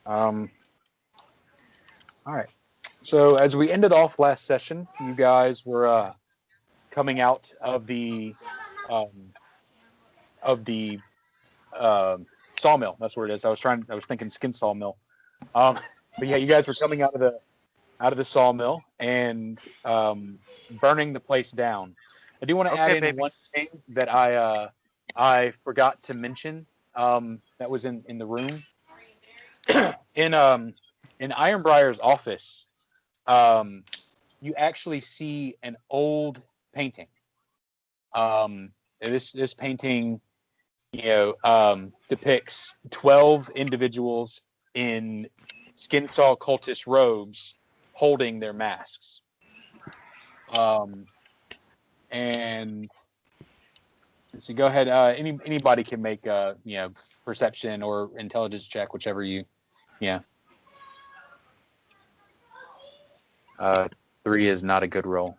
All right. So as we ended off last session, you guys were coming out um, of the sawmill. That's where it is. I was thinking skin sawmill. But yeah, you guys were coming out of the sawmill and burning the place down. I do want to add in one thing that I forgot to mention. That was in the room in Ironbrier's office. You actually see an old painting. This painting, depicts 12 individuals in skin saw cultist robes holding their masks. And so go ahead. Anybody can make a perception or intelligence check, whichever you. 3 is not a good roll.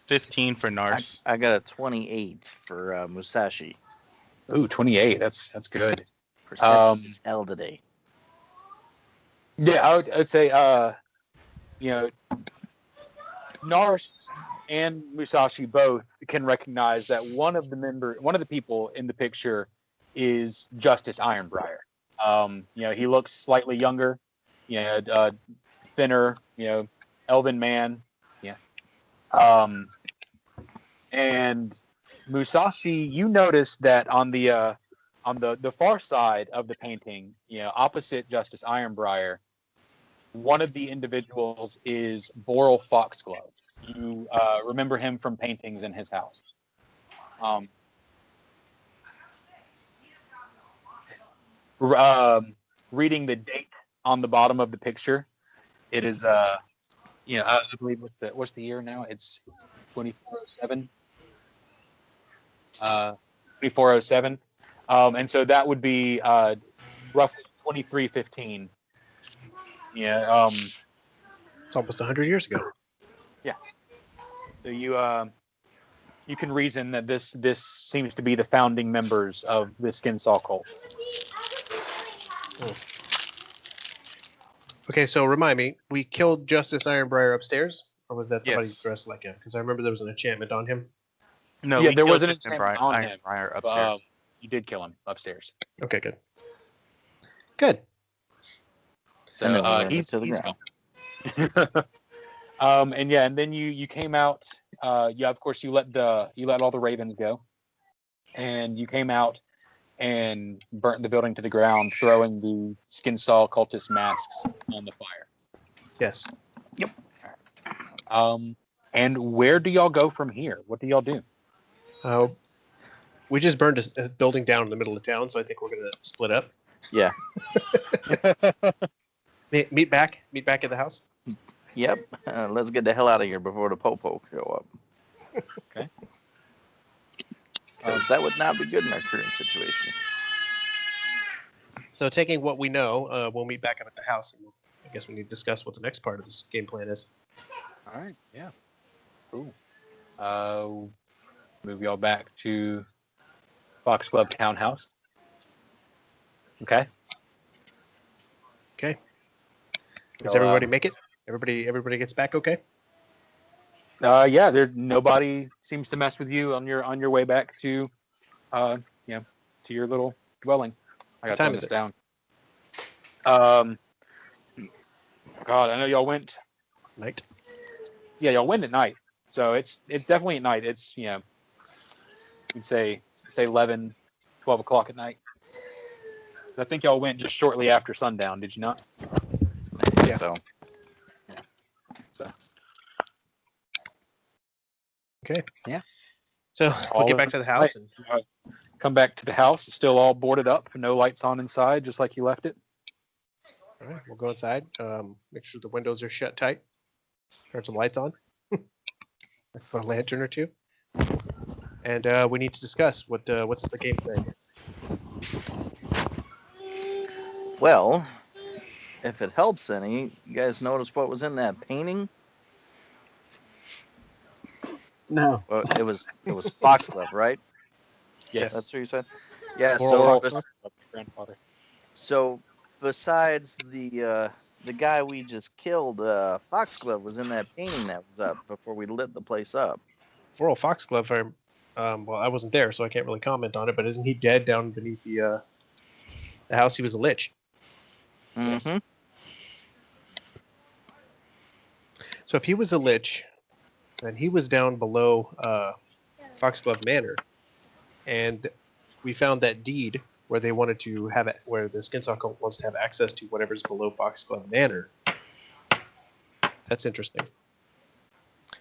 15 for Nars. I got a 28 for Musashi. Ooh, 28. That's good. Perception is L today. Yeah, I'd say Nars and Musashi both can recognize that one of the people in the picture is Justice Ironbriar. He looks slightly younger, thinner, elven man. Yeah. And Musashi, you notice that on the far side of the painting, opposite Justice Ironbriar, one of the individuals is Boral Foxglove. You remember him from paintings in his house. Reading the date on the bottom of the picture, it is I believe what's the year now? It's 2407. 2407. And so that would be roughly 2315. Yeah. It's almost 100 years ago. Yeah. So you can reason that this seems to be the founding members of the Skin Saw cult. Oh. Okay, so remind me, we killed Justice Ironbriar upstairs, or was that somebody dressed like him? Because I remember there was an enchantment on him. No, yeah, there was an enchantment on him. Ironbriar upstairs. You did kill him upstairs. Okay, good. Good. So he's gone. And then you came out. Of course you let all the ravens go, and you came out and burnt the building to the ground, throwing the Skin Saw cultist masks on the fire. Yes. Yep. And where do y'all go from here? What do y'all do? We just burned a building down in the middle of town, so I think we're going to split up. Yeah. Meet back at the house. Yep. Let's get the hell out of here before the popo show up. Okay. That would not be good in our current situation. So taking what we know, we'll meet back up at the house, and I guess we need to discuss what the next part of this game plan is. All right. Yeah. Cool. Move y'all back to Foxglove Townhouse. Okay. Okay. Does everybody make it? Everybody gets back okay? Yeah, nobody seems to mess with you on your way back to to your little dwelling. I got to turn this down. God, I know y'all went night. Yeah, y'all went at night. So it's definitely at night. It's you'd say it's 11, 12 o'clock at night. I think y'all went just shortly after sundown, did you not? Yeah. So. Okay. Yeah. So we'll get back to the house and come back to the house. It's still all boarded up, no lights on inside, just like you left it. All right, we'll go inside. Make sure the windows are shut tight. Turn some lights on. Put a lantern or two. And we need to discuss what's the game plan. Well, if it helps any, you guys notice what was in that painting? No. Well, it was Foxglove, right? Yes. That's what you said? Yeah, Grandfather. so besides the guy we just killed, Foxglove was in that painting that was up before we lit the place up. Poor old Foxglove. Well, I wasn't there, so I can't really comment on it. But isn't he dead down beneath the house? He was a lich. Mm-hmm. So if he was a lich, and he was down below Foxglove Manor, and we found that deed where they wanted to have it, where the Skinsaw cult wants to have access to whatever's below Foxglove Manor. That's interesting.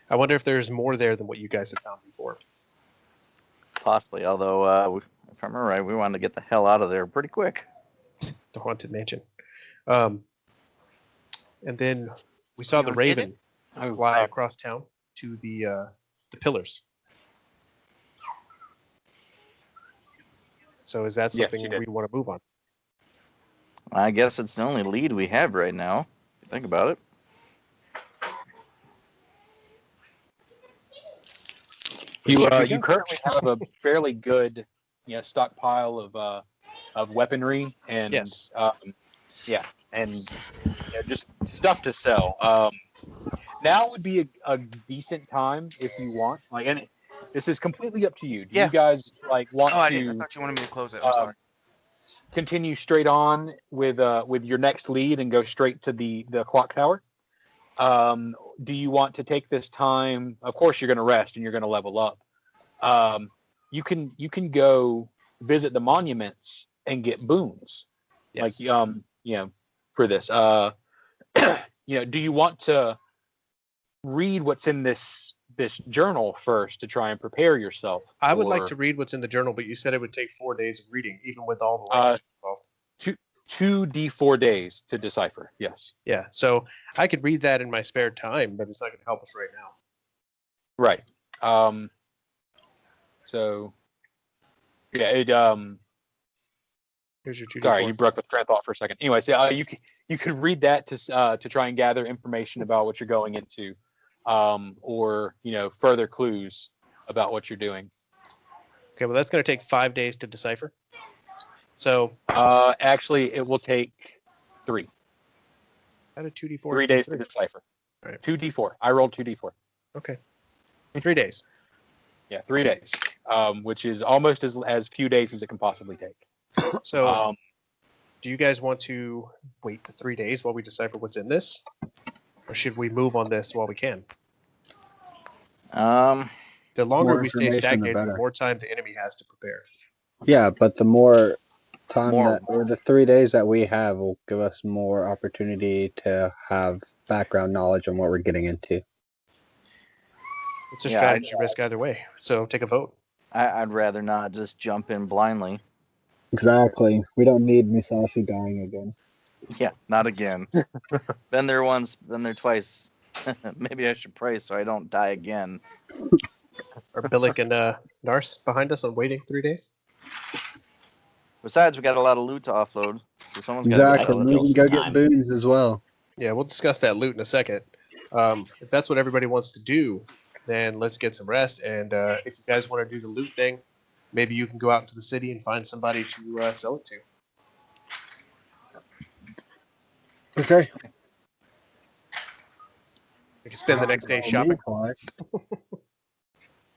I wonder if there's more there than what you guys have found before. Possibly, although if I remember right, we wanted to get the hell out of there pretty quick. The haunted mansion. And then we saw the raven fly across town to the pillars. So is that something we want to move on? I guess it's the only lead we have right now. If you think about it. You currently have a fairly good stockpile of weaponry and Yes. and just stuff to sell. Now would be a decent time if you want. This is completely up to you. Do you guys want I to? I thought you wanted me to close it. I'm sorry. Continue straight on with your next lead and go straight to the clock tower. Do you want to take this time? Of course, you're going to rest and you're going to level up. You can go visit the monuments and get boons. Yes. For this. Do you want to read what's in this journal first to try and prepare yourself? I would like to read what's in the journal, but you said it would take 4 days of reading, even with all the language involved. 2d4 days to decipher. Yes. Yeah. So I could read that in my spare time, but it's not going to help us right now. Right. So yeah, Here's your 2d4. Sorry, you broke the train of thought for a second. Anyway, so you could read that to try and gather information about what you're going into, or further clues about what you're doing. Okay, well that's going to take 5 days to decipher. So actually, it will take 3. Out of 2d4. 3 days to decipher. Right. 2d4. I rolled 2d4. Okay. 3 days. Yeah, 3 days, which is almost as few days as it can possibly take. So, do you guys want to wait the 3 days while we decipher what's in this, or should we move on this while we can? The longer we stay stagnated, the more time the enemy has to prepare. Yeah, but the more time or the 3 days that we have will give us more opportunity to have background knowledge on what we're getting into. It's a strategy risk either way. So take a vote. I'd rather not just jump in blindly. Exactly. We don't need Musashi dying again. Yeah, not again. Been there once, been there twice. Maybe I should pray so I don't die again. Are Billick and Nars behind us on waiting 3 days? Besides, we got a lot of loot to offload. So someone's Exactly. We can go get boons as well. Yeah, we'll discuss that loot in a second. If that's what everybody wants to do, then let's get some rest. And if you guys want to do the loot thing, maybe you can go out into the city and find somebody to sell it to. Okay. We can spend the next day shopping.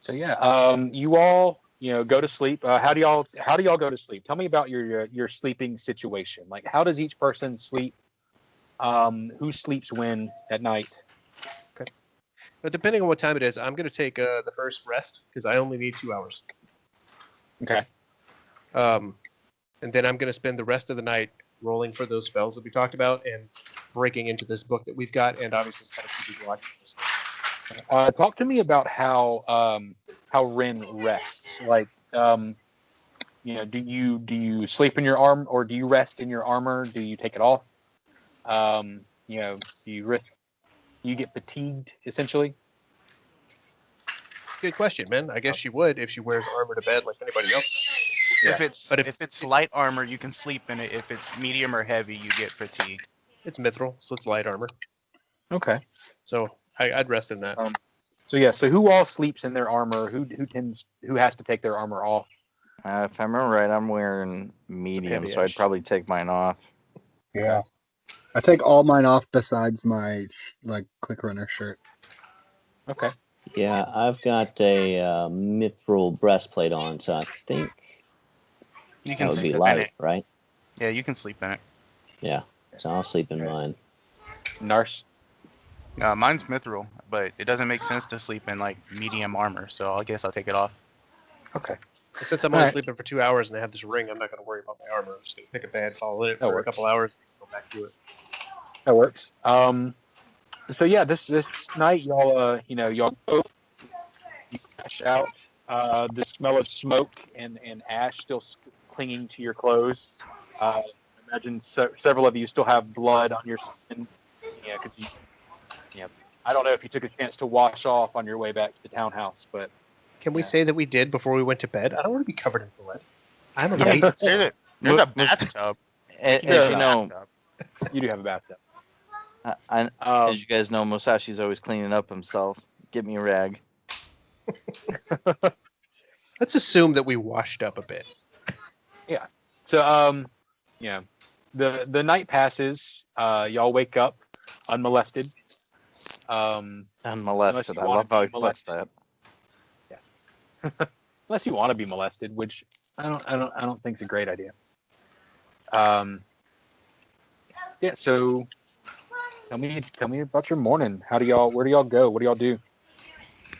So yeah, you all go to sleep. How do y'all go to sleep? Tell me about your sleeping situation. Like, how does each person sleep? Who sleeps when at night? Okay. But depending on what time it is, I'm going to take the first rest because I only need 2 hours. Okay. And then I'm going to spend the rest of the night rolling for those spells that we talked about and breaking into this book that we've got, and obviously kind of keeping watch. Talk to me about how Ren rests. Like, do you sleep in your arm, or do you rest in your armor? Do you take it off? Do you get fatigued essentially? Good question, man. I guess she would if she wears armor to bed like anybody else. Yeah. If it's light armor, you can sleep in it. If it's medium or heavy, you get fatigued. It's mithril, so it's light armor. Okay. So I'd rest in that. So who all sleeps in their armor? Who has to take their armor off? If I remember right, I'm wearing medium, so I'd probably take mine off. Yeah. I take all mine off besides my quick runner shirt. Okay. Yeah, I've got a mithril breastplate on, so I think You that can would be sleep in light, it. right? Yeah, you can sleep in it. Yeah, so I'll sleep in Okay. mine. Nars. Mine's mithril, but it doesn't make sense to sleep in like medium armor, so I guess I'll take it off. Okay. Since I'm only Alright. sleeping for 2 hours and I have this ring, I'm not going to worry about my armor. I'm just going to pick a bed, follow it That for a works. couple hours, and go back to it. That works. So yeah, this night y'all y'all go, you crash out. The smell of smoke and ash still clinging to your clothes. Imagine several of you still have blood on your skin. Yeah, because I don't know if you took a chance to wash off on your way back to the townhouse, but Can we Yeah. say that we did before we went to bed? I don't want to be covered in blood. I'm a Yeah. maiden. There's a bathtub. As There's you a know, bathtub. you do have a bathtub. as Um, you guys know, Musashi's always cleaning up himself. Get me a rag. Let's assume that we washed up a bit. so the night passes. Y'all wake up unmolested. Unmolested. you I wanna love how be he puts molested. that. Unless you want to be molested, which I don't think is a great idea. Yeah. So tell me about your morning. Where do y'all go? What do y'all do?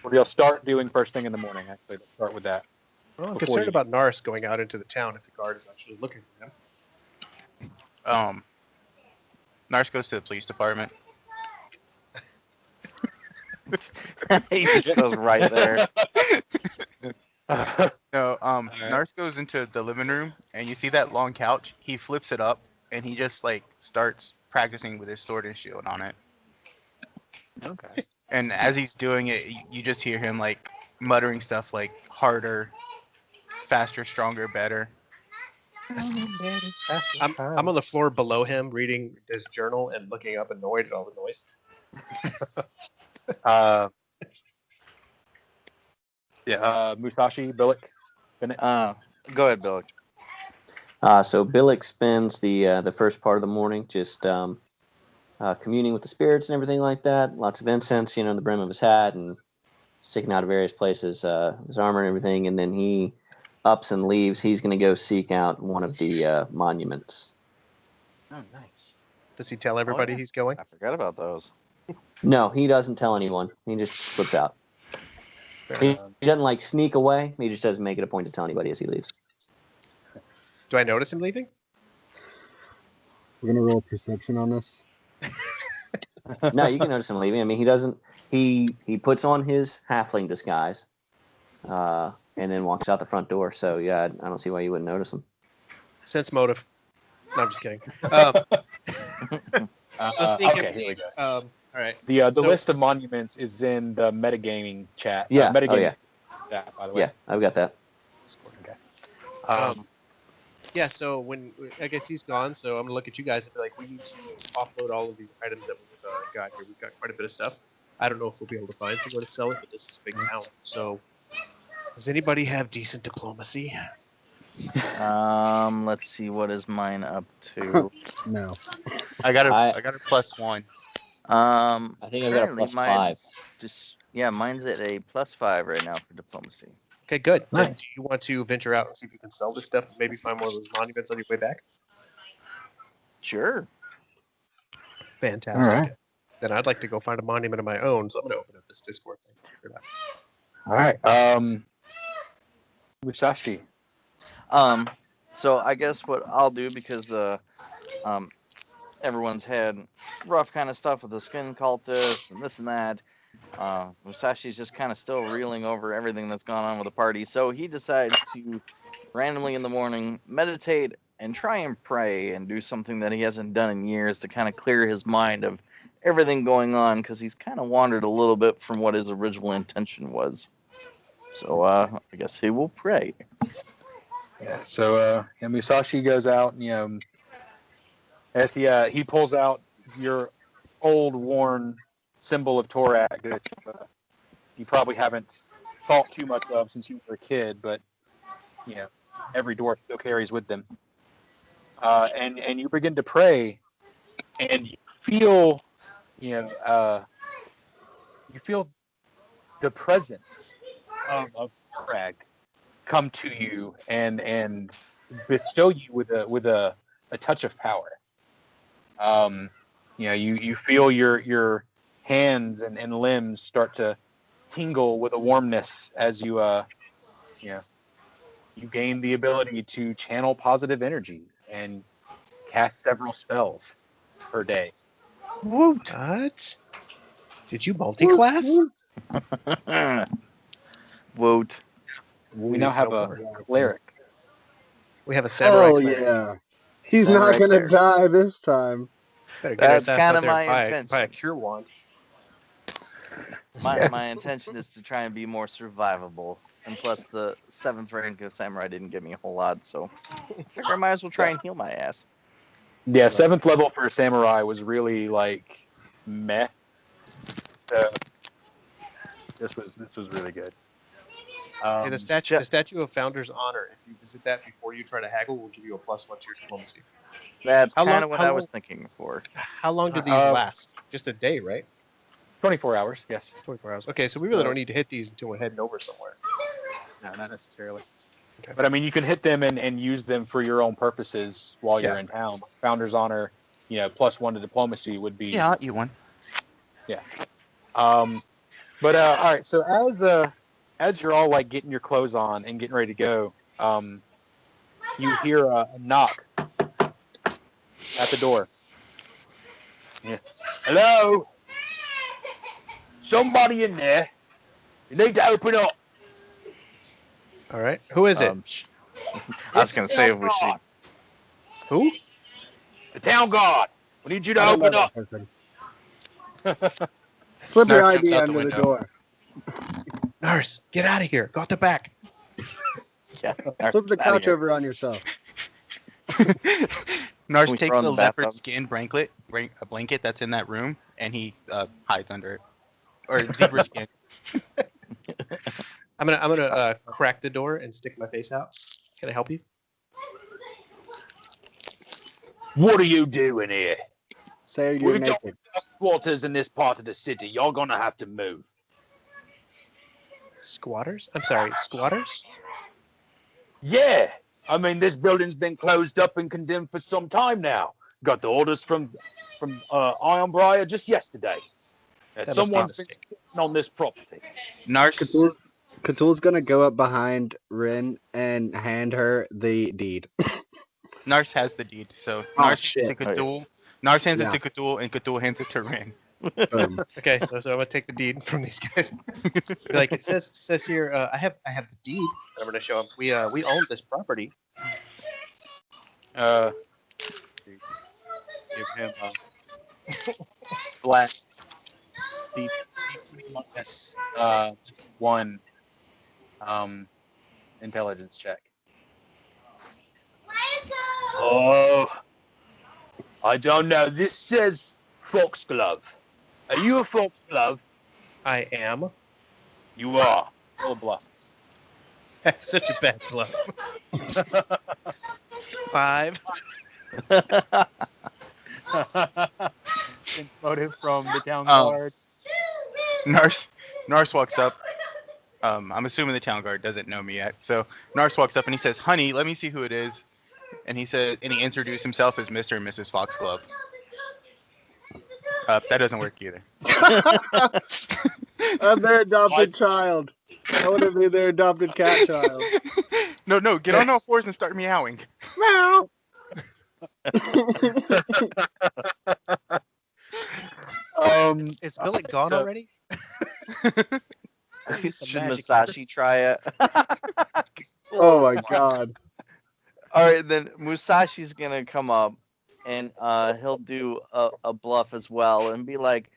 What do y'all start doing first thing in the morning? Actually, let's start with that. Well, I'm Before concerned you- about Nars going out into the town if the guard is actually looking for him. Nars goes to the police department. He just goes right there. No, Nars goes into the living room, and you see that long couch. He flips it up, and he just like starts practicing with his sword and shield on it. Okay. And as he's doing it, you just hear him like muttering stuff like harder, faster, stronger, better. I'm on the floor below him reading his journal and looking up annoyed at all the noise. Musashi, Billick, Bennett. Go ahead, Billy. So Billick spends the first part of the morning just communing with the spirits and everything like that. Lots of incense, in the brim of his hat and sticking out of various places, his armor and everything. And then he ups and leaves. He's going to go seek out one of the monuments. Oh, nice. Does he tell everybody yeah. he's going? I forgot about those. No, he doesn't tell anyone. He just slips out. He doesn't sneak away. He just doesn't make it a point to tell anybody as he leaves. Do I notice him leaving? We're gonna roll perception on this. No, you can notice him leaving. I mean, he doesn't. He puts on his halfling disguise, and then walks out the front door. So yeah, I don't see why you wouldn't notice him. Sense motive. No, I'm just kidding. So sneak okay, him. here we go. All right. The So- list of monuments is in the metagaming chat. Yeah. Metagaming Oh yeah. chat, by the way. Yeah, I've got that. Okay. Yeah, so when I guess he's gone, so I'm gonna look at you guys and be like, we need to offload all of these items that we've got here. We've got quite a bit of stuff. I don't know if we'll be able to find somewhere to sell it, but this is a big town. So, does anybody have decent diplomacy? Let's see, what is mine up to? No. I got I- a +1. I think I've got a Apparently +5. mine's mine's at a +5 right now for diplomacy. Okay, good. Then Nice. do you want to venture out and see if you can sell this stuff and maybe find one of those monuments on your way back? Sure. Fantastic. All right. Then I'd like to go find a monument of my own, so I'm going to open up this Discord thing. All right. Musashi. So I guess what I'll do, because everyone's had rough kind of stuff with the skin cultists and this and that. Musashi's just kind of still reeling over everything that's gone on with the party. So he decides to randomly in the morning meditate and try and pray and do something that he hasn't done in years to kind of clear his mind of everything going on, because he's kind of wandered a little bit from what his original intention was. So I guess he will pray. Yeah. So Musashi goes out and as he pulls out your old worn symbol of Torak that you probably haven't thought too much of since you were a kid, but every dwarf still carries with them. And you begin to pray and you feel, you feel the presence of Frag come to you and bestow you with a touch of power. You feel your hands and limbs start to tingle with a warmness as you gain the ability to channel positive energy and cast several spells per day. Woot. What? Did you multi-class? Woot. We need now to have know a more. cleric. We have a samurai Oh cleric. yeah. He's That not right gonna there. die this time. Better get his That's ass kind out of there my and buy a intention. cure wand. My intention is to try and be more survivable. And plus, the 7th rank of samurai didn't give me a whole lot, so I figure I might as well try and heal my ass. Yeah, 7th level for a samurai was really like meh. So this was really good. Hey, the statue of Founder's Honor. If you visit that before you try to haggle, we'll give you a +1 to your diplomacy. That's How kind long- of what how I long- was thinking for. How long do these last? Just a day, right? 24 hours, yes. 24 hours. Okay, so we really don't need to hit these until we're heading over somewhere. No, not necessarily. Okay. But I mean, you can hit them and use them for your own purposes while you're Yeah. in town. Founder's Honor, +1 to diplomacy would be. Yeah, I'll eat one. But all right. So as you're all like getting your clothes on and getting ready to go, you hear a knock at the door. Yeah. Hello? Somebody in there? You need to open up. All right. Who is it? I was It's gonna the say town we should. guard. Who? The town guard. We need you to I don't know open up. that person. Slip your Narf jumps ID out the under the window. door. Nurse, get out of here. Go out the back. Yeah. Flip the couch over on yourself. Nars we takes throw in the the leopard bathtub? skin blanket that's in that room, and he hides under it, or zebra skin. I'm gonna crack the door and stick my face out. Can I help you? What are you doing here? Say you're We don't naked. have squatters in this part of the city. Y'all gonna have to move. Squatters? I'm sorry, squatters? Yeah. I mean, this building's been closed up and condemned for some time now. Got the orders from Ironbriar just yesterday. That That must be a someone's been mistake. sitting on this property. Nars, Cthulhu's gonna go up behind Rin and hand her the deed. Nars has the deed, so Oh, Nars hands shit. it to Cthulhu. Nars hands Yeah. it to Cthulhu, and Cthulhu hands it to Rin. Boom. Okay, so I'm gonna take the deed from these guys. Be like it says here, I have the deed. I'm gonna show them. We own this property. Give him black minus 1 intelligence check. Oh, I don't know. This says Foxglove. Are you a Foxglove? I am. You are. Roll a bluff. I have such a bad bluff. 5. Motive from the town Um, guard. Nars walks up. I'm assuming the town guard doesn't know me yet. So Nars walks up and he says, "Honey, let me see who it is." And he introduced himself as Mr. and Mrs. Foxglove. That doesn't work either. I'm their adopted child. I want to be their adopted cat child. No, get on all fours and start meowing. Meow. Is Billy gone so- already? Should Musashi try it? Oh my god. All right, then Musashi's gonna come up, and he'll do a bluff as well, and be like,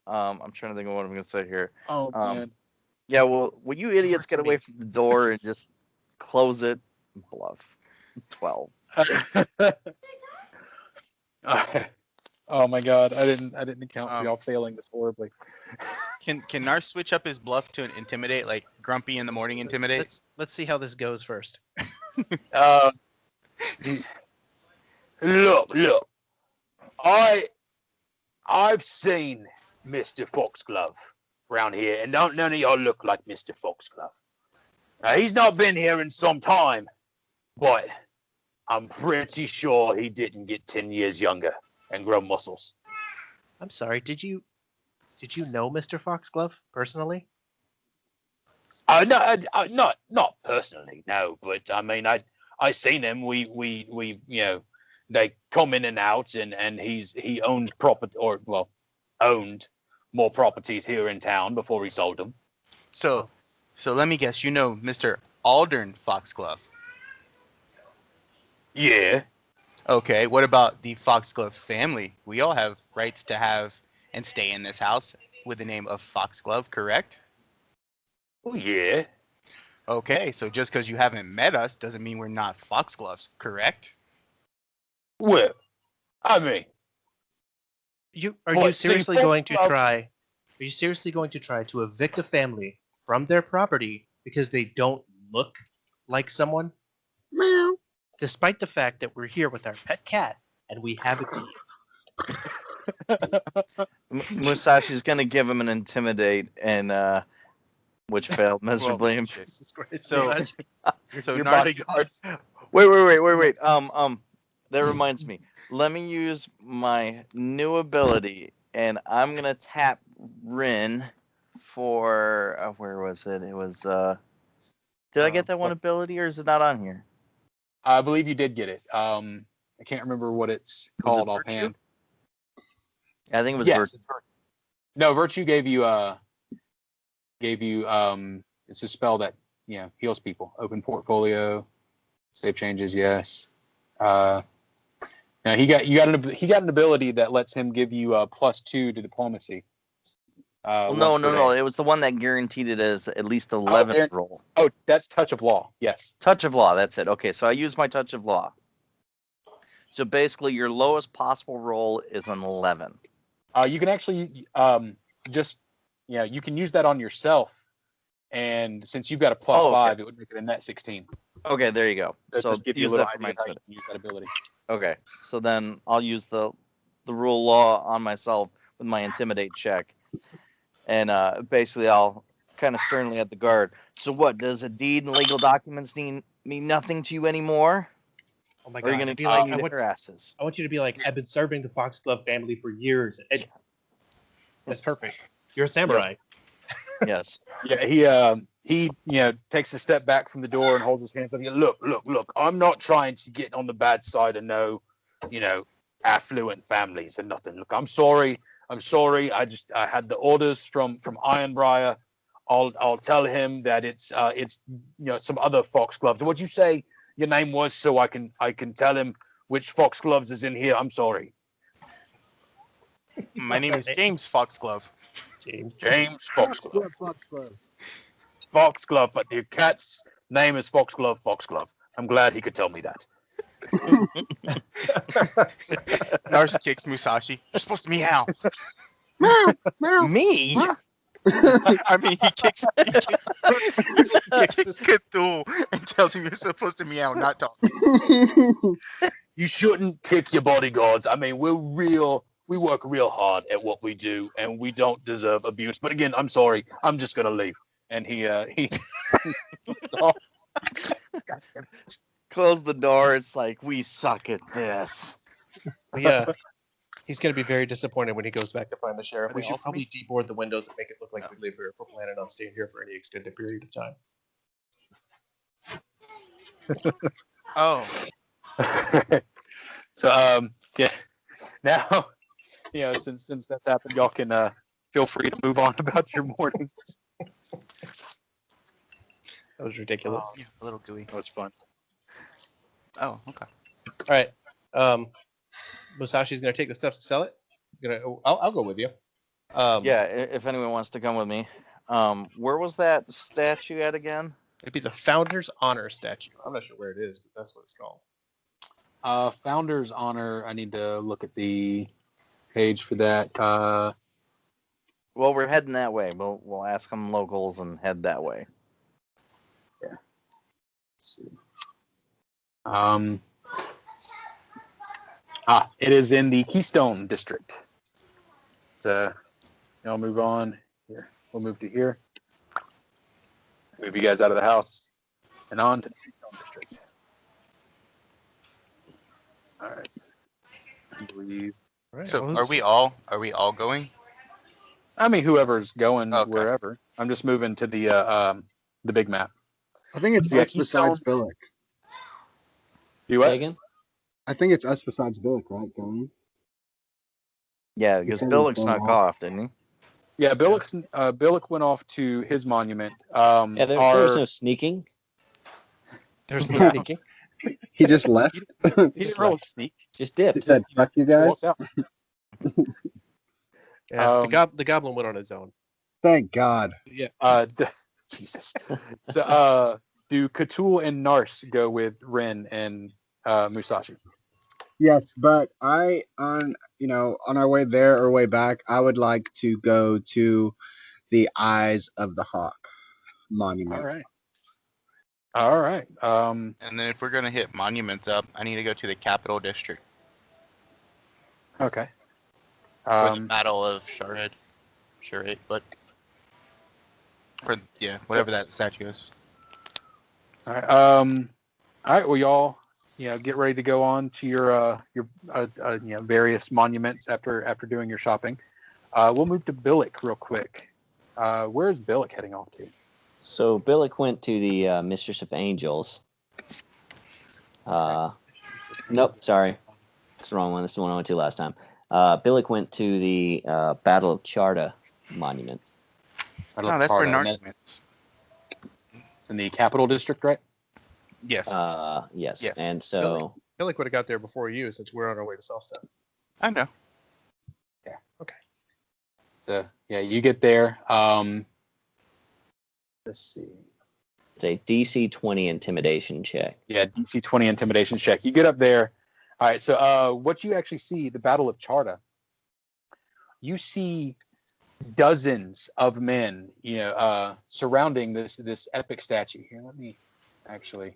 I'm trying to think of what I'm gonna say here. Oh man. Yeah, well, will you idiots get away from the door and just close it? Bluff. 12. Oh my god, I didn't account for Um, y'all failing this horribly. Can Nars switch up his bluff to an intimidate, like grumpy in the morning intimidate? Let's see how this goes first. Look. I I've seen Mr. Foxglove round here, and don't none of y'all look like Mr. Foxglove. Now, he's not been here in some time, but I'm pretty sure he didn't get 10 years younger and grow muscles. I'm sorry. Did you know Mr. Foxglove personally? No, not personally, no. But I mean, I seen him. We they come in and out, and he owns property, or well, owned more properties here in town before he sold them. So let me guess. You know Mr. Aldern Foxglove. Yeah. Okay. What about the Foxglove family? We all have rights to have and stay in this house with the name of Foxglove, correct? Oh, yeah. Okay, so just because you haven't met us doesn't mean we're not Foxgloves, correct? Well, I mean, Are What, you see, seriously going to Foxglove- try? Are you seriously going to try to evict a family from their property because they don't look like someone? Meow. Despite the fact that we're here with our pet cat and we have a team. Musashi's gonna give him an intimidate, and which failed miserably. Well, Jesus Christ, So- Massage. So your Nars- bodyguards. Wait. That reminds me. Let me use my new ability, and I'm gonna tap Rin for where was it? It was. Did I get that one ability, or is it not on here? I believe you did get it. I can't remember what it's Was it called Virtue? offhand. I think it was Yes, Virtue. it's Virtue. No, Virtue gave you it's a spell that heals people. Open portfolio, save changes. Yes. Now he got an ability that lets him give you a +2 to diplomacy. Well, once per no. day. It was the one that guaranteed it as at least 11 there- roll. Oh, that's touch of law. Yes. Touch of law. That's it. Okay, so I use my touch of law. So basically, your lowest possible roll is an 11. You can actually you can use that on yourself, and since you've got a +5, okay. it would make it a net 16. Okay, there you go. That So just give you a use little that for my idea how you intimidate. can use that ability. Okay, so then I'll use the rule law on myself with my intimidate check, and basically I'll kind of sternly at the guard. So what, does a deed and legal documents mean nothing to you anymore? Oh my Or are you god! going to Be like, continue their asses? I want you to be like, I've been serving the Foxglove family for years. And that's perfect. You're a samurai. Yes. Yeah, he takes a step back from the door and holds his hands up. Look. I'm not trying to get on the bad side of no, affluent families and nothing. Look, I'm sorry. I had the orders from Ironbriar. I'll tell him that it's some other Foxgloves. What'd you say your name was, so I can tell him which Foxgloves is in here? I'm sorry. My name is James Foxglove. James Foxglove. Foxglove, but the cat's name is Foxglove. I'm glad he could tell me that. Nars kicks Musashi. You're supposed to meow. Me? I mean, he kicks Cthulhu and tells him you're supposed to meow, not talk. You shouldn't kick your bodyguards. I mean, we work real hard at what we do, and we don't deserve abuse. But again, I'm sorry. I'm just gonna leave. And he Close the door. It's like, we suck at this. Yeah. He's going to be very disappointed when he goes back to find the sheriff. Are We they should all for probably deboard the windows and make it look like we live here if we're planning on staying here for any extended period of time. Oh, so yeah. Now, since that's happened, y'all can feel free to move on about your mornings. That was ridiculous. yeah, a little gooey. That was fun. Oh, okay. All right. Musashi's going to take the steps to sell it. I'll go with you. Yeah, if anyone wants to come with me. Where was that statue at again? It'd be the Founder's Honor statue. I'm not sure where it is, but that's what it's called. Founder's Honor. I need to look at the page for that. Well, we're heading that way. We'll ask some locals and head that way. Let's see. It is in the Keystone District. I'll move on here. We'll move to here. Move you guys out of the house and on to the Film District. All right. I believe. All right, So well, are we all going? I mean, whoever's going Okay. wherever. I'm just moving to the big map. I think it's Yeah, us besides Billick. You Say what? again? I think it's us besides Billick, right? Going. Yeah, because said Billick he's going snuck off. off, didn't he? Yeah, Billick went off to his monument. Yeah, there was no sneaking. there's no Yeah. sneaking. He just left. he didn't really sneak. Just He dipped. said, "Fuck you He guys." walked out. Yeah, the goblin went on his own. Thank God. Yeah. Jesus. So, do Cthulhu and Nars go with Ren and Musashi? Yes, but on our way there or way back, I would like to go to the Eyes of the Hawk monument. All right. All right. And then if we're gonna hit monuments up, I need to go to the Capital District Okay. for the Battle of Charade, but whatever that statue is. All right. All right. Well, y'all, get ready to go on to your various monuments after doing your shopping. We'll move to Billick real quick. Where's Billick heading off to? So Billick went to the Mistress of Angels. Nope, sorry. It's the wrong one. This is the one I went to last time. Billick went to the Battle of Charta monument. No, that's where Nars meant. In the Capital District, right? Yes. Yes. Yes. And so Billick would have got there before you, since we're on our way to sell stuff. I know. Yeah. Okay. So you get there. Let's see. it's a DC 20 intimidation check. Yeah, DC 20 intimidation check. You get up there. All right. So what you actually see, the Battle of Charta, you see dozens of men, surrounding this epic statue. Here, let me actually.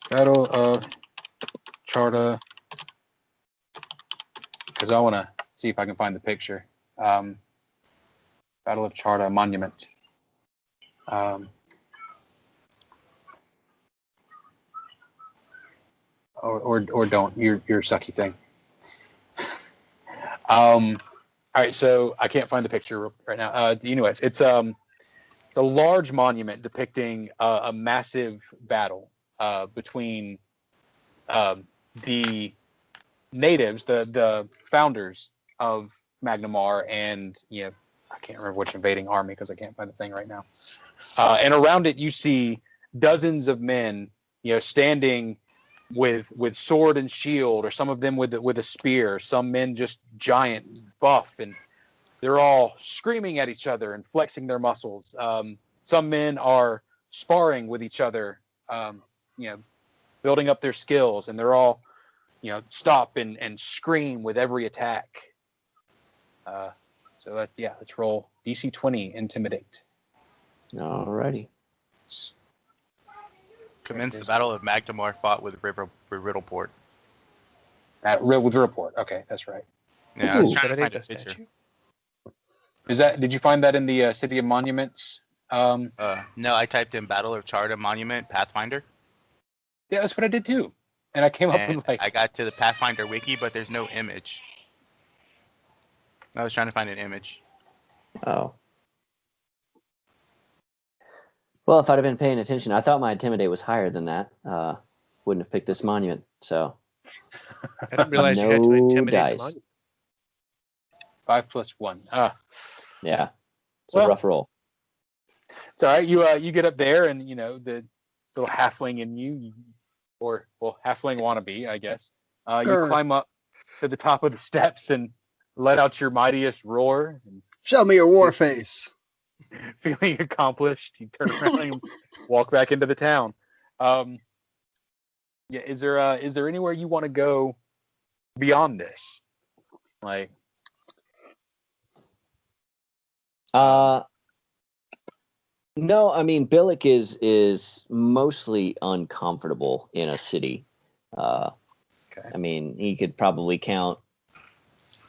Battle of Charta, because I want to see if I can find the picture. Battle of Charta monument. Or don't. Your sucky thing. All right, so I can't find the picture right now. Anyways, it's a large monument depicting a massive battle between the natives, the founders of Magnamar, and I can't remember which invading army because I can't find the thing right now. And around it, you see dozens of men, standing with sword and shield, or some of them with a spear. Some men just giant, buff, and they're all screaming at each other and flexing their muscles. Some men are sparring with each other, building up their skills, and they're all, stop and scream with every attack. Let's roll DC 20 intimidate. Alrighty. Commence the Battle of Magdamar fought with Riddleport. With report. Okay, that's right. Yeah, I was Ooh, trying to find a statue. picture. Did you find that in the City of Monuments? No, I typed in Battle of Charta Monument Pathfinder. Yeah, that's what I did too. And I came up And with I got to the Pathfinder wiki, but there's no image. I was trying to find an image. Oh. Well, if I'd have been paying attention, I thought my intimidate was higher than that. Wouldn't have picked this monument. So I didn't realize you had to No intimidate dice. the monument. 5 + 1. yeah. It's Well, a rough roll. It's all right. You get up there, and the little halfling in you, or halfling wannabe, I guess. You Grr. climb up to the top of the steps and let out your mightiest roar. And Show me your war face. feeling accomplished, you turn around and walk back into the town. Is there anywhere you want to go beyond this? Like, No, I mean Billick is mostly uncomfortable in a city. Okay. I mean, he could probably count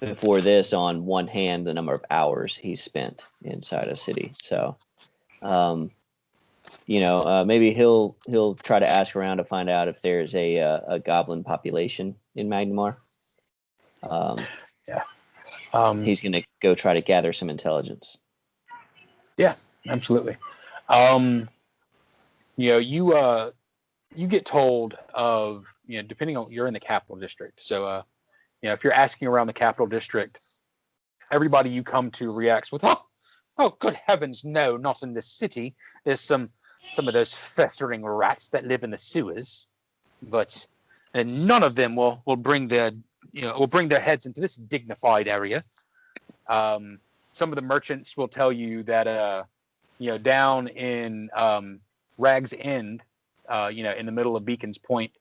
before this on one hand the number of hours he's spent inside a city. So, maybe he'll try to ask around to find out if there's a goblin population in Magnamar. He's going to go try to gather some intelligence. Yeah, absolutely. You get told of, depending on, you're in the capital district. So, if you're asking around the capital district, everybody you come to reacts with, oh, good heavens, no, not in this city. There's some of those festering rats that live in the sewers, but none of them will bring their heads into this dignified area. Some of the merchants will tell you that down in Rag's End, in the middle of Beacon's Point,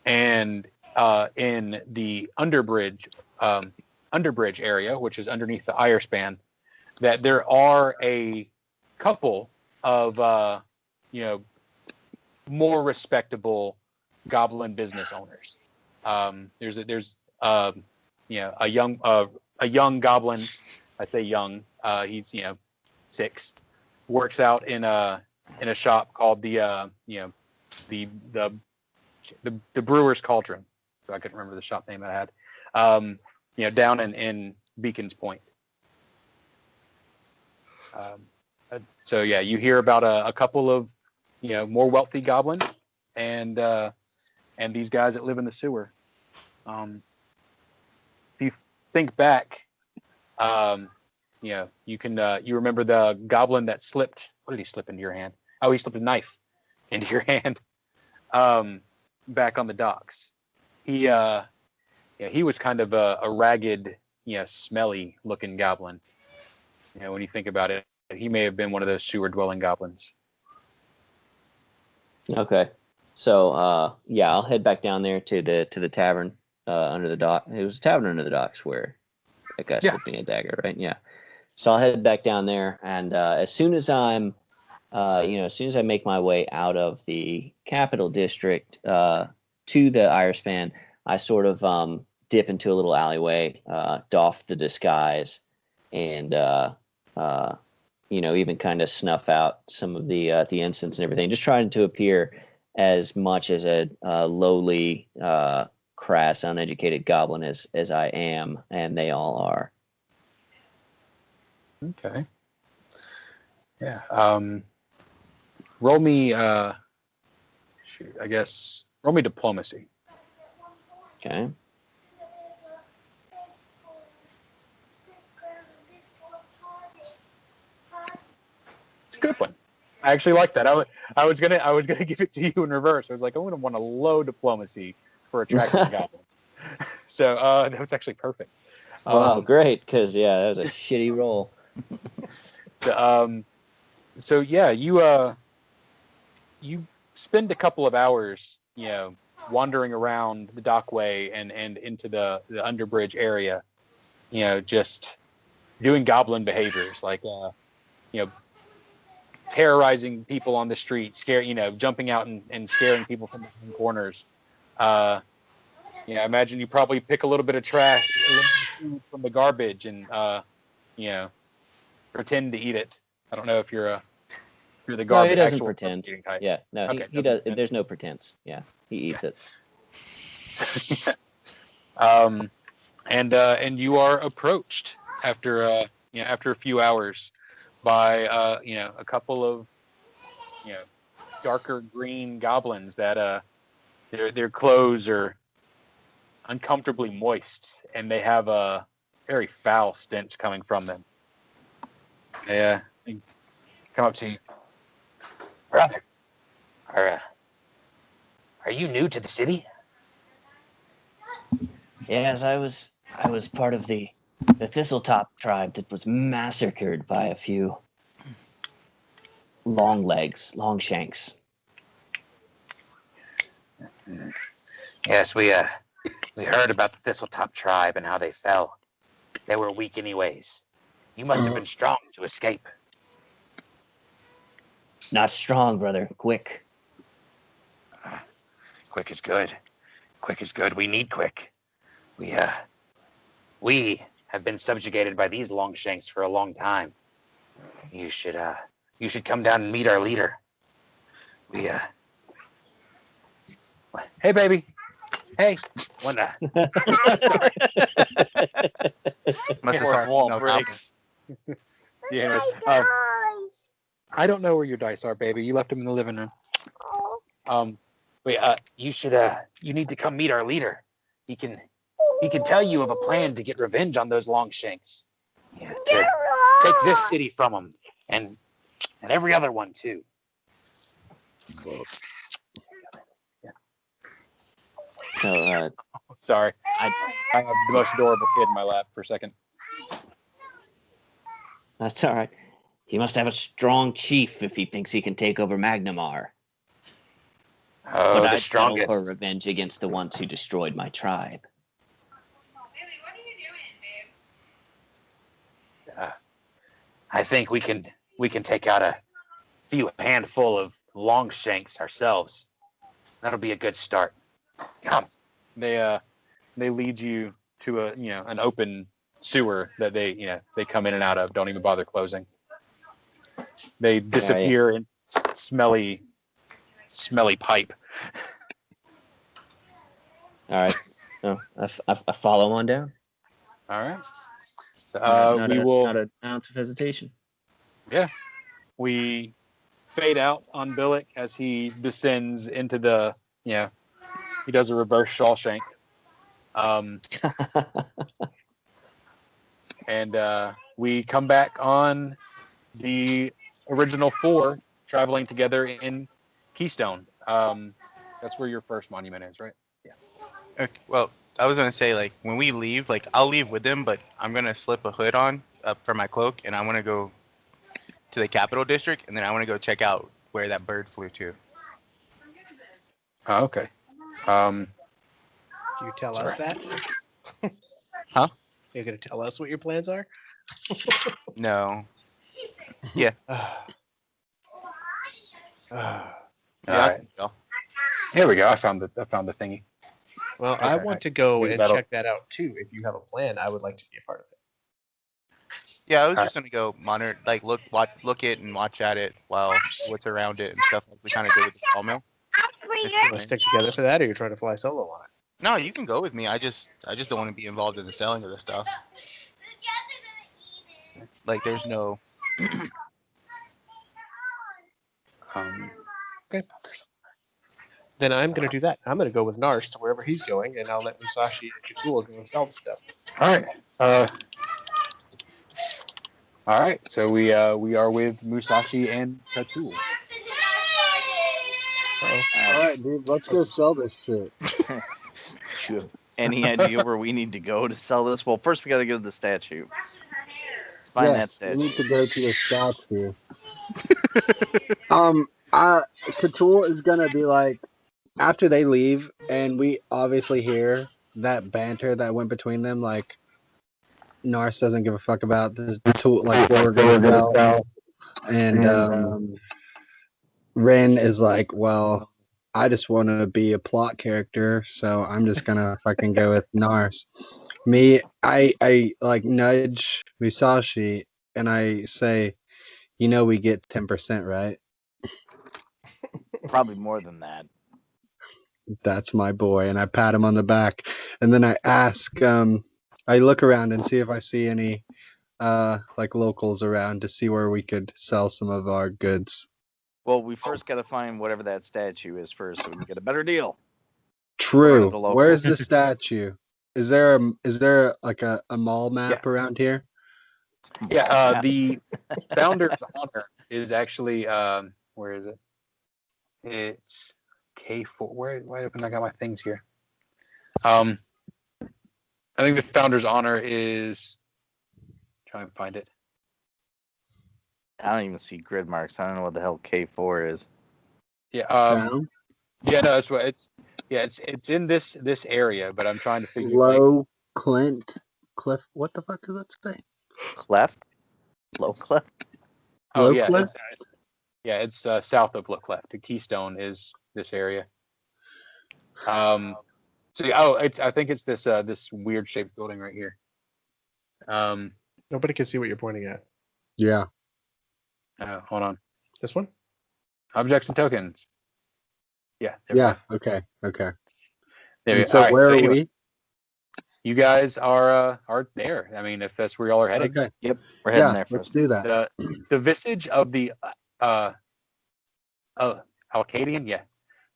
and in the Underbridge area, which is underneath the Irespan, that there are a couple of more respectable goblin business owners. There's a young goblin. I say young. He's 6. Works out in a shop called the Brewer's Cauldron. So I couldn't remember the shop name I had. Down in Beacon's Point. So yeah, you hear about a couple of more wealthy goblins and these guys that live in the sewer. If you think back, you can you remember the goblin that slipped. What did he slip into your hand? Oh, he slipped a knife into your hand. Back on the docks. He was kind of a ragged, smelly looking goblin. When you think about it, he may have been one of those sewer dwelling goblins. Okay, so I'll head back down there to the tavern under the dock. It was a tavern under the docks where that guy slipped me a dagger, right? Yeah. So I'll head back down there, and as soon as I make my way out of the capital district to the Irespan, I sort of dip into a little alleyway, doff the disguise, and even kind of snuff out some of the incense and everything, just trying to appear as much as a lowly, crass, uneducated goblin as I am, and they all are. Okay. Yeah. Roll me. Roll me diplomacy. Okay. It's a good one. I actually like that. I was gonna give it to you in reverse. I was like, I'm gonna want a low diplomacy for attracting a goblin. So that was actually perfect. Wow, great, because that was a shitty roll. So yeah, you spend a couple of hours, wandering around the dockway and into the Underbridge area, just doing goblin behaviors like terrorizing people on the street, jumping out and scaring people from the corners. I imagine you probably pick a little bit of trash, a little bit of food from the garbage, and pretend to eat it. I don't know if you're the garbage. No, he doesn't pretend. Yeah, no, okay, he does. Pretend. There's no pretense. Yeah, he eats it. And you are approached after a few hours by a couple of darker green goblins that their clothes are uncomfortably moist and they have a very foul stench coming from them. They come up to you. Brother, are you new to the city? Yes, I was part of the Thistletop tribe that was massacred by a few Longshanks. Yes, we heard about the Thistletop tribe and how they fell. They were weak anyways. You must have been strong to escape. Not strong, brother. Quick. Quick is good. Quick is good. We need quick. We We have been subjugated by these Longshanks for a long time. You should come down and meet our leader. We Hey, baby. Hey. Sorry. Must have Fourth saw a wall female goblin. breaks. Yeah, anyways, I don't know where your dice are, baby. You left them in the living room. Wait, you need to come meet our leader. He can tell you of a plan to get revenge on those Longshanks. Yeah, to take this city from them and every other one too. So, Sorry, I have the most adorable kid in my lap for a second. that's all right. He must have a strong chief if he thinks he can take over Magnamar. Oh, But the I'd settle strongest. for revenge against the ones who destroyed my tribe. I think we can take out a few handful of Longshanks ourselves. That'll be a good start. Come. They lead you to an open sewer that they come in and out of. Don't even bother closing. They disappear in smelly pipe. All right. So I follow on down. All right. So, Not an ounce of hesitation. we fade out on Billick as he descends into the he does a reverse Shawshank. And we come back on the original four traveling together in Keystone. That's where your first monument is, right? Okay, well, I was gonna say, like, when we leave, like, I'll leave with them, but I'm gonna slip a hood on for my cloak, and I want to go to the capital district, and then I want to go check out where that bird flew to. Oh, okay. Do you tell us Sorry. that? Huh? You're gonna tell us what your plans are? No. All right. Well, Here we go. I found the thingy. Well, I Okay. want to go Use and that'll- check that out too. If you have a plan, I would like to be a part of it. yeah, I was just gonna go monitor, like, look it and watch at it while what's around it and stuff, like we kind of did with the sawmill. You want to stick together for that, or you're trying to fly solo on it? No, you can go with me. I just don't want to be involved in the selling of the stuff. Like, there's no. Okay. Then I'm gonna do that. I'm gonna go with Nars to wherever he's going, and I'll let Musashi and Katul go and sell the stuff. All right. All right. So we are with Musashi and Katul. All right, dude, let's go sell this shit. Do you have any idea where we need to go to sell this? Well, first we got to go to the statue. Find that Yes, statue. we need to go to the statue. Katul is gonna be like, after they leave, and we obviously hear that banter that went between them, like Nars doesn't give a fuck about this tool, like what we're gonna sell, and Rin is like, well, I just want to be a plot character, so I'm just gonna fucking go with Nars. Me, I like nudge Musashi and I say, we get 10%, right? Probably more than that. That's my boy, and I pat him on the back, and then I ask, I look around and see if I see any like locals around to see where we could sell some of our goods. Well, we first got to find whatever that statue is first, so we can get a better deal. True. the locals. Where's the statue? Is there like a mall map around here? Yeah. The founder's honor is actually where is it? It's K4. Why haven't I got my things here? I think the founder's honor is. Try and find it. I don't even see grid marks. I don't know what the hell K4 is. Yeah. Crown? Yeah. No, that's what it's. Yeah, it's in this area, but I'm trying to figure. Low Cliff. What the fuck does that say? Cleft? Low cleft? Oh Low yeah, Cliff? it's south of Look Left. The Keystone is this area. So I think it's this weird shaped building right here. Nobody can see what you're pointing at. Yeah. Hold on. This one? Objects and tokens. Yeah. There we Yeah. go. Okay. There And we go. so All right, where are anyway, we? you guys are there. I mean, if that's where y'all are heading. Okay. Yep, we're heading Yeah. there Let's first. do that. The visage of the Alcadian, yeah.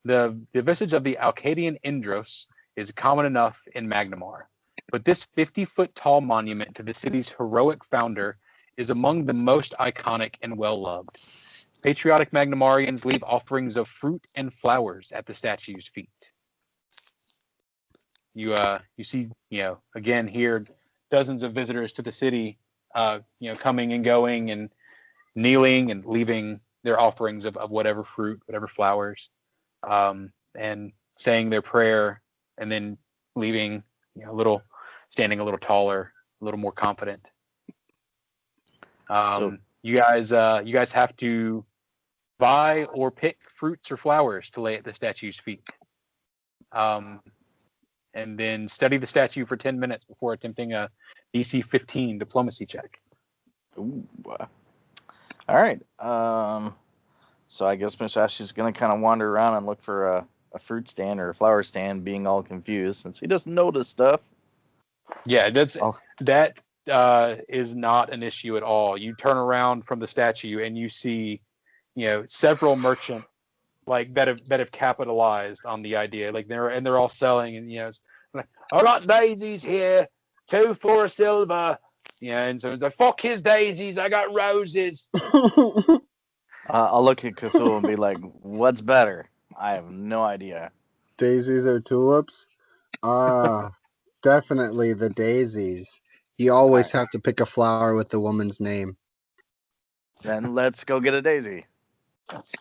The visage of the Alcadian Indros is common enough in Magnamar. But this 50-foot tall monument to the city's heroic founder is among the most iconic and well-loved. Patriotic Magnamarians leave offerings of fruit and flowers at the statue's feet. You see, again here, dozens of visitors to the city, coming and going and kneeling and leaving their offerings of whatever fruit, whatever flowers, and saying their prayer, and then leaving, standing a little taller, a little more confident. You guys have to buy or pick fruits or flowers to lay at the statue's feet. And then study the statue for 10 minutes before attempting a DC 15 diplomacy check. Ooh. All right. So I guess Musashi's going to kind of wander around and look for a fruit stand or a flower stand, being all confused since he doesn't know this stuff. Yeah, that is not an issue at all. You turn around from the statue and you see, several merchants like that have capitalized on the idea. Like they're all selling, and like, I got daisies here, 2 for a silver. Yeah, and so the fuck his daisies, I got roses. I'll look at Cthulhu and be like, "What's better?" I have no idea. Daisies or tulips? Definitely the daisies. You always have to pick a flower with the woman's name. Then let's go get a daisy.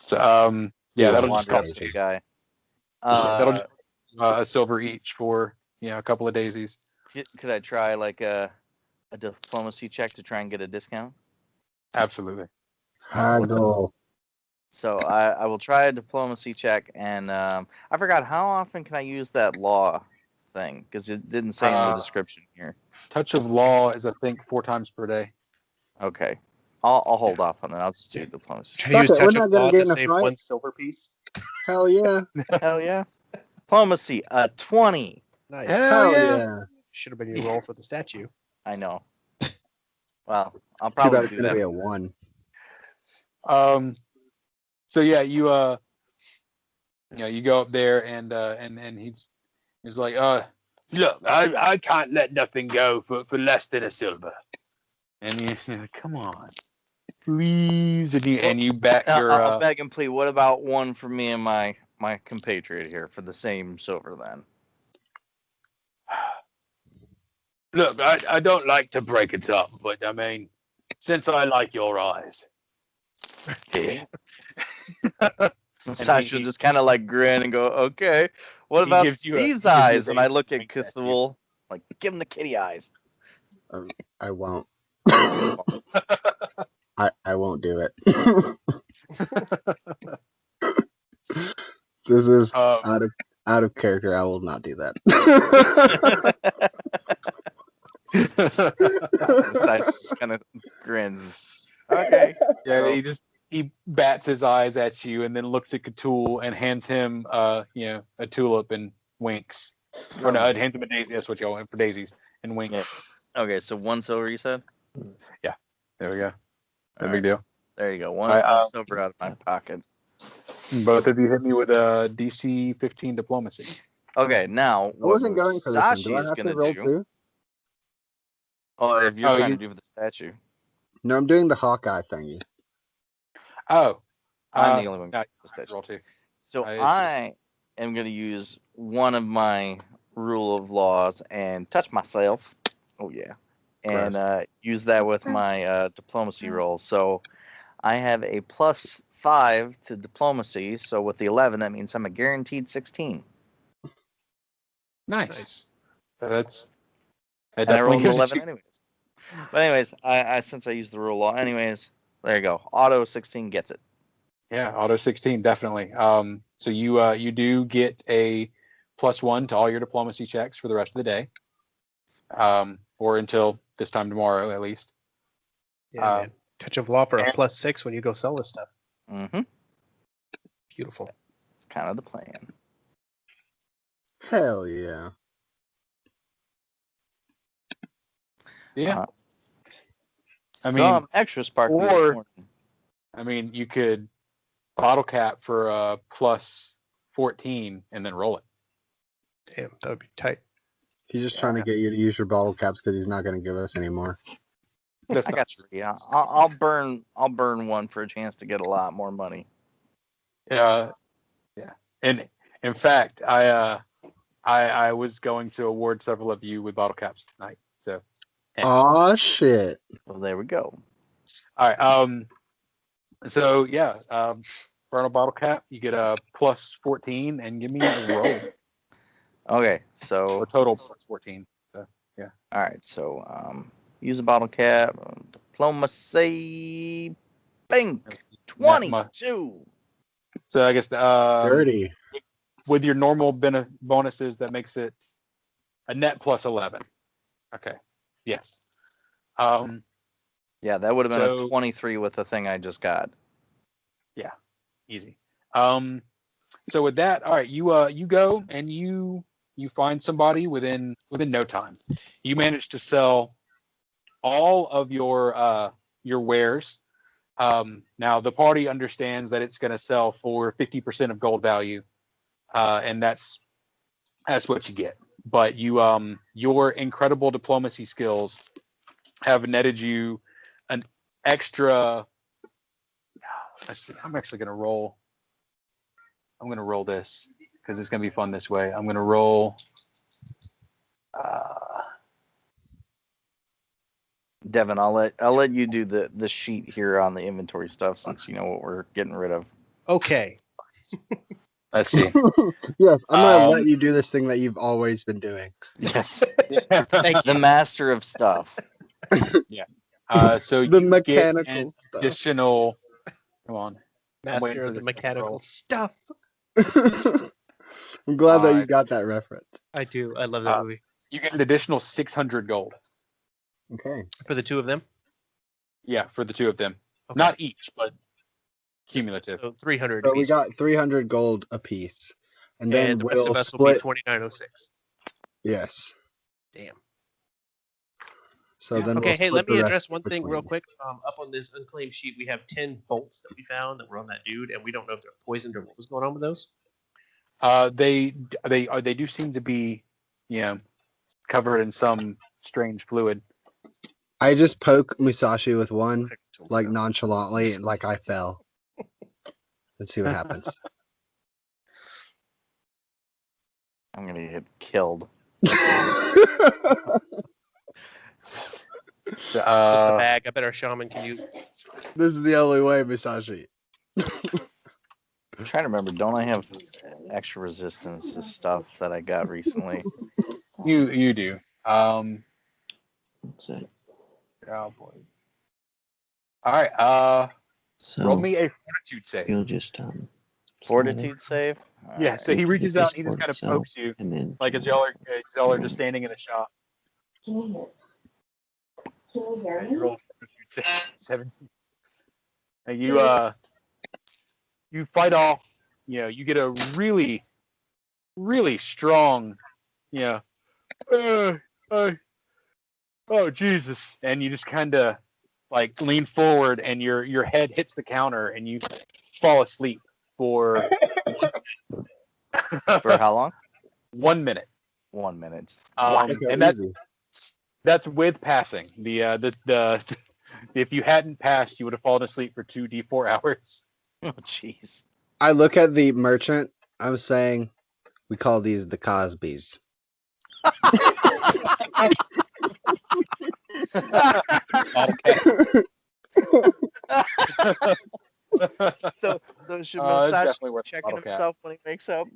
So, Yeah, that'll Wander just up cost to the guy. that'll just a silver each for a couple of daisies. Could I try like a diplomacy check to try and get a discount? Absolutely. Haggle. So I will try a diplomacy check, and I forgot, how often can I use that law thing? Because it didn't say in the description here. Touch of law is, I think, 4 times per day. Okay, I'll hold off on that. I'll just do diplomacy. Trying to use Fuck it, we're touch not of gonna law get to in a save fight. 1 silver piece. Hell yeah. Hell yeah, diplomacy, 20. Nice. Hell yeah. Should have been your roll for the statue. I know. Well, I'll Too bad probably it's do gonna that. be a 1. So yeah, you go up there and he's like, look, I can't let nothing go for less than a silver. And you're like, come on, please, and you bet your I'll beg and plead. What about one for me and my compatriot here for the same silver then? Look, I don't like to break it up, but I mean, since I like your eyes, here. Sasha just kind of like grin and go, okay, what He about gives you these a eyes? And I raise look at winks at you. Cthulhu, like, give him the kitty eyes. I won't. I won't do it. This is out of character. I will not do that. Sasha just kind of grins. Okay. Yeah, he bats his eyes at you and then looks at Cthulhu and hands him a tulip and winks. Or no, hands him a daisy. That's what y'all want for daisies and winks. Yeah. Okay, so 1 silver, you said? Yeah, there we go. No All big deal. There you go. One silver out of my pocket. Both of you hit me with a DC 15 diplomacy. Okay, now I wasn't going for this one. Do Sashi I is have to gonna roll do. too? Oh, if you're Oh, trying you- to do the statue, No, I'm doing the Hawkeye thingy. Oh, I'm the only one no, with the statue. roll 2. So it's just- I am going to use one of my rule of laws and touch myself. Oh yeah, and use that with my diplomacy roll. So I have a +5 to diplomacy. So with the 11, that means I'm a guaranteed 16. Nice. That And I definitely rolled an gives 11 you. anyways. But anyways, I since I used the rule of law, anyways, there you go. Auto 16 gets it. Yeah, auto 16 definitely. So you do get a +1 to all your diplomacy checks for the rest of the day. And or until this time tomorrow, at least. Yeah, man. Touch of law for a and- +6 when you go sell this stuff. Mm-hmm. Beautiful. It's kind of the plan. Hell yeah. Yeah. I mean, Some extra sparkly this or- morning. I mean, you could bottle cap for a +14 and then roll it. Damn, that would be tight. He's just trying to get you to use your bottle caps because he's not going to give us any more. That's I not got true. you. Yeah, I'll burn one for a chance to get a lot more money. Yeah. And in fact, I was going to award several of you with bottle caps tonight. So, Aw, shit. Well, there we go. all right. So yeah, burn a bottle cap. You get a +14, and give me a roll. Okay, so Or total +14. So all right, so use a bottle cap. Diplomacy. Bing. That 22. So I guess Dirty. with your normal bonuses, that makes it a net +11. Okay. Yes. Yeah, that would have been So- a 23 with the thing I just got. Easy. So with that, all right, you go and you find somebody within no time. You manage to sell all of your wares. Now the party understands that it's going to sell for 50% of gold value, and that's what you get. But your incredible diplomacy skills have netted you an extra. Let's see. I'm actually going to roll. I'm going to roll this because it's going to be fun this way. I'm going to roll. Devin, I'll let you do the sheet here on the inventory stuff since you know what we're getting rid of. Okay. Let's see. Yes, I'm going to Um, let you do this thing that you've always been doing. Yes. Thank The master of stuff. So The you mechanical get an stuff. additional. Come on. I'm waiting Master for of the this mechanical roll. stuff. I'm glad that you Alright. got that reference. I do. I love that movie. You get an additional 600 gold. Okay. For the two of them? Yeah, for the two of them. Okay. Not each, but cumulative. So 300 So we apiece. got 300 gold apiece. And then And the rest we'll of us will be split. 2906. Yes. Damn. So Yeah. then Okay, we'll hey, split let me the address rest one thing real between- quick. Up on this unclaimed sheet, we have 10 bolts that we found that were on that dude, and we don't know if they're poisoned or what was going on with those. They do seem to be, covered in some strange fluid. I just poke Musashi with one, Okay, so- like nonchalantly, and like I fell. Let's see what happens. I'm gonna get killed. So, Just the bag. I bet our shaman can use. This is the only way, Musashi. I'm trying to remember. Don't I have extra resistance to stuff that I got recently? you do. So, Oh boy. All right. so Roll me a fortitude save. you'll just Fortitude save. Yeah. So he Into the reaches out. He just Discord kind of itself. pokes you, and then like as y'all are just standing in the shop. Can you hear You me? roll fortitude save, 17. And you fight off. You get a really, really strong. Oh Jesus! And you just kind of like lean forward, and your head hits the counter, and you fall asleep for For how long? 1 minute. 1 minute. Okay, And easy. that's with passing. The if you hadn't passed, you would have fallen asleep for 2d4 hours. Oh, jeez. I look at the merchant. I'm saying we call these the Cosbys. So should It's Musashi definitely worth a checking bottle cap. himself when he wakes up?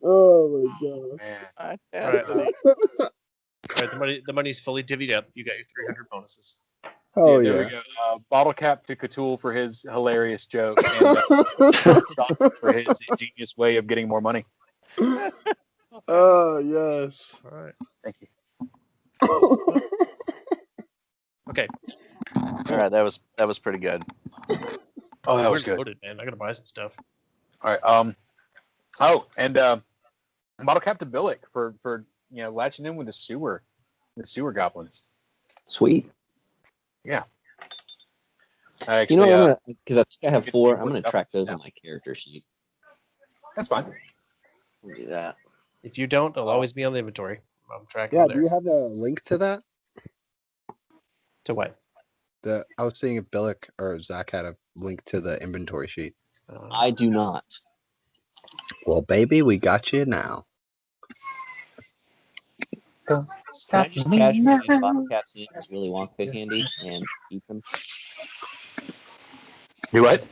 Oh my god. Man. Fantastic. All right, the money's fully divvied up. You got your 300 bonuses. Oh There yeah. we go. Bottle cap to Cthulhu for his hilarious joke, and Sean for his ingenious way of getting more money. Oh yes. All right. Thank you. Okay. All right, that was pretty good. Oh, that We're was good. loaded, man. I gotta buy some stuff. All right. Oh, and Model Captain Billick for latching in with the sewer goblins. Sweet. I You know, actually, I'm gonna because I think I have get 4. to I'm gonna look up track those now. on my character sheet. That's fine. We'll do that. If you don't, it'll always be on the inventory. I'm tracking Yeah. there. Do you have a link to that? To what? I was seeing if Billick or Zach had a link to the inventory sheet. I do not. Well, baby, we got you now. Can I just cash my bottle caps in as Willy Wonka candy and eat them? Do what?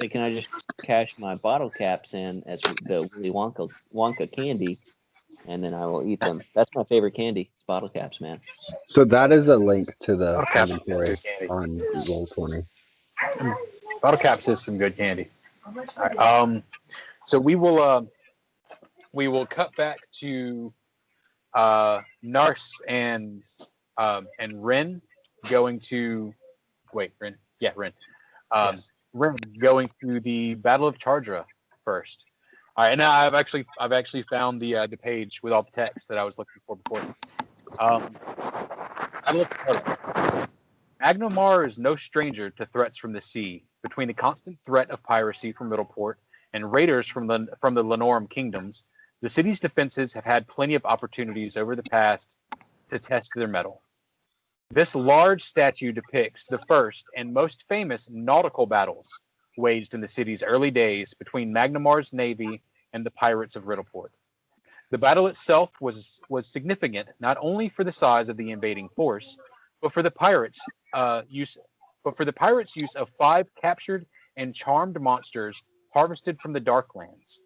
Say, can I just cash my bottle caps in as the Willy Wonka candy, and then I will eat them? That's my favorite candy. It's bottle caps, man. So that is a link to the Bottle caps is inventory good candy. on Roll20. Bottle caps is some good candy. All right. So we will cut back to Nars and Ren going to Ren. Yeah, Ren. Yes. Ren going to the Battle of Chardra first. All right, and now I've actually found the page with all the text that I was looking for before. Battle of Chardra. Agnomar is no stranger to threats from the sea. Between the constant threat of piracy from Middleport and raiders from the Lenorum kingdoms, the city's defenses have had plenty of opportunities over the past to test their mettle. This large statue depicts the first and most famous nautical battles waged in the city's early days between Magnomar's navy and the pirates of Riddleport. The battle itself was significant not only for the size of the invading force, but for the pirates' use of 5 captured and charmed monsters harvested from the Darklands.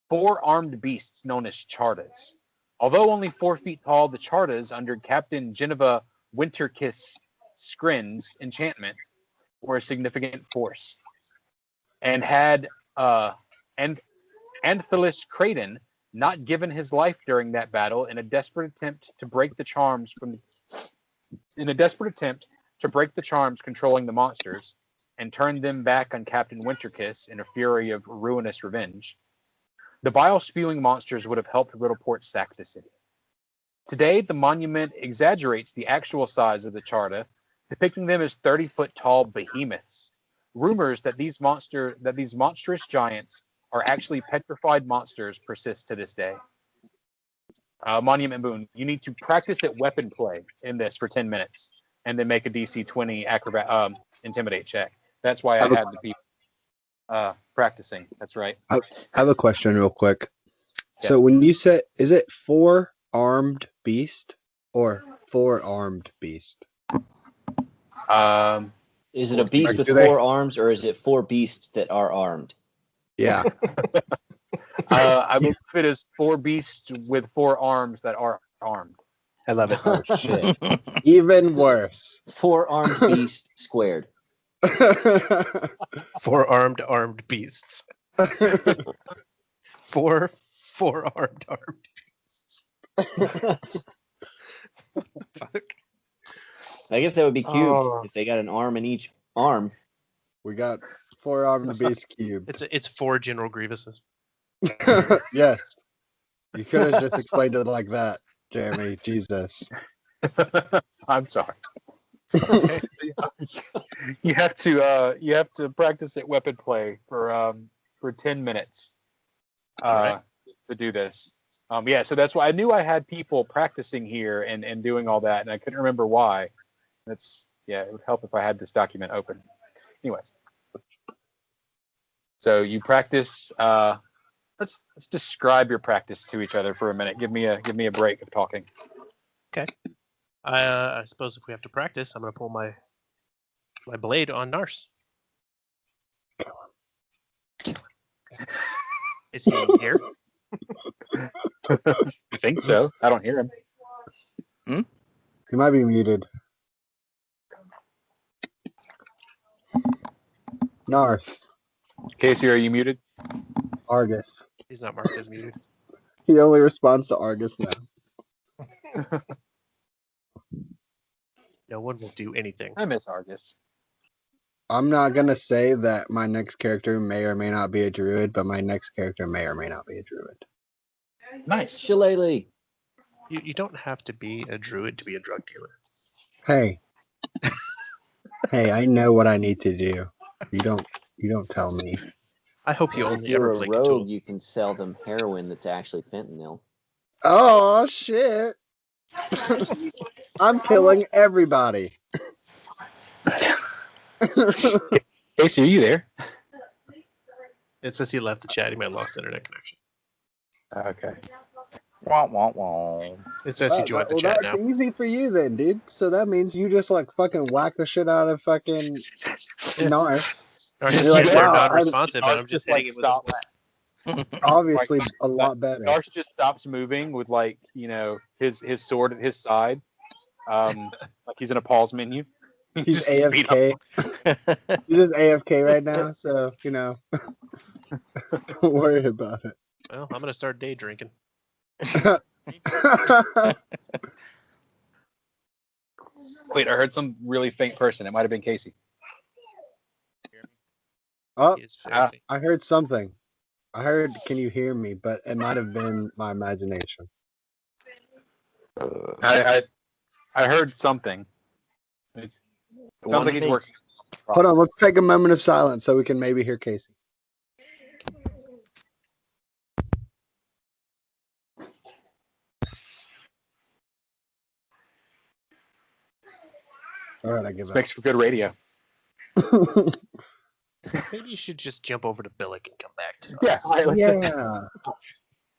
4 armed beasts known as Chardas. Although only 4 feet tall, the Chardas under Captain Geneva Winterkiss Skrin's enchantment were a significant force, and had Anthelis Creighton not given his life during that battle in a desperate attempt to break the charms controlling the monsters and turn them back on Captain Winterkiss in a fury of ruinous revenge, the bile-spewing monsters would have helped Riddleport sack the city. Today, the monument exaggerates the actual size of the Charda, depicting them as 30-foot tall behemoths. Rumors that these monstrous giants are actually petrified monsters persist to this day. Monument Boone, you need to practice at weapon play in this for 10 minutes, and then make a DC 20 intimidate check. That's why I had the people practicing. That's right. I have a question real quick. Yeah. So when you said, is it 4 armed beast or 4 armed beast? Is it a beast Like, with do they- 4 arms, or is it 4 beasts that are armed? Yeah. I believe it is 4 beasts with 4 arms that are armed. I love it. Oh shit. Even worse. 4 armed beasts squared. 4 armed beasts. 4 armed beasts. Fuck. I guess that would be cute Oh. if they got an arm in each arm. We got 4 armed beast cubed. It's 4 General Grievuses. Yes. You could have just explained it like that, Jeremy. Jesus. I'm sorry. You have to practice at weapon play for 10 minutes Right. to do this. So that's why I knew I had people practicing here and doing all that, and I couldn't remember why. It would help if I had this document open. Anyways, so you practice. Let's describe your practice to each other for a minute. Give me a break of talking. I suppose if we have to practice, I'm gonna pull my blade on Nars. Is he here? You think so? I don't hear him. He might be muted. Narth. Casey, are you muted? Argus. He's not marked as muted. He only responds to Argus now. No one will do anything. I miss Argus. I'm not gonna say that my next character may or may not be a druid, but my next character may or may not be a druid. Nice. Shillelagh. You don't have to be a druid to be a drug dealer. Hey. Hey, I know what I need to do. You don't tell me. I hope you If only you're ever a play rogue, Cthulhu. you can sell them heroin that's actually fentanyl. Oh shit. I'm killing everybody. Casey, are you there? It says he left the chat. He might have lost internet connection. Okay. Wah, wah, wah. It says he joined the chat that's now. easy for you then, dude. So that means you just like fucking whack the shit out of fucking Nars. Nar's You're like, muted or wow, non-responsive, and I'm just like hitting him with a stops. Obviously a lot better. Darsh just stops moving with like his sword at his side, like he's in a pause menu. He's Just beat up. AFK. He's just AFK right now, so don't worry about it. Well, I'm gonna start day drinking. Wait, I heard some really faint person. It might have been Casey. Oh, He is very faint. I heard something. I heard, can you hear me? But it might have been my imagination. I heard something. It sounds like he's working. Hold on, let's take a moment of silence so we can maybe hear Casey. All right, I give This up. makes for good radio. Maybe you should just jump over to Billick and come back to Yeah. us. All right, Yeah.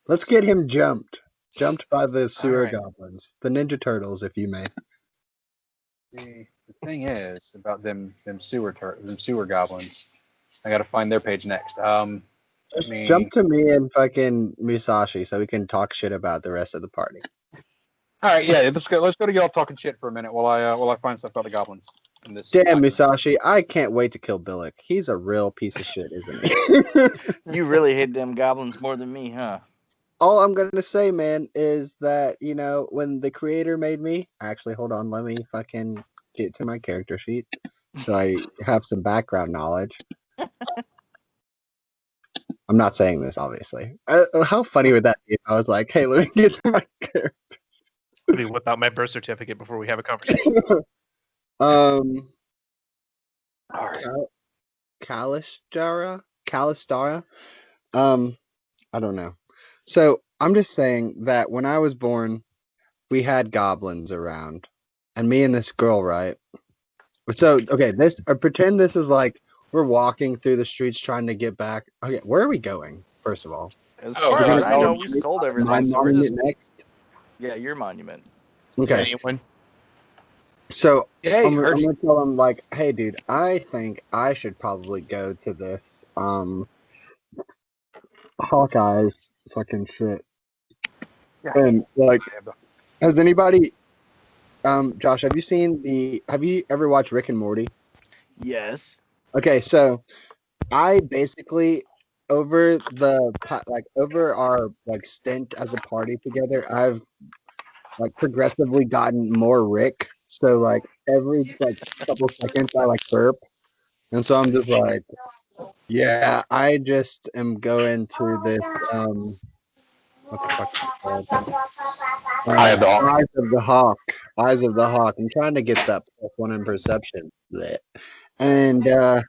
Let's get him jumped. Jumped by the sewer right. goblins. The Ninja Turtles, if you may. The thing is about them sewer goblins. I gotta find their page next. Jump to me and fucking Musashi so we can talk shit about the rest of the party. All right, yeah, let's go to y'all talking shit for a minute while I find stuff about the goblins. In this Damn, document. Musashi, I can't wait to kill Billick. He's a real piece of shit, isn't he? You really hate them goblins more than me, huh? All I'm going to say, man, is that, when the creator made me... Actually, hold on. Let me fucking get to my character sheet so I have some background knowledge. I'm not saying this, obviously. How funny would that be if I was like, hey, let me get to my character. Let me whip out my birth certificate before we have a conversation. All right. Calistara? I don't know. So I'm just saying that when I was born, we had goblins around, and me and this girl, right? So okay, pretend this is like we're walking through the streets trying to get back. Okay, where are we going? First of all, As Oh, far we're as gonna I go know, we sold my everything, so we're just monument next. yeah, your monument. Okay, Anyone? so Hey, I'm heard you. gonna tell him like, hey, dude, I think I should probably go to this Hawkeye's fucking shit. Yeah. And like, has anybody, Josh, have you ever watched Rick and Morty? Yes. Okay, so I basically over our stint as a party together, I've progressively gotten more Rick. So every couple seconds I burp. And so I'm just like, yeah, I just am going to this what the fuck is it called? Eye of the Hawk. Eyes of the Hawk. Eyes of the Hawk. I'm trying to get that +1 in perception. And the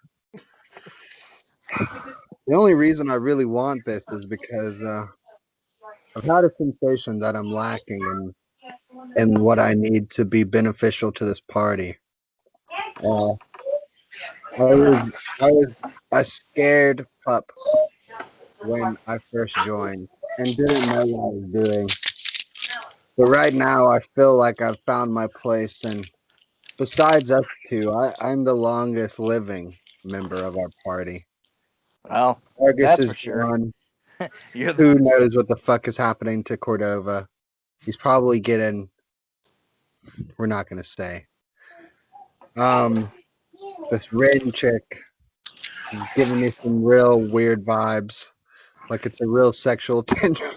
only reason I really want this is because I've had a sensation that I'm lacking in what I need to be beneficial to this party. I was a scared pup when I first joined and didn't know what I was doing. But right now, I feel like I've found my place, and besides us two, I'm the longest living member of our party. Well, Argus that's is for sure. gone. You're Who knows what the fuck is happening to Cordova? He's probably getting. We're not gonna say. This Rin chick is giving me some real weird vibes. like it's a real sexual tension.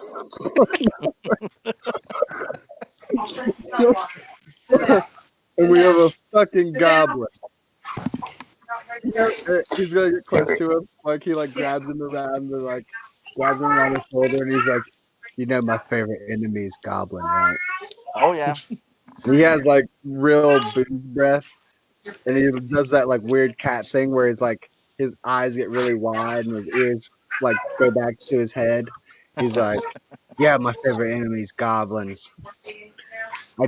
And we have a fucking goblin. He's gonna get close to him, like he like grabs him around the like grabs him around his shoulder, and he's like, "You know, my favorite enemy is goblin, right?" Oh yeah. And he has like real booze breath, and he does that like weird cat thing where it's like his eyes get really wide and his ears like go back to his head. He's like, "Yeah, my favorite enemy is goblins. I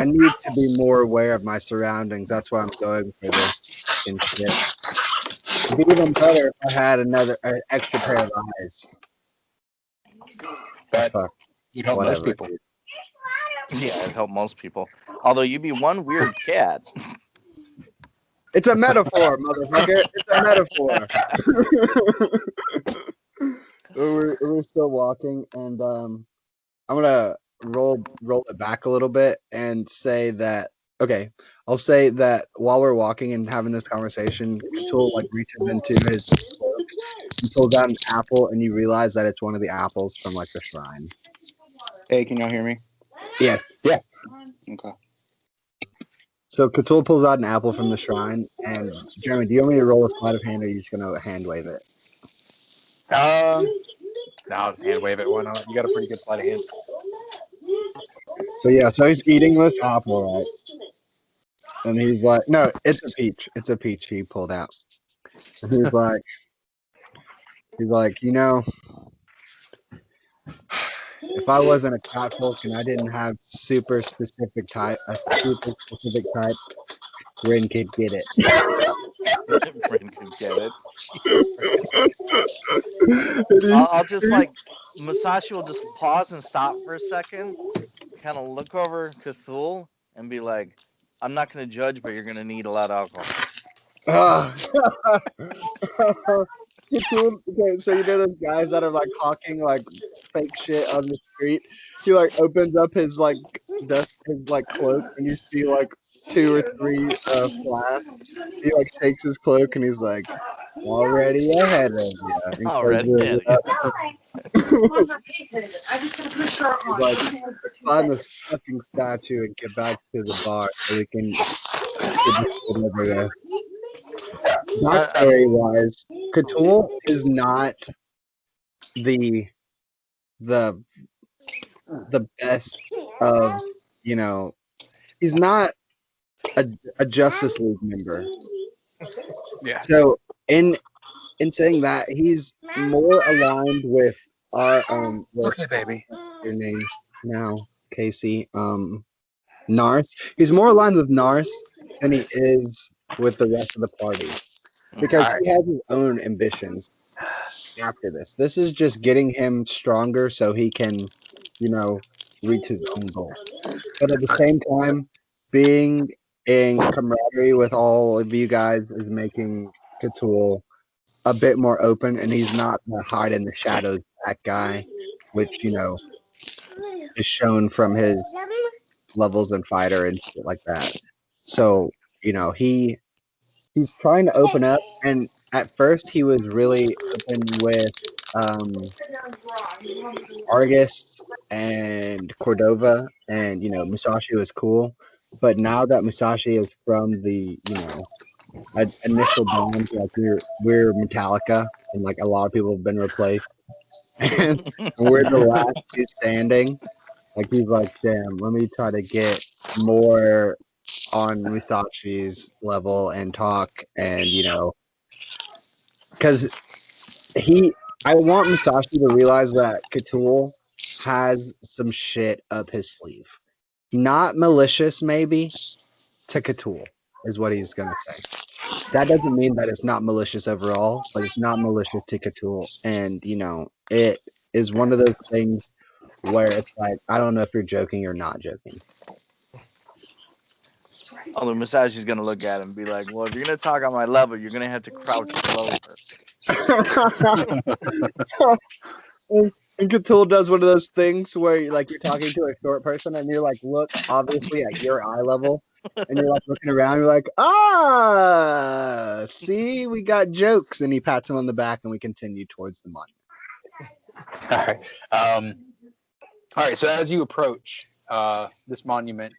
need to be more aware of my surroundings. That's why I'm going for this fucking shit. It'd be even better if I had an extra pair of eyes." But Fuck, you'd help whatever. most people. Dude. Yeah, it'd help most people. Although you'd be one weird cat. It's a metaphor, motherfucker. It's a metaphor. we're still walking, and I'm gonna roll it back a little bit and say that. Okay, I'll say that while we're walking and having this conversation, Cthulhu like reaches into his cloak and pulls out an apple, and you realize that it's one of the apples from like the shrine. Hey, can y'all hear me? Yes. Yes. Okay. So Cthulhu pulls out an apple from the shrine, and Jeremy, do you want me to roll a sleight of hand, or are you just gonna hand wave it? No, I'll hand wave it. Why not? You got a pretty good sleight of hand. So yeah, so he's eating this apple, right? And he's like, "No, it's a peach. It's a peach." He pulled out. And he's like, you know, if I wasn't a catfolk and I didn't have a super specific type, Rin could get it. Rin could get it. And I'll just like Musashi will just pause and stop for a second, kind of look over Cthulhu and be like, "I'm not gonna judge, but you're gonna need a lot of alcohol." Okay, so you know those guys that are like hawking like fake shit on the street? He like opens up his like his like cloak, and you see like 2 or 3 flasks. He like shakes his cloak, and he's like, "Already ahead of you," and Already, closes it yeah. up. He's like, "Let's find this fucking statue and get back to the bar so we can get this shit over with." Backstory wise, Cthulhu is not the the best of, you know, he's not a Justice League member. Yeah. So in saying that, he's more aligned with our Okay, baby. your name now, Casey. Nars. He's more aligned with Nars than he is with the rest of the party. Because Alright. he has his own ambitions after this. This is just getting him stronger so he can, you know, reach his own goal. But at the same time, being in camaraderie with all of you guys is making Cthulhu a bit more open, and he's not the hide in the shadows that guy, which, you know, is shown from his levels in fighter and shit like that. So, you know, he's trying to open up, and at first he was really open with Argus and Cordova, and you know, Musashi was cool. But now that Musashi is from the, you know, initial band, like we're Metallica, and like a lot of people have been replaced, and we're the last two standing. Like he's like, damn, let me try to get more on Musashi's level and talk, and you know, because I want Musashi to realize that Cthulhu has some shit up his sleeve. Not malicious, maybe, to Cthulhu, is what he's gonna say. That doesn't mean that it's not malicious overall, but it's not malicious to Cthulhu. And you know, it is one of those things where it's like, I don't know if you're joking or not joking. Although Musashi's gonna look at him and be like, "Well, if you're gonna talk on my level, you're gonna have to crouch lower." And Cthulhu does one of those things where you're talking to a short person and you're like, look obviously at your eye level, and you're like looking around, you're like, see, we got jokes, and he pats him on the back and we continue towards the monument. All right. All right. So as you approach this monument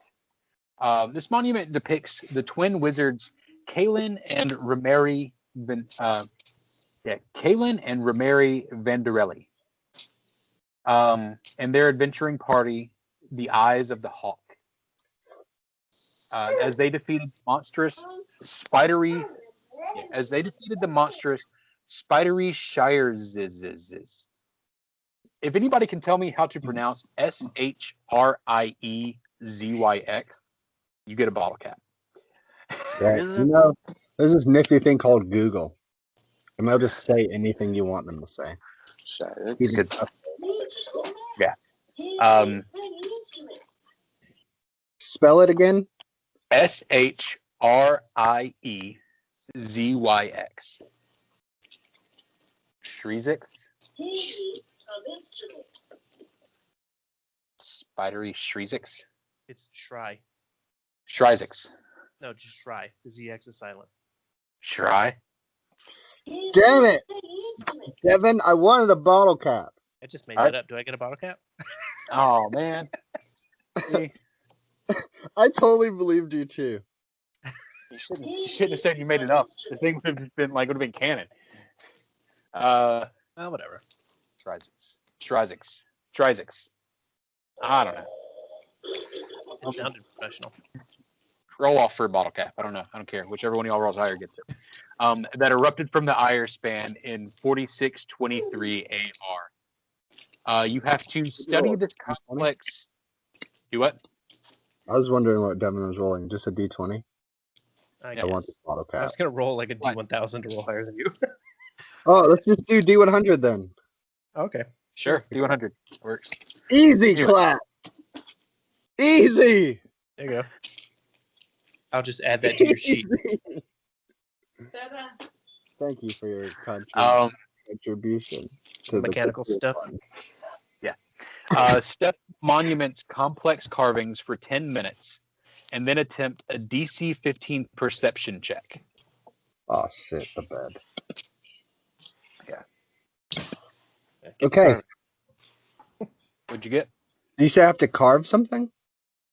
depicts the twin wizards, Kaelin and Ramari Vanderelli, and their adventuring party, the Eyes of the Hawk. As they defeated the monstrous spidery Shires. If anybody can tell me how to pronounce Shriezyx, you get a bottle cap. Yeah, Is you it? know, there's this nifty thing called Google, and they'll just say anything you want them to say. It's good. Yeah. Spell it again. Shriezyx. Shriezix? Spidery Shriezix? It's Shry. Shrizix. No, just Shry. The ZX is silent. Shry? Damn it, Devin! I wanted a bottle cap. I just made All that right. up. Do I get a bottle cap? Oh, man. See, I totally believed you too. you shouldn't have said you made it up. The thing would have been canon. Oh, whatever. Shrizix. I don't know. It sounded professional. Roll off for a bottle cap. I don't know. I don't care. Whichever one of y'all rolls higher gets it. That erupted from the Ire span in 4623 AR. You have to study this complex. Do what? I was wondering what Devin was rolling. Just a D20. I I want the guess. bottle I cap. was gonna roll like a D1000 to roll higher than you. Oh, let's just do D100 then. Okay. Sure. D100 works. Easy Anyway. clap. Easy. There you go. I'll just add that to your sheet. Thank you for your contribution to the Mechanical stuff. Step monuments complex carvings for 10 minutes, and then attempt a DC 15 perception check. Oh shit, the bed. Yeah. Okay. What'd you get? Do you say I have to carve something?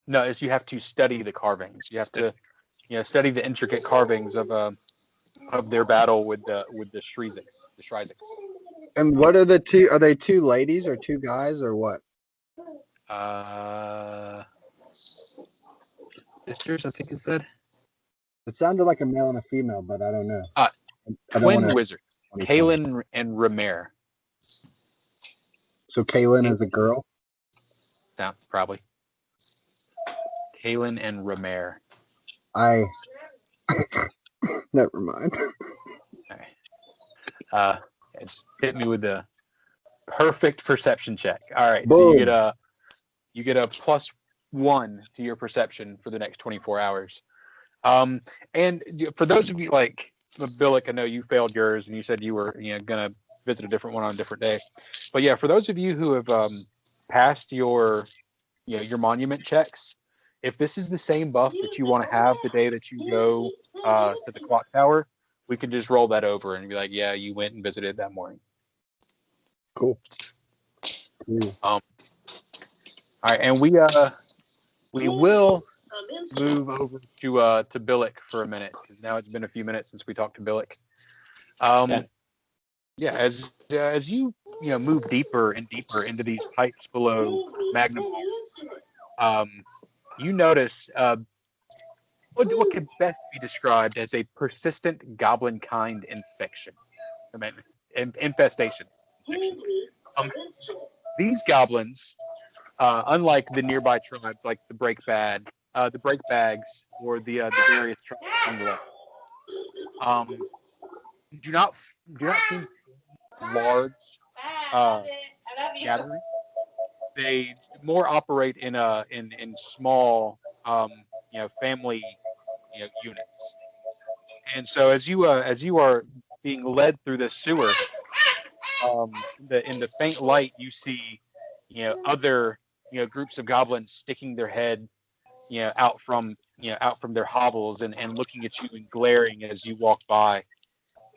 No, it's you have to study the carvings. You have to, study the intricate carvings of their battle with the Shriezix. The Shriezix. And what are the two? Are they two ladies or two guys or what? Sisters, I think it said. It sounded like a male and a female, but I don't know. Twin wizards, Kaelin and Ramare. So Kaelin is a girl? Sounds probably. Kaelin and Ramare. Never mind. Just hit me with the perfect perception check. All right, Boom. so you get a +1 to your perception for the next 24 hours. And for those of you like Billick, I know you failed yours, and you said you were gonna visit a different one on a different day. But yeah, for those of you who have passed your your monument checks, if this is the same buff that you want to have the day that you go to the clock tower, we can just roll that over and be like, yeah, you went and visited that morning. Cool. All right, and we will move over to Billick for a minute, because now it's been a few minutes since we talked to Billick. Yeah, as you move deeper and deeper into these pipes below Magnum, you notice what could best be described as a persistent goblin kind infection. Infestation. These goblins, unlike the nearby tribes like the Breakbags, or the various tribes on the left, do not seem large gatherings. They more operate in small family units. And so as you are being led through the sewer, in the faint light you see other groups of goblins sticking their head out from their hovels and looking at you and glaring as you walk by.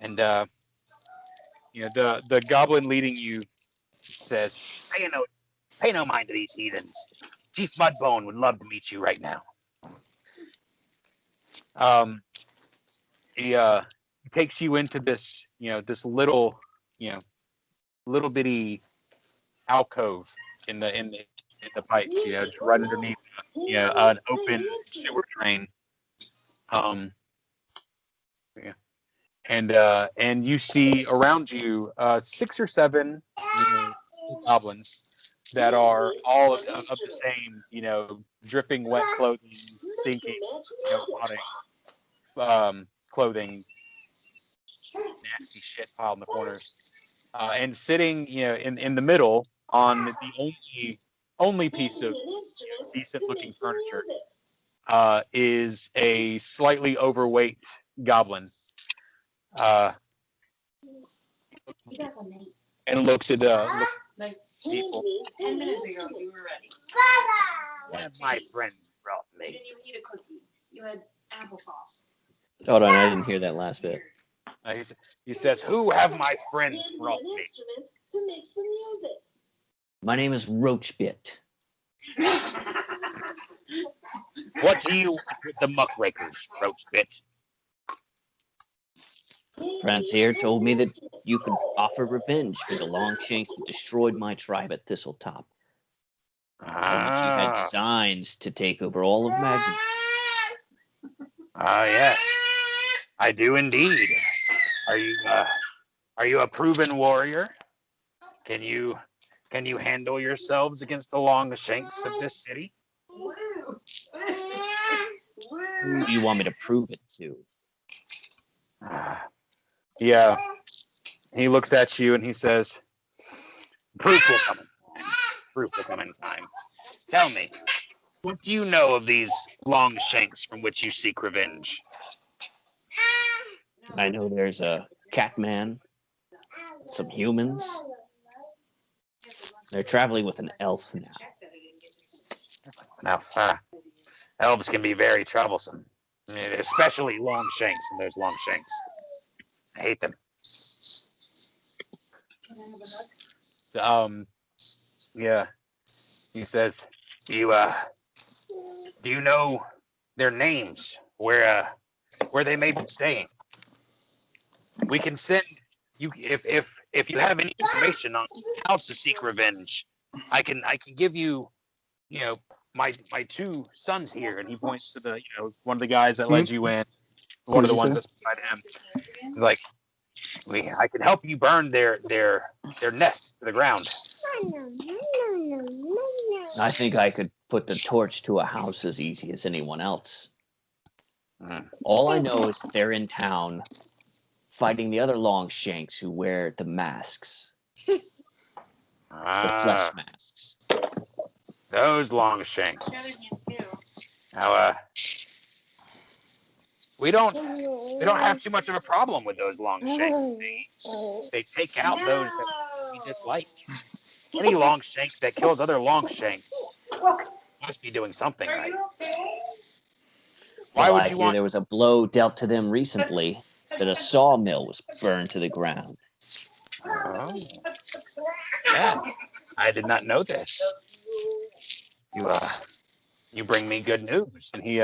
And the goblin leading you Says, pay no mind to these heathens. Chief Mudbone would love to meet you right now. He takes you into this, this little, little bitty alcove in the pipes, just right underneath, an open sewer drain. Yeah. And you see around you 6 or 7 goblins that are all of the same, dripping wet clothing, stinking, rotting clothing, nasty shit piled in the corners, and sitting, in the middle on the only piece of decent looking furniture is a slightly overweight goblin. And looks at people. 10 minutes ago, you were ready. One of my friends brought You me. didn't even eat a cookie. You had applesauce. Hold on, I didn't hear that last bit. He says, "Who have my friends brought me?" My name is Roachbit. What do you want with the muckrakers, Roachbit? Francier told me that you could offer revenge for the Longshanks that destroyed my tribe at Thistletop. Told me that you had designs to take over all of Magnus. Yes, I do indeed. Are you a proven warrior? Can you handle yourselves against the Longshanks of this city? Who do you want me to prove it to? Yeah. He looks at you and he says, "Proof will come in time. Proof will come in time. Tell me, what do you know of these Longshanks from which you seek revenge?" I know there's a Catman, some humans. They're traveling with an elf now. Now, elves can be very troublesome, especially Longshanks, and there's Longshanks. I hate them. Yeah. He says, "Do you know their names? Where they may be staying? We can send you if you have any information on how to seek revenge. I can give you, my 2 sons here." And he points to the one of the guys that led you in, one of the ones that's beside him. He's like, I can help you burn their nest to the ground. I think I could put the torch to a house as easy as anyone else. All I know is that they're in town fighting the other Longshanks who wear the masks. The flesh masks. Those Longshanks. Now, we don't have too much of a problem with those Longshanks. They take out those that we dislike. Any Longshank that kills other Longshanks must be doing something right. Why Well, would I you hear want? there was a blow dealt to them recently that a sawmill was burned to the ground. Oh. Yeah, I did not know this. You bring me good news. And he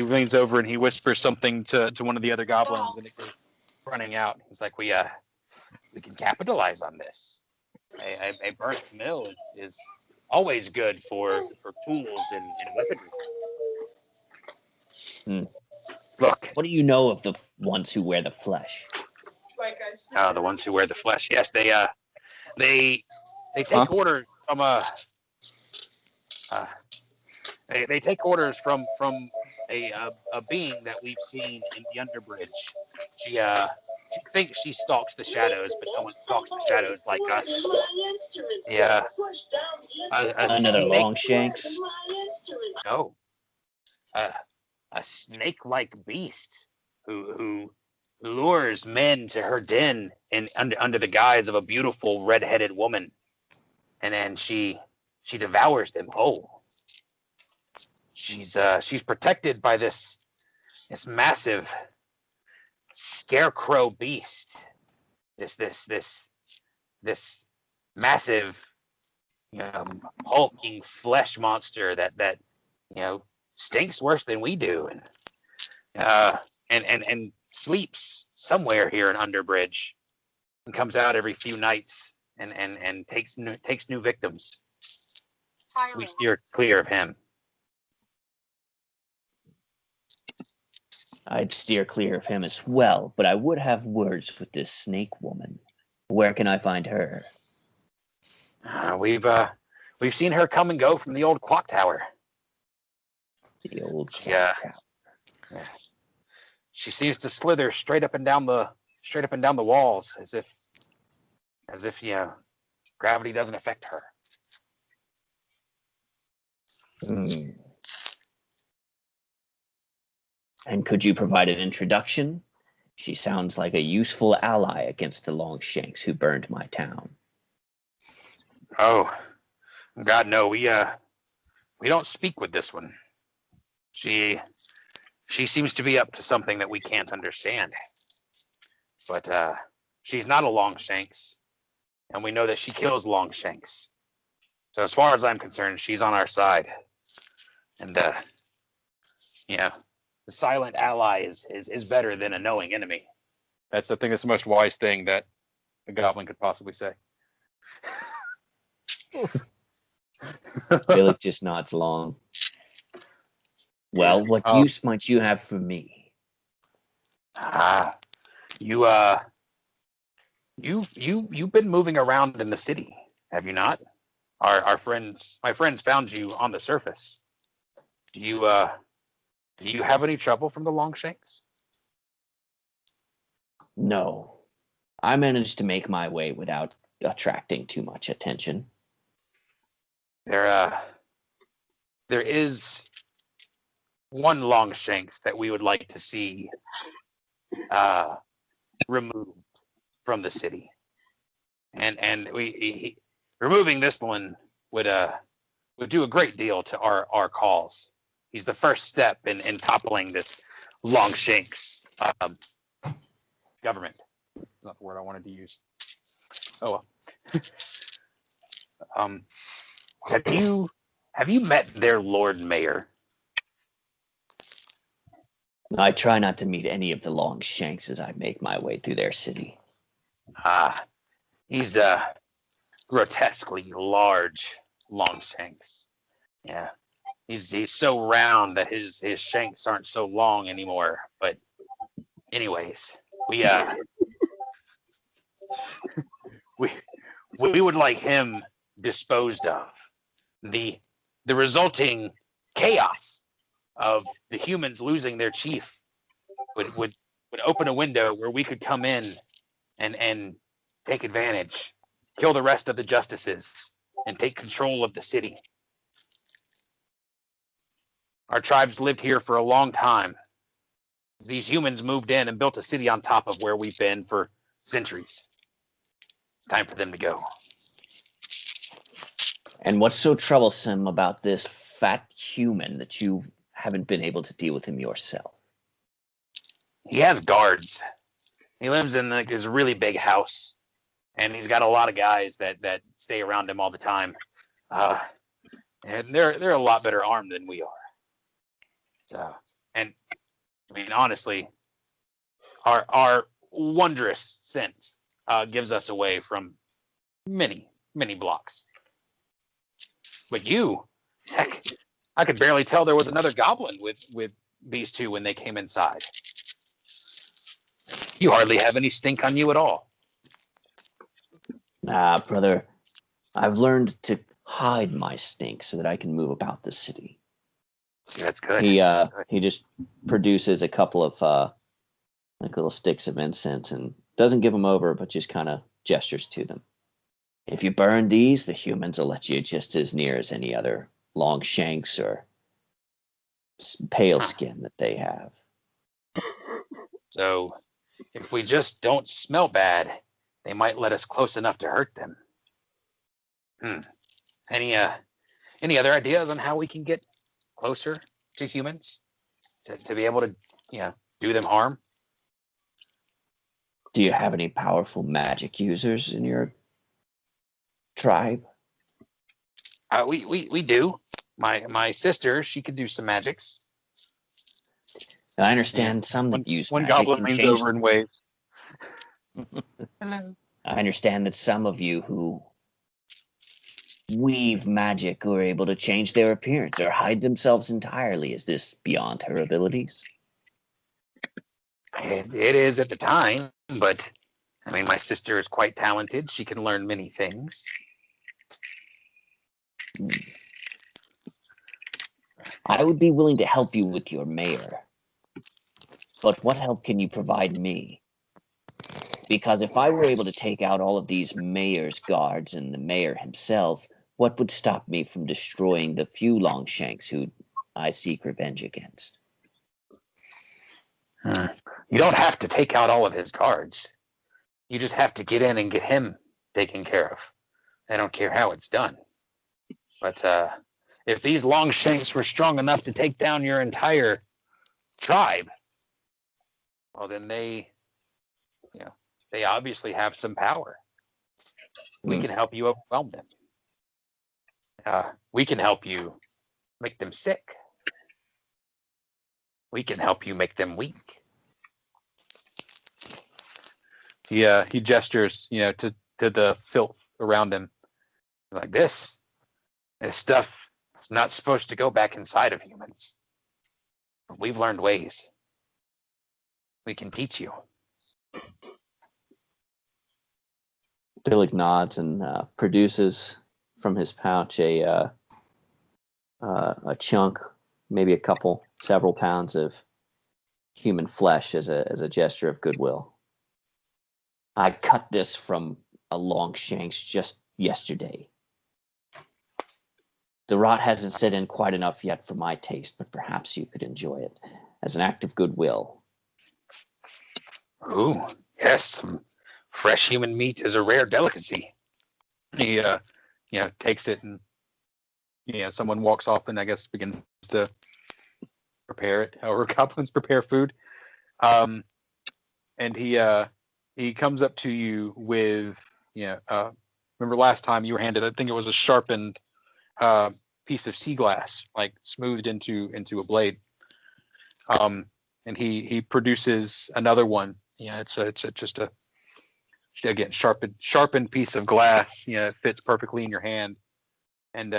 leans over and he whispers something to one of the other goblins, and it goes running out. He's like, we can capitalize on this. A burnt mill is always good for tools and weaponry. Look. What do you know of the ones who wear the flesh? The ones who wear the flesh. Yes, they take orders from they take orders from a being that we've seen in the Underbridge. She thinks she stalks the shadows, but no one stalks the shadows like us. Yeah. Another Longshanks? No. A snake-like beast who lures men to her den and under the guise of a beautiful red-headed woman, and then she devours them whole. She's protected by this massive scarecrow beast. This massive, hulking flesh monster that stinks worse than we do, and sleeps somewhere here in Underbridge, and comes out every few nights and takes new victims. We steer clear of him. I'd steer clear of him as well, but I would have words with this snake woman. Where can I find her? We've seen her come and go from the old clock tower. The old clock tower. Yes. She seems to slither straight up and down the walls as if gravity doesn't affect her. Hmm. And could you provide an introduction? She sounds like a useful ally against the Longshanks who burned my town. Oh, God, no, we don't speak with this one. She seems to be up to something that we can't understand. But she's not a Longshanks, and we know that she kills Longshanks. So as far as I'm concerned, she's on our side. And the silent ally is better than a knowing enemy. That's the thing. That's the most wise thing that a goblin could possibly say. Billick just nods along. Well, what use might you have for me? You've been moving around in the city, have you not? My friends found you on the surface. Do you have any trouble from the Longshanks? No. I managed to make my way without attracting too much attention. There is one Longshanks that we would like to see removed from the city, and removing this one would do a great deal to our cause. He's the first step in toppling this Longshanks government. That's not the word I wanted to use. Oh well. Have you met their Lord Mayor? I try not to meet any of the Longshanks as I make my way through their city. He's grotesquely large Longshanks. Yeah. He's so round that his shanks aren't so long anymore. But anyways, we would like him disposed of. The resulting chaos of the humans losing their chief would open a window where we could come in and take advantage, kill the rest of the justices, and take control of the city. Our tribes lived here for a long time. These humans moved in and built a city on top of where we've been for centuries. It's time for them to go. And what's so troublesome about this fat human that you haven't been able to deal with him yourself? He has guards. He lives in his really big house, and he's got a lot of guys that stay around him all the time. And they're a lot better armed than we are. So, and I mean, honestly, our wondrous scent gives us away from many blocks. But heck, I could barely tell there was another goblin with these two when they came inside. You hardly have any stink on you at all. Brother, I've learned to hide my stink so that I can move about the city. That's good. He just produces a couple of like little sticks of incense and doesn't give them over, but just kind of gestures to them. If you burn these, the humans will let you just as near as any other Longshanks or pale skin that they have. So, if we just don't smell bad, they might let us close enough to hurt them. Any other ideas on how we can get closer to humans to be able to, do them harm? Do you have any powerful magic users in your tribe? We do. My sister, she could do some magics. I understand some that use One magic goblin can leans change. over and waves. Hello. I understand that some of you who weave magic are able to change their appearance or hide themselves entirely. Is this beyond her abilities? It is at the time, but I mean, my sister is quite talented. She can learn many things. I would be willing to help you with your mayor. But what help can you provide me? Because if I were able to take out all of these mayor's guards and the mayor himself, what would stop me from destroying the few Longshanks who I seek revenge against? You don't have to take out all of his guards. You just have to get in and get him taken care of. I don't care how it's done. But if these Longshanks were strong enough to take down your entire tribe, well, then they obviously have some power. We can help you overwhelm them. We can help you make them sick. We can help you make them weak. He gestures, to the filth around him. Like this stuff is not supposed to go back inside of humans. But we've learned ways. We can teach you. Billick nods and produces from his pouch a chunk, maybe several pounds of human flesh as a gesture of goodwill. I cut this from a Longshanks just yesterday. The rot hasn't set in quite enough yet for my taste, but perhaps you could enjoy it as an act of goodwill. Ooh, yes, some fresh human meat is a rare delicacy. He, takes it and, someone walks off and I guess begins to prepare it. However, goblins prepare food. And he comes up to you with, remember last time you were handed, I think it was a sharpened piece of sea glass, like smoothed into a blade. And he produces another one. It's just a again sharpened piece of glass. It fits perfectly in your hand. And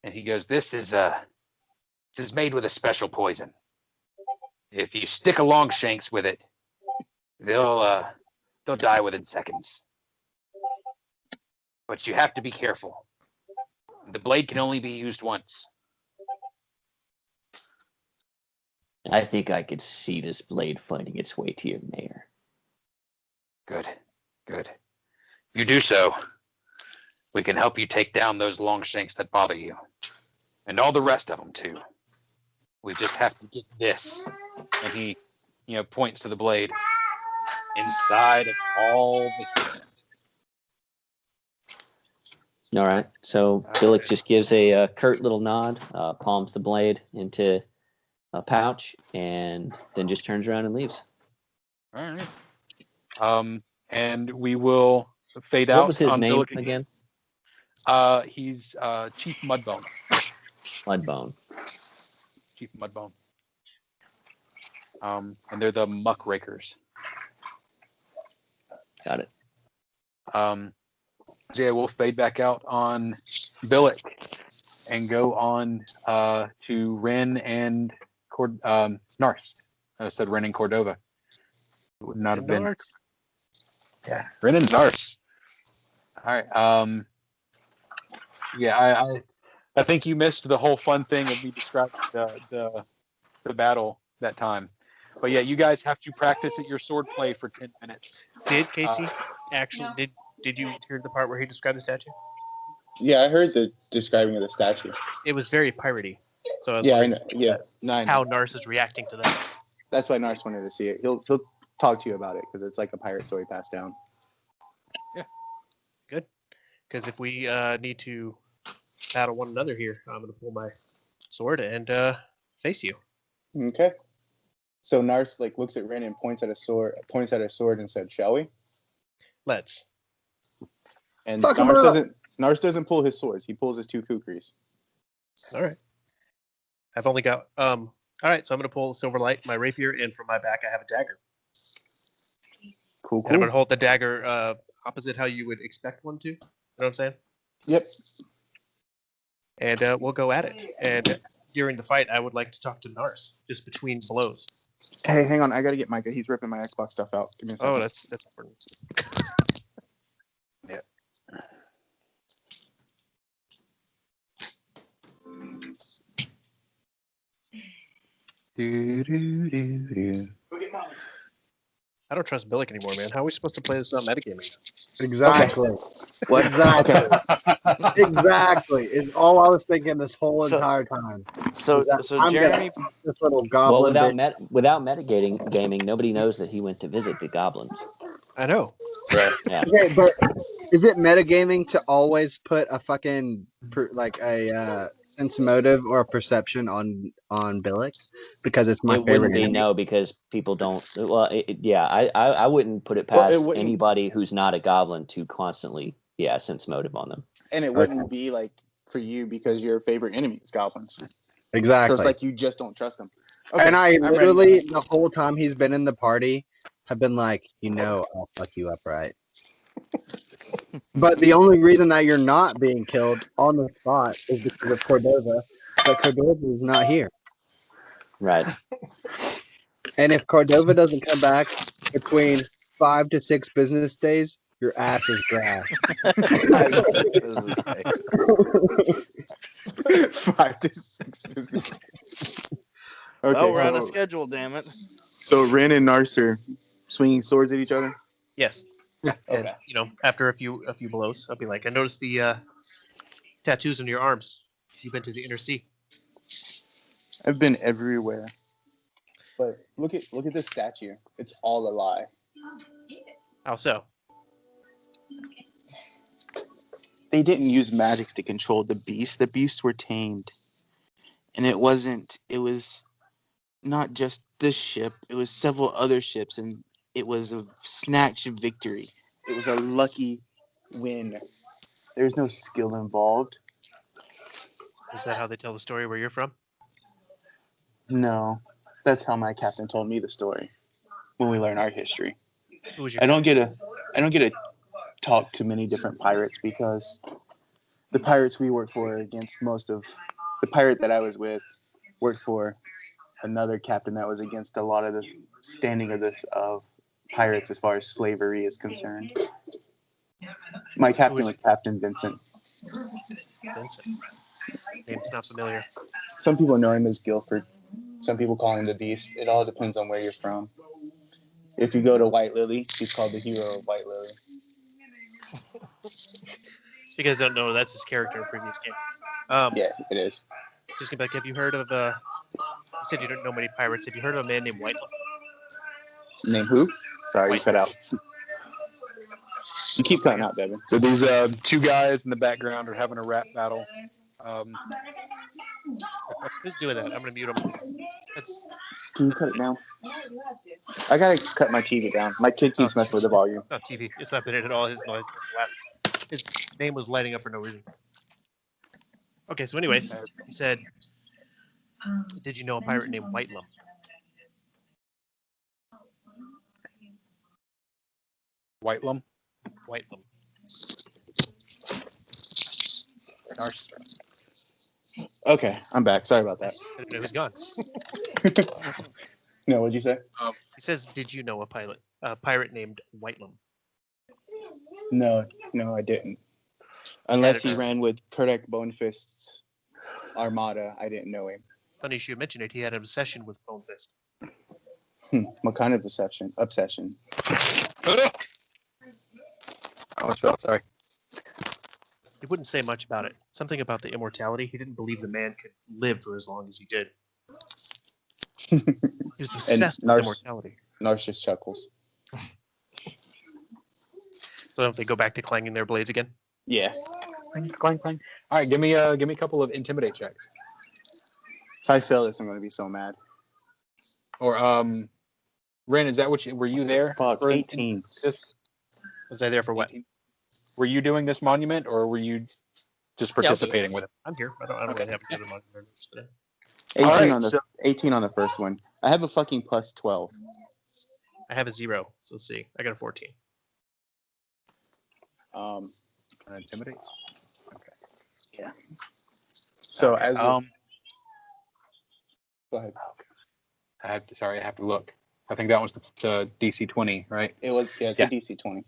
he goes, This is made with a special poison. If you stick a Longshanks with it, they'll die within seconds. But you have to be careful. The blade can only be used once. I think I could see this blade finding its way to your mayor. Good. You do so. We can help you take down those Longshanks that bother you. And all the rest of them, too. We just have to get this. And he, points to the blade inside of all the humans. All right. So Billick just gives a curt little nod, palms the blade into a pouch, and then just turns around and leaves. All right. And we will fade out. What was his on name Billick again? He's Chief Mudbone. Mudbone. Chief Mudbone. And they're the muckrakers. Got it. So yeah, we'll fade back out on Billick and go on to Ren and Nars. I said Ren and Cordova. It would not have been. Nars. Yeah, Ren and Nars. All right. Yeah, I think you missed the whole fun thing of me describing the battle that time. But yeah, you guys have to practice at your sword play for 10 minutes. Did Casey actually did you hear the part where he described the statue? Yeah, I heard the describing of the statue. It was very piratey. So I was Yeah, I wondering know. Yeah, no, I know. how Nars is reacting to that. That's why Nars wanted to see it. He'll talk to you about it because it's like a pirate story passed down. Yeah. Good. Because if we need to battle one another here, I'm going to pull my sword and face you. Okay. So Nars looks at Ren and points at a sword and said, "Shall we?" Let's. And Fuck 'em Nars up. Nars doesn't pull his swords. He pulls his 2 kukris. All right. I've only got all right, so I'm gonna pull Silverlight, my rapier, and from my back I have a dagger. Cool, And I'm cool. gonna hold the dagger opposite how you would expect one to. You know what I'm saying? Yep. And we'll go at it. And during the fight, I would like to talk to Nars, just between blows. Hey, hang on. I gotta get Micah. He's ripping my Xbox stuff out. Give me a second. Oh, that's important. Yeah. I don't trust Billick anymore, man. How are we supposed to play this without metagaming? Exactly. What? Exactly. Exactly. Is all I was thinking this whole So- entire time. So Is that so I'm gonna- Jeremy, This little Well, goblin. without metagaming, nobody knows that he went to visit the goblins. I know. Yeah. Okay, but is it metagaming to always put a fucking sense motive or a perception on Billick because it's my It favorite wouldn't be enemy? no, because people don't. Well, I wouldn't put it Well, it past wouldn't- anybody who's not a goblin to constantly sense motive on them. And it wouldn't be like for you because your favorite enemy is goblins. Exactly. So it's like you just don't trust them. Okay, and I I'm ready. literally the whole time he's been in the party have been like, I'll fuck you up, right? But the only reason that you're not being killed on the spot is because of Cordova, but Cordova is not here. Right. And if Cordova doesn't come back between 5 to 6 business days, your ass is grass. 5 to 6 business. Okay, well, we're on a so, schedule, damn it. so Ren and Nars are swinging swords at each other. Yes. Yeah. And Okay. after a few blows, I'll be like, I noticed the tattoos on your arms. You've been to the inner sea. I've been everywhere. But look at this statue. It's all a lie. How so? They didn't use magics to control the beasts. The beasts were tamed. And it was not just this ship, it was several other ships, and it was a snatch victory. It was a lucky win. There's no skill involved. Is that how they tell the story where you're from? No. That's how my captain told me the story when we learn our history. Who was your I don't get to talk to many different pirates because the pirates we work for against most of the pirate that I was with worked for another captain that was against a lot of the standing of pirates as far as slavery is concerned. My captain was Captain Vincent. Vincent. Name's not familiar. Some people know him as Guilford. Some people call him the Beast. It all depends on where you're from. If you go to White Lily, he's called the hero of White Lily. You guys don't know, that's his character in a previous game. Yeah, it is. Just gonna be like, have you heard of you said you don't know many pirates. Have you heard of a man named Whitelum? Name who? Sorry, you White. cut out. You keep cutting out, Devin. So these two guys in the background are having a rap battle. Who's doing that? I'm gonna mute him. That's Can you cut it down? I gotta cut my TV down. My kid keeps messing with the volume. not TV. It's not been at all. His name was lighting up for no reason. Okay, so anyways, he said, did you know a pirate named Whitelum? Whitelum. Whitelum. Nars. Okay, I'm back. Sorry about that. I didn't know he's gone. No, what'd you say? He says, did you know a pirate named Whitelum? No, I didn't. Unless he ran with Kurdak Bonefist's armada, I didn't know him. Funny you should mention it. He had an obsession with Bone Fist. What kind of obsession? Oh, sorry. He wouldn't say much about it. Something about the immortality. He didn't believe the man could live for as long as he did. He was obsessed with immortality. Nars just chuckles. So don't they go back to clanging their blades again? Yeah. Clang, clang, clang. All right, give me a couple of intimidate checks. If I fail this, I'm gonna be so mad. Or Ren, is that were you there? Fuck, for 18. This? Was I there for what? were you doing this monument, or were you just Yeah, I'll do it. participating with it? I'm here. I don't really have to do the monument today. 18 Alright, on the so- 18 on the first one. I have a fucking plus 12. I have a 0. So let's see. I got a 14. Intimidate. So Okay, as we're, go ahead. I have to look. I think that was the DC 20, right? It was it's Yeah. a DC 20.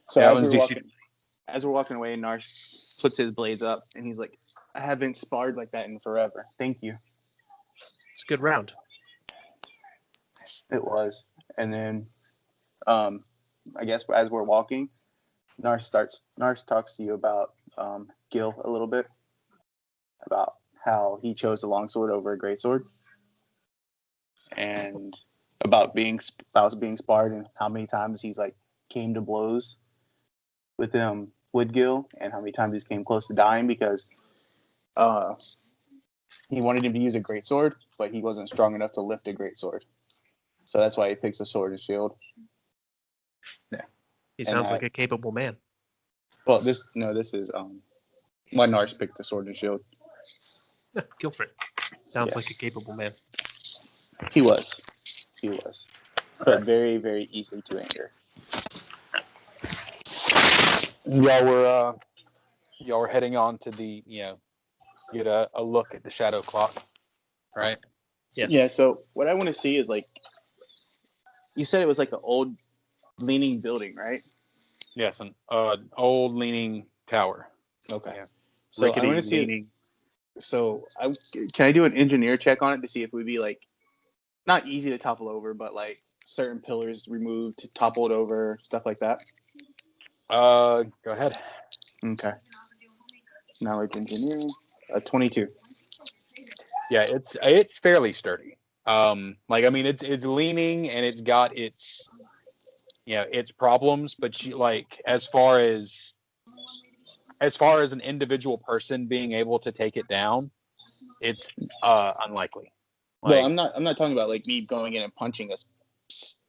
So Yeah, as it was we're DC. walking away, Nars puts his blades up and he's like, "I haven't sparred like that in forever. Thank you." It's a good round. It was, and then, I guess as we're walking, Nars talks to you about Gil a little bit, about how he chose the longsword over a greatsword, and about being sparred and how many times he's like came to blows with Gil, and how many times he's came close to dying because he wanted him to use a greatsword, but he wasn't strong enough to lift a greatsword. So that's why he picks a sword and shield. He sounds like a capable man. Well, this is why Nars picked the sword and shield. Guilford sounds like a capable man. He was, but very, very easily to anger. Y'all were heading on to the get a look at the shadow clock, right? Yes. Yeah. So what I want to see is like, you said it was like an old leaning building, right? Yes, an old leaning tower. Okay. Yeah. So Rickety, I want to see. leaning. So can I do an engineer check on it to see if it would be like not easy to topple over, but like certain pillars removed, toppled over, stuff like that? Go ahead. Okay. Knowledge engineering, 22. Yeah, it's fairly sturdy. It's leaning and it's got its its problems, but as far as an individual person being able to take it down, it's unlikely. Well, I'm not talking about like me going in and punching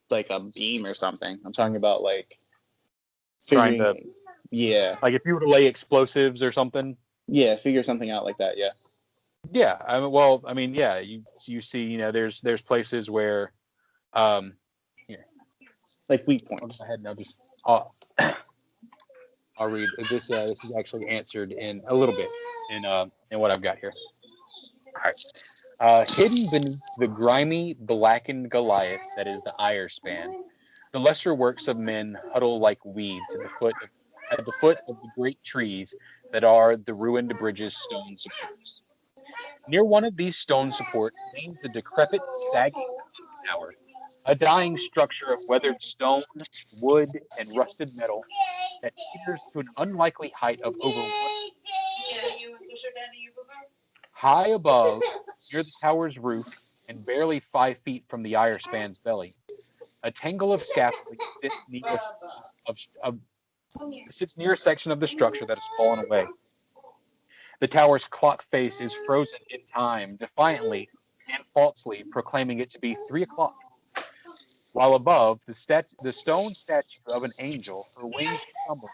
like a beam or something. I'm talking about like trying to if you were to lay explosives or something. Yeah, figure something out like that. Yeah. Yeah, you see, there's places where, here, like weak I'll points. go ahead and I'll read this. This is actually answered in a little bit in what I've got here. All right. Hidden beneath the grimy, blackened Goliath that is the ire span, the lesser works of men huddle like weeds at the foot of the great trees that are the ruined bridge's stone supports. Near one of these stone supports leans a decrepit, sagging tower, a dying structure of weathered stone, wood, and rusted metal that teeters to an unlikely height of over 1. High above, near the tower's roof, and barely 5 feet from the ire span's belly, a tangle of scaffolding sits near a section of the structure that has fallen away. The tower's clock face is frozen in time, defiantly and falsely proclaiming it to be 3 o'clock. While above, the stone statue of an angel, her wings trembling,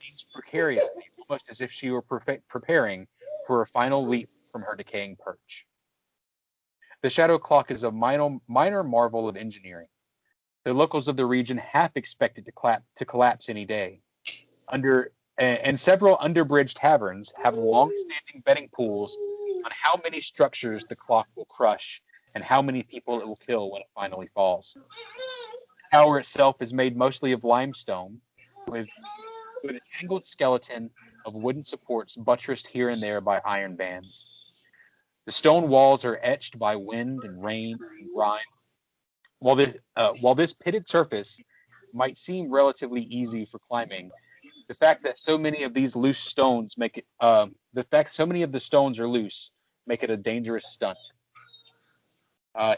leans precariously, almost as if she were preparing for a final leap from her decaying perch. The shadow clock is a minor marvel of engineering. The locals of the region half expect it to collapse any day. And several underbridge taverns have long-standing betting pools on how many structures the clock will crush and how many people it will kill when it finally falls. The tower itself is made mostly of limestone, with a tangled skeleton of wooden supports buttressed here and there by iron bands. The stone walls are etched by wind and rain and grime. While this pitted surface might seem relatively easy for climbing, the fact that so many of these loose stones the fact so many of the stones are loose make it a dangerous stunt.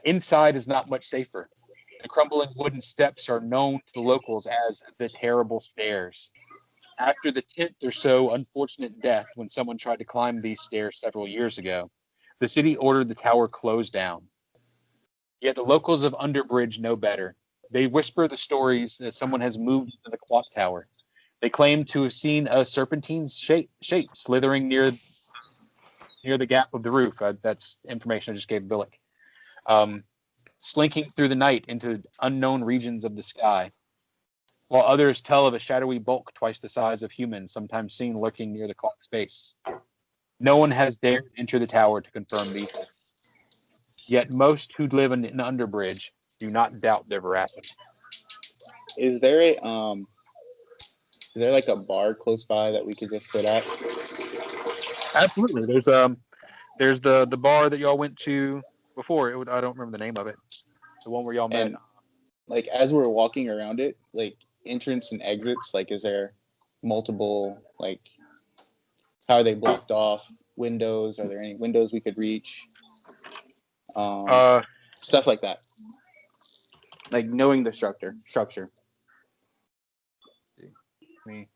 Inside is not much safer. The crumbling wooden steps are known to the locals as the terrible stairs. After the 10th or so unfortunate death when someone tried to climb these stairs several years ago, the city ordered the tower closed down. Yet the locals of Underbridge know better. They whisper the stories that someone has moved into the clock tower. They claim to have seen a serpentine shape slithering near the gap of the roof. That's information I just gave Billick. Slinking through the night into unknown regions of the sky, while others tell of a shadowy bulk twice the size of humans, sometimes seen lurking near the clock's base. No one has dared enter the tower to confirm these. Yet most who live in an underbridge do not doubt their veracity. Is there like a bar close by that we could just sit at? Absolutely. There's the bar that y'all went to before. I don't remember the name of it. The one where y'all met. And like as we're walking around it, like entrance and exits, like is there multiple, like how are they blocked off? Windows? Are there any windows we could reach? Stuff like that. Like knowing the structure. Me.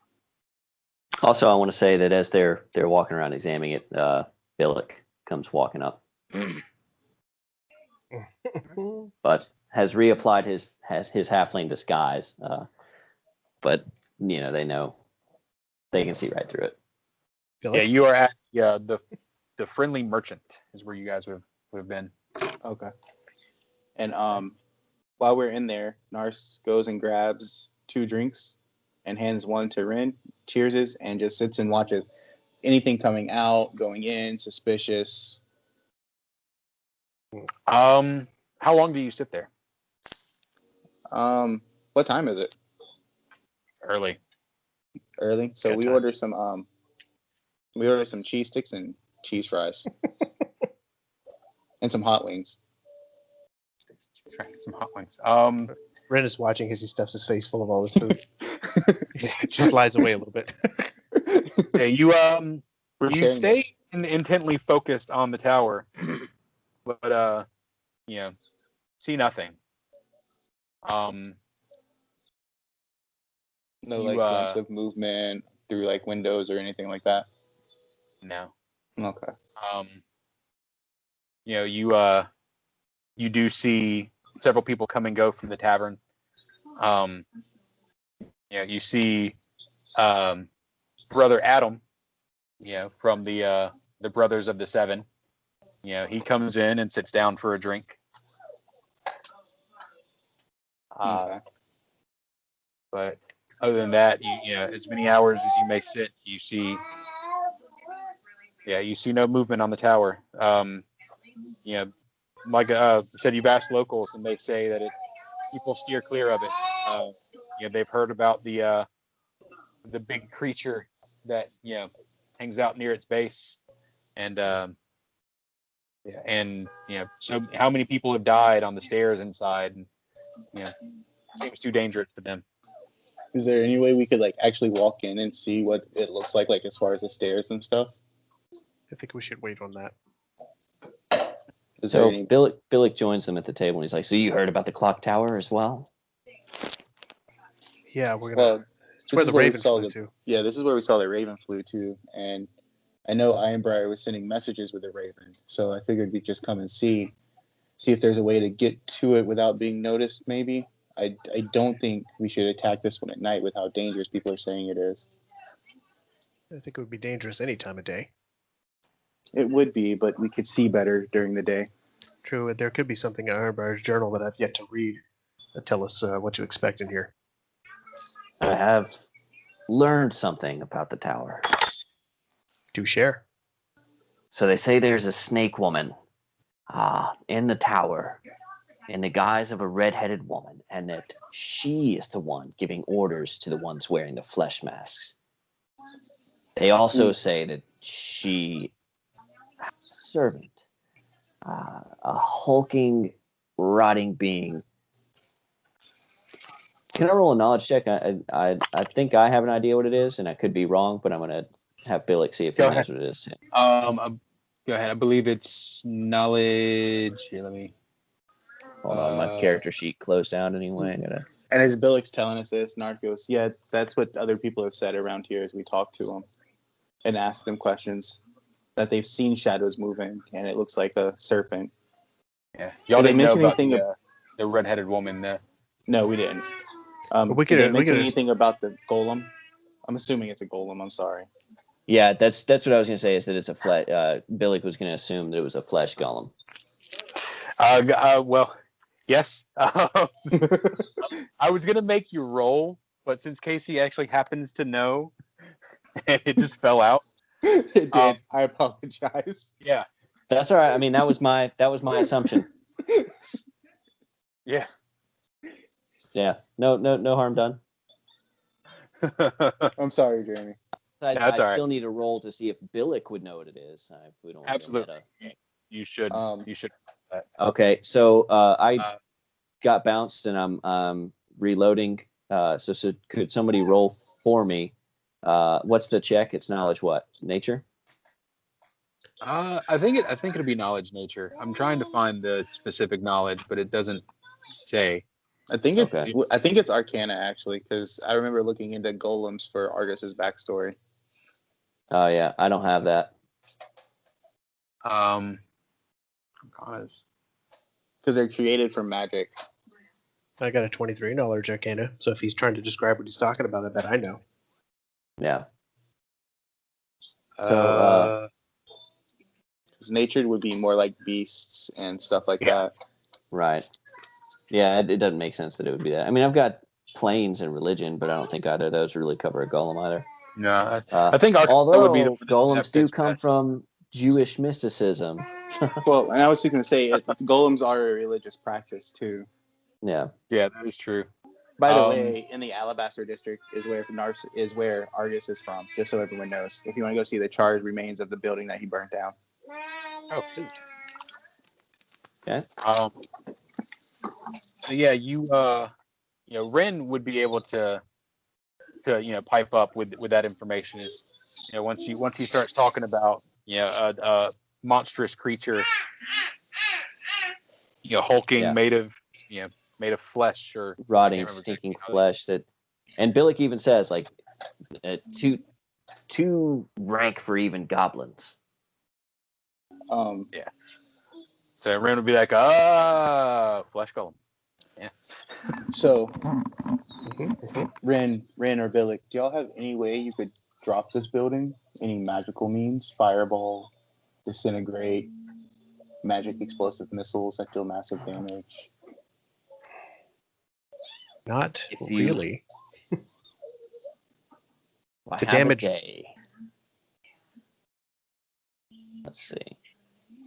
Also, I want to say that as they're walking around examining it, Billick comes walking up, but has reapplied his halfling disguise. But they know they can see right through it. Yeah, you are at the friendly merchant is where you guys would have been. Okay. And while we're in there, Nars goes and grabs 2 drinks and hands one to Rin, cheerses, and just sits and watches anything coming out, going in, suspicious. How long do you sit there? What time is it? Early. So Good we time. order some cheese sticks and cheese fries. And some hot wings. Some hot wings. Ren is watching as he stuffs his face full of all this food. He just lies away a little bit. Yeah, you sharing stay this. intently focused on the tower, but see nothing. No You, glimpse of movement through like windows or anything like that. No. Okay. You do see several people come and go from the tavern. You see Brother Adam, from the Brothers of the Seven. He comes in and sits down for a drink. Okay. But other than that, as many hours as you may sit, you see no movement on the tower. Like I said, you've asked locals, and they say that people steer clear of it. They've heard about the big creature that hangs out near its base, and so how many people have died on the stairs inside, and seems too dangerous to them. Is there any way we could like actually walk in and see what it looks like as far as the stairs and stuff? I think we should wait on that. So Billick joins them at the table, and he's like, "So you heard about the clock tower as well?" Yeah, we're gonna. Well, it's where the raven saw flew to. Yeah, this is where we saw the raven flew to, and I know Ironbriar was sending messages with the raven, so I figured we'd just come and see if there's a way to get to it without being noticed. Maybe I don't think we should attack this one at night with how dangerous people are saying it is. I think it would be dangerous any time of day. It would be, but we could see better during the day. True, there could be something in Ironbriar's journal that I've yet to read that tell us what to expect in here. I have learned something about the tower. Do share. So they say there's a snake woman in the tower in the guise of a red-headed woman, and that she is the one giving orders to the ones wearing the flesh masks. They also say that she has a servant, a hulking, rotting being. Can I roll a knowledge check? I think I have an idea what it is, and I could be wrong, but I'm going to have Billick see if he knows what it is. Go ahead. I believe it's knowledge. Here, let me. Hold on, my character sheet closed down anyway. And as Billick's telling us this, Narcos, yeah, that's what other people have said around here as we talk to them and ask them questions, that they've seen shadows moving, and it looks like a serpent. Yeah, y'all Did they didn't know mention about the red-headed woman. No, we didn't. We Did they mention anything about the golem I'm assuming it's a golem. I'm sorry. Yeah, that's what I was gonna say. Is that it's a flesh? Billick was gonna assume that it was a flesh golem. Well, yes. I was gonna make you roll, but since Casey actually happens to know, and it just fell out. It did. I apologize. Yeah. That's all right. I mean, that was my assumption. Yeah. Yeah. No harm done. I'm sorry, Jeremy. I That's all right. still need a roll to see if Billick would know what it is. If we don't want to go Absolutely. meta. You should. You should. Okay, so I got bounced and I'm reloading. So could somebody roll for me? What's the check? It's knowledge. What? Nature? I think it'll be knowledge nature. I'm trying to find the specific knowledge, but it doesn't say. I think it's Okay. I think it's Arcana actually, because I remember looking into golems for Argus's backstory. Oh yeah, I don't have that. Because they're created from magic. I got a 23 knowledge arcana, so if he's trying to describe what he's talking about, I bet I know. Yeah. So because nature would be more like beasts and stuff like that. right. Yeah, it doesn't make sense that it would be that. I mean, I've got planes and religion, but I don't think either of those really cover a golem either. no, I think Arcana although would be the one that golems do fits come best. from Jewish mysticism. Well, and I was going to say golems are a religious practice too. Yeah. Yeah, that is true. By the way, in the Alabaster district is where Argus is from. Just so everyone knows. If you want to go see the charred remains of the building that he burnt down. Oh, cool. Okay. So yeah, Ren would be able to pipe up with that information. Is once he starts talking about a monstrous creature, hulking, made of flesh or Rotting, stinking flesh and Billick even says like too rank for even goblins. Yeah. So Ren would be like, flesh golem. Yeah. So, Ren or Billick, do y'all have any way you could drop this building? Any magical means? Fireball, disintegrate, magic explosive missiles that deal massive damage? Not If you- really. Well, To have a damage- day. Let's see.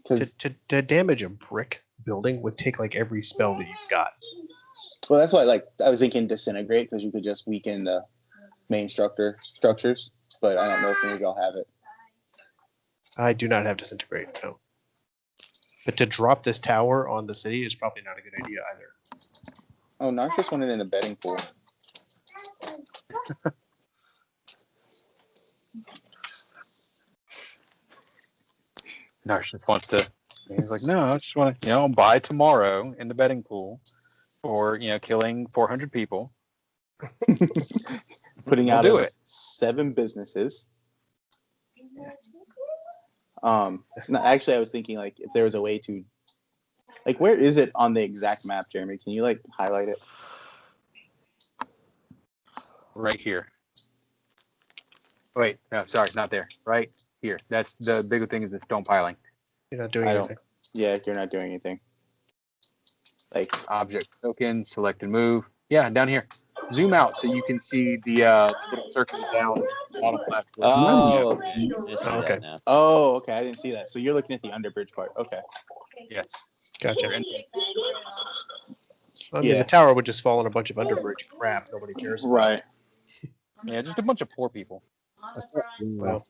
To damage a brick building would take like every spell that you've got. Well, that's why I was thinking disintegrate, because you could just weaken the main structures, but I don't know if any of y'all have it. I do not have disintegrate, no. But to drop this tower on the city is probably not a good idea either. Oh, Narcissus wanted in the betting pool. Narcissus wants to. He's like, no, I just want to, buy tomorrow in the betting pool for killing 400 people. Putting We'll out do of it. 7 businesses. No, actually, I was thinking if there was a way to, where is it on the exact map, Jeremy? Can you highlight it? Right here. Wait, no, sorry, not there. Right here. That's the big thing is the stone piling. You're not doing anything. Yeah, you're not doing anything. Object token, select and move. Yeah, down here. Zoom out so you can see the little circle down the bottom left. Oh, okay. I see Okay. that now. Oh, okay. I didn't see that. So you're looking at the underbridge part. Okay. Yes. Gotcha. I mean, Yeah. the tower would just fall in a bunch of underbridge crap nobody cares about. Right. Yeah, just a bunch of poor people. Well,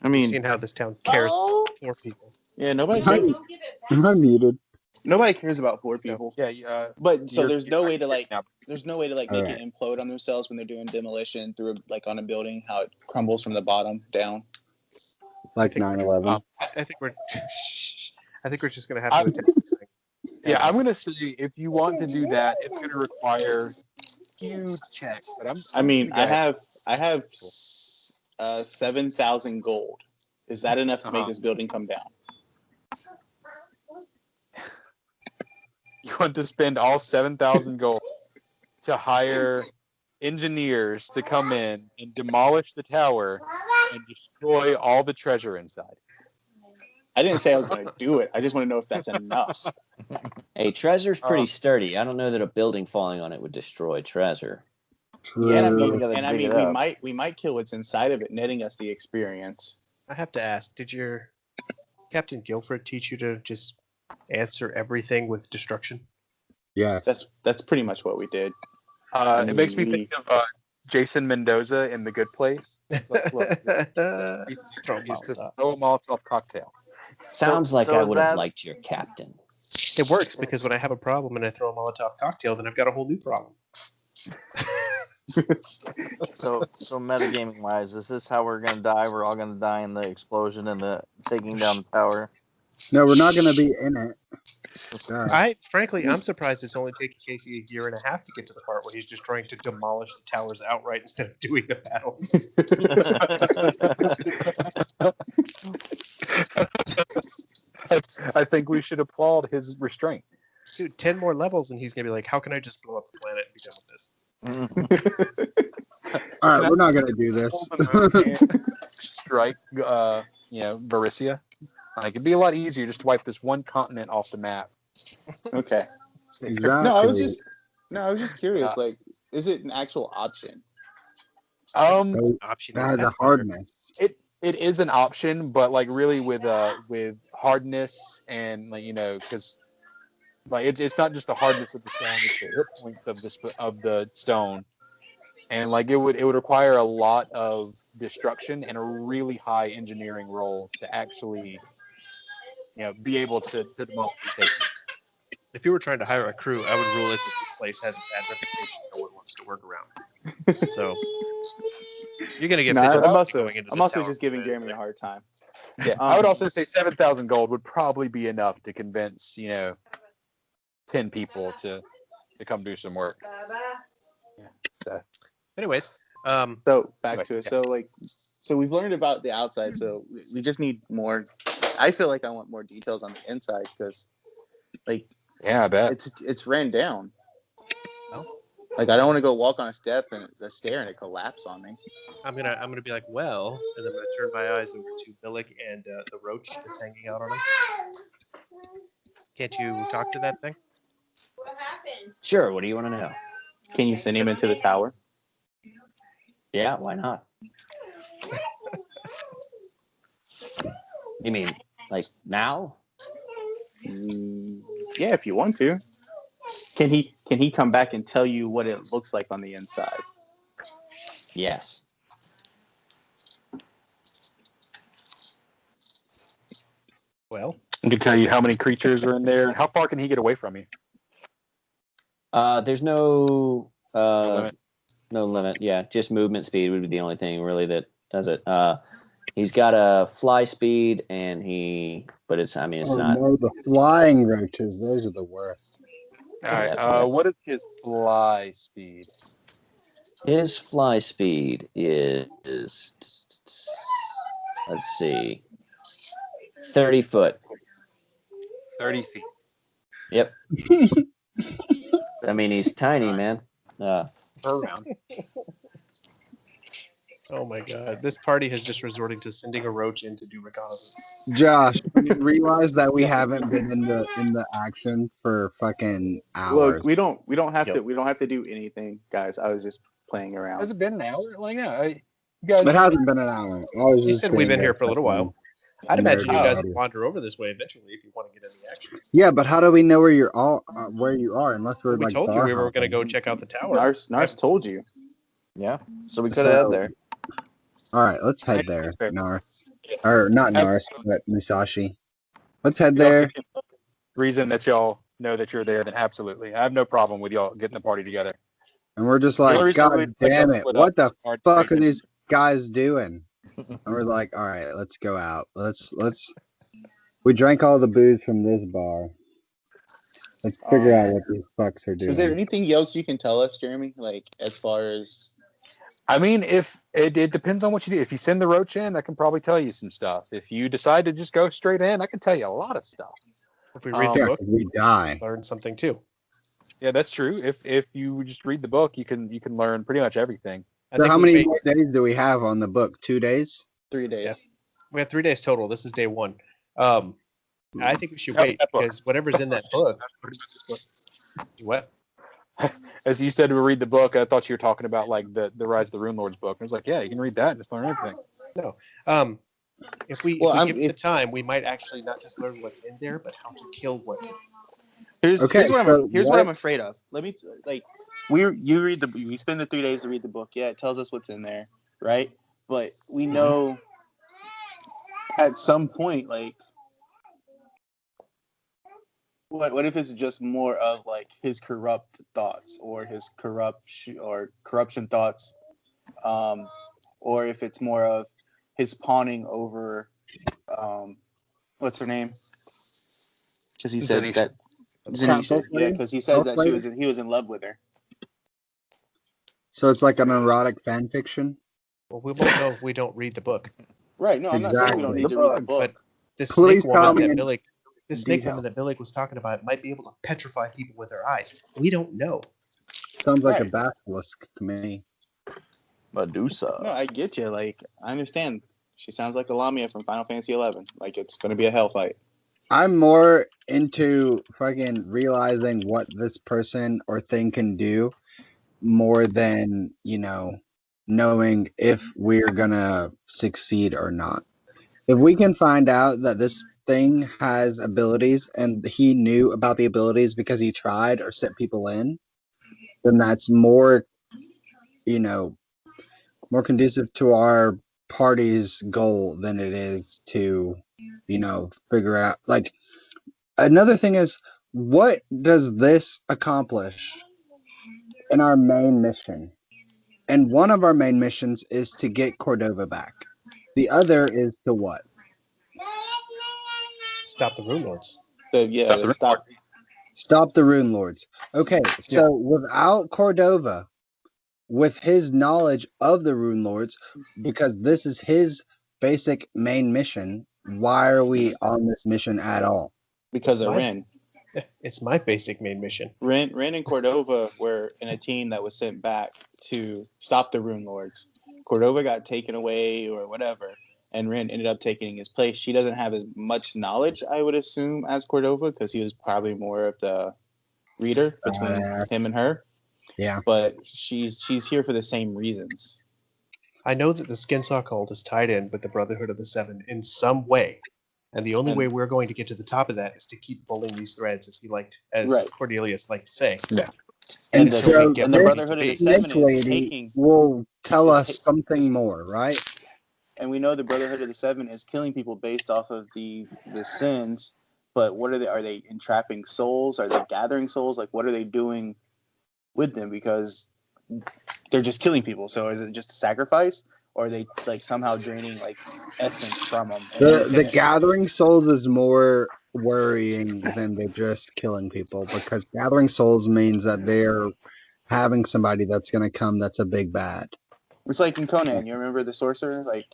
I you've mean, seen how this town cares about poor people. Yeah, nobody Hi. cares. Am I muted? Nobody cares about poor people. Yeah. But so You're- there's no way to now. there's no way to make Alright. it implode on themselves when they're doing demolition through on a building, how it crumbles from the bottom down. Like 9/11. I think we're just gonna have to attempt this thing. Yeah, I'm gonna say if you want to do that, it's gonna require huge checks. But I have 7,000 gold. Is that enough to make this building come down? You want to spend all 7,000 gold to hire engineers to come in and demolish the tower and destroy all the treasure inside. I didn't say I was going to do it. I just want to know if that's enough. Hey, treasure's pretty sturdy. I don't know that a building falling on it would destroy treasure. Yeah, and I True. mean, gotta and I dig mean, it we up. might kill what's inside of it, netting us the experience. I have to ask, did your Captain Guilford teach you to just answer everything with destruction? Yes. That's pretty much what we did. It makes me think of Jason Mendoza in The Good Place. Look, Throw a he's just Molotov. throw a Molotov cocktail. Sounds like so I is would have that- liked your captain. It works because when I have a problem and I throw a Molotov cocktail, then I've got a whole new problem. So metagaming wise, is this how we're gonna die? We're all gonna die in the explosion and the taking down the tower. No, we're not going to be in it. God. Frankly, I'm surprised it's only taken Casey a year and a half to get to the part where he's just trying to demolish the towers outright instead of doing the battles. I think we should applaud his restraint. Dude, 10 more levels and he's going to be like, how can I just blow up the planet and be done with this? All right, we're not going to do this. Strike, Varissia. Like, it'd be a lot easier just to wipe this one continent off the map. Okay. Exactly. No, I was just curious. Like, is it an actual option? Um, So, Option that has a Pathfinder. hardness. it is an option, but like really with hardness and like because like it's not just the hardness of the stone, it's the hit points of the stone, and like it would require a lot of destruction and a really high engineering roll to actually be able to demolish the station. If you were trying to hire a crew, I would rule it that this place has a bad reputation no one wants to work around. So you're going to get No, vigilante I'm also going into I'm this also tower just for a giving bit, Jeremy but- a hard time. Yeah, I would also say 7,000 gold would probably be enough to convince 10 people to come do some work. Yeah. So Anyways, So back Anyway, to it. yeah. So we've learned about the outside. So we just need more. I feel like I want more details on the inside because, like, yeah, I bet. it's ran down. Well. Like I don't want to go walk on a step and a stair and it collapse on me. I'm gonna be like, well, and I'm gonna turn my eyes over to Billick and the roach that's hanging out on him. Can't you talk to that thing? What happened? Sure, what do you want to know? Can you send him into the tower? Yeah, why not? You mean like now? Yeah, if you want to. Can he come back and tell you what it looks like on the inside? Yes. Well, I can tell you how many creatures are in there and how far can he get away from you. There's no limit. no limit. Yeah, just movement speed would be the only thing really that does it. He's got a fly speed, but it's Oh not. no, the flying roaches. Those are the worst. All right. that's bad. What is his fly speed? His fly speed is, let's see, 30 foot. 30 feet. Yep. I mean, he's tiny, man. Per round. oh my god, this party has just resorted to sending a roach in to do reconnaissance. Josh, you realize that we haven't been in the action for fucking hours. Look, we don't have Yep. to do anything, guys. I was just playing around. Has it been an hour? Like, no. You guys. It hasn't been an hour. I was You just said we've been being here for a little fucking while. I'd imagine you nerdy guys about will it. wander over this way eventually if you want to get in the action. Yeah, but how do we know where you're all where you are unless we're We like told you bar we were going to go hopping? check out the tower. Nars told you. Yeah. So we could have had there. All right, let's head That's there, fair. Nars. Or not Nars, but Musashi. Let's head there. Reason that y'all know that you're there, then absolutely. I have no problem with y'all getting the party together. And we're just The only like, reason God we'd damn y'all it, split what up the is hard to fuck are make these guys doing? And we're like, all right, let's go out. Let's. We drank all the booze from this bar. Let's figure out what these fucks are doing. Is there anything else you can tell us, Jeremy? Like as far as I mean, if it depends on what you do. If you send the roach in, I can probably tell you some stuff. If you decide to just go straight in, I can tell you a lot of stuff. If we read Um, the Yeah, book, 'cause we die. learn something too. Yeah, that's true. If you just read the book, you can learn pretty much everything. I So think how we many wait. more days do we have on the book? 2 days? 3 days. Yeah. We have 3 days total. This is day one. I think we should Oh, wait that book. because whatever's in that book. What? As you said to read the book, I thought you were talking about like the Rise of the Runelords book. I was like, yeah, you can read that and just learn everything. No. If we Well, give it the time, we might actually not just learn what's in there, but how to kill what's in there. Okay, Here's what so here's what I'm what- afraid of. Let me we spend the 3 days to read the book. Yeah, it tells us what's in there, right? But we know at some point, like, what if it's just more of like his corrupt thoughts or his corruption thoughts, or if it's more of his pawning over, what's her name? Because he said Zanisha. that Capsule Zanisha, yeah, lady? because he said Elf that lady? he was in love with her. So it's like an erotic fan fiction? Well, we won't know if we don't read the book. Right? No, I'm not saying we don't Exactly. need to read the book. But this Please snake tell woman me that in Billy, detail. was talking about might be able to petrify people with her eyes. We don't know. Sounds like a Right. basilisk to me. Medusa. No, I get you. Like, I understand. She sounds like a Lamia from Final Fantasy 11. Like, it's going to be a hell fight. I'm more into fucking realizing what this person or thing can do more than, knowing if we're gonna succeed or not. If we can find out that this thing has abilities and he knew about the abilities because he tried or sent people in, then that's more, more conducive to our party's goal than it is to, figure out. Like, another thing is, what does this accomplish in our main mission? And one of our main missions is to get Cordova back. The other is to what? Stop the Runelords. Stop the Rune Lords. Okay, so without Cordova, with his knowledge of the Rune Lords, because this is his basic main mission, why are we on this mission at all? Because It's of my- Ren. It's my basic main mission. Ren and Cordova were in a team that was sent back to stop the Rune Lords. Cordova got taken away or whatever, and Ren ended up taking his place. She doesn't have as much knowledge, I would assume, as Cordova, because he was probably more of the reader between him and her. Yeah. But she's here for the same reasons. I know that the Skinsaw cult is tied in with the Brotherhood of the Seven in some way. And the only way we're going to get to the top of that is to keep pulling these threads, as Right. Cornelius liked to say. And the- so get the where we Brotherhood need of to the be. Seven Snake is Lady taking, will tell is us something more, right? and we know the Brotherhood of the Seven is killing people based off of the sins. But what are they? Are they entrapping souls? Are they gathering souls? Like, what are they doing with them? Because they're just killing people. So is it just a sacrifice, or are they like somehow draining like essence from them? And The gathering souls is more worrying than they're just killing people, because gathering souls means that they're having somebody that's going to come that's a big bad. it's like in Conan. You remember the sorcerer? Like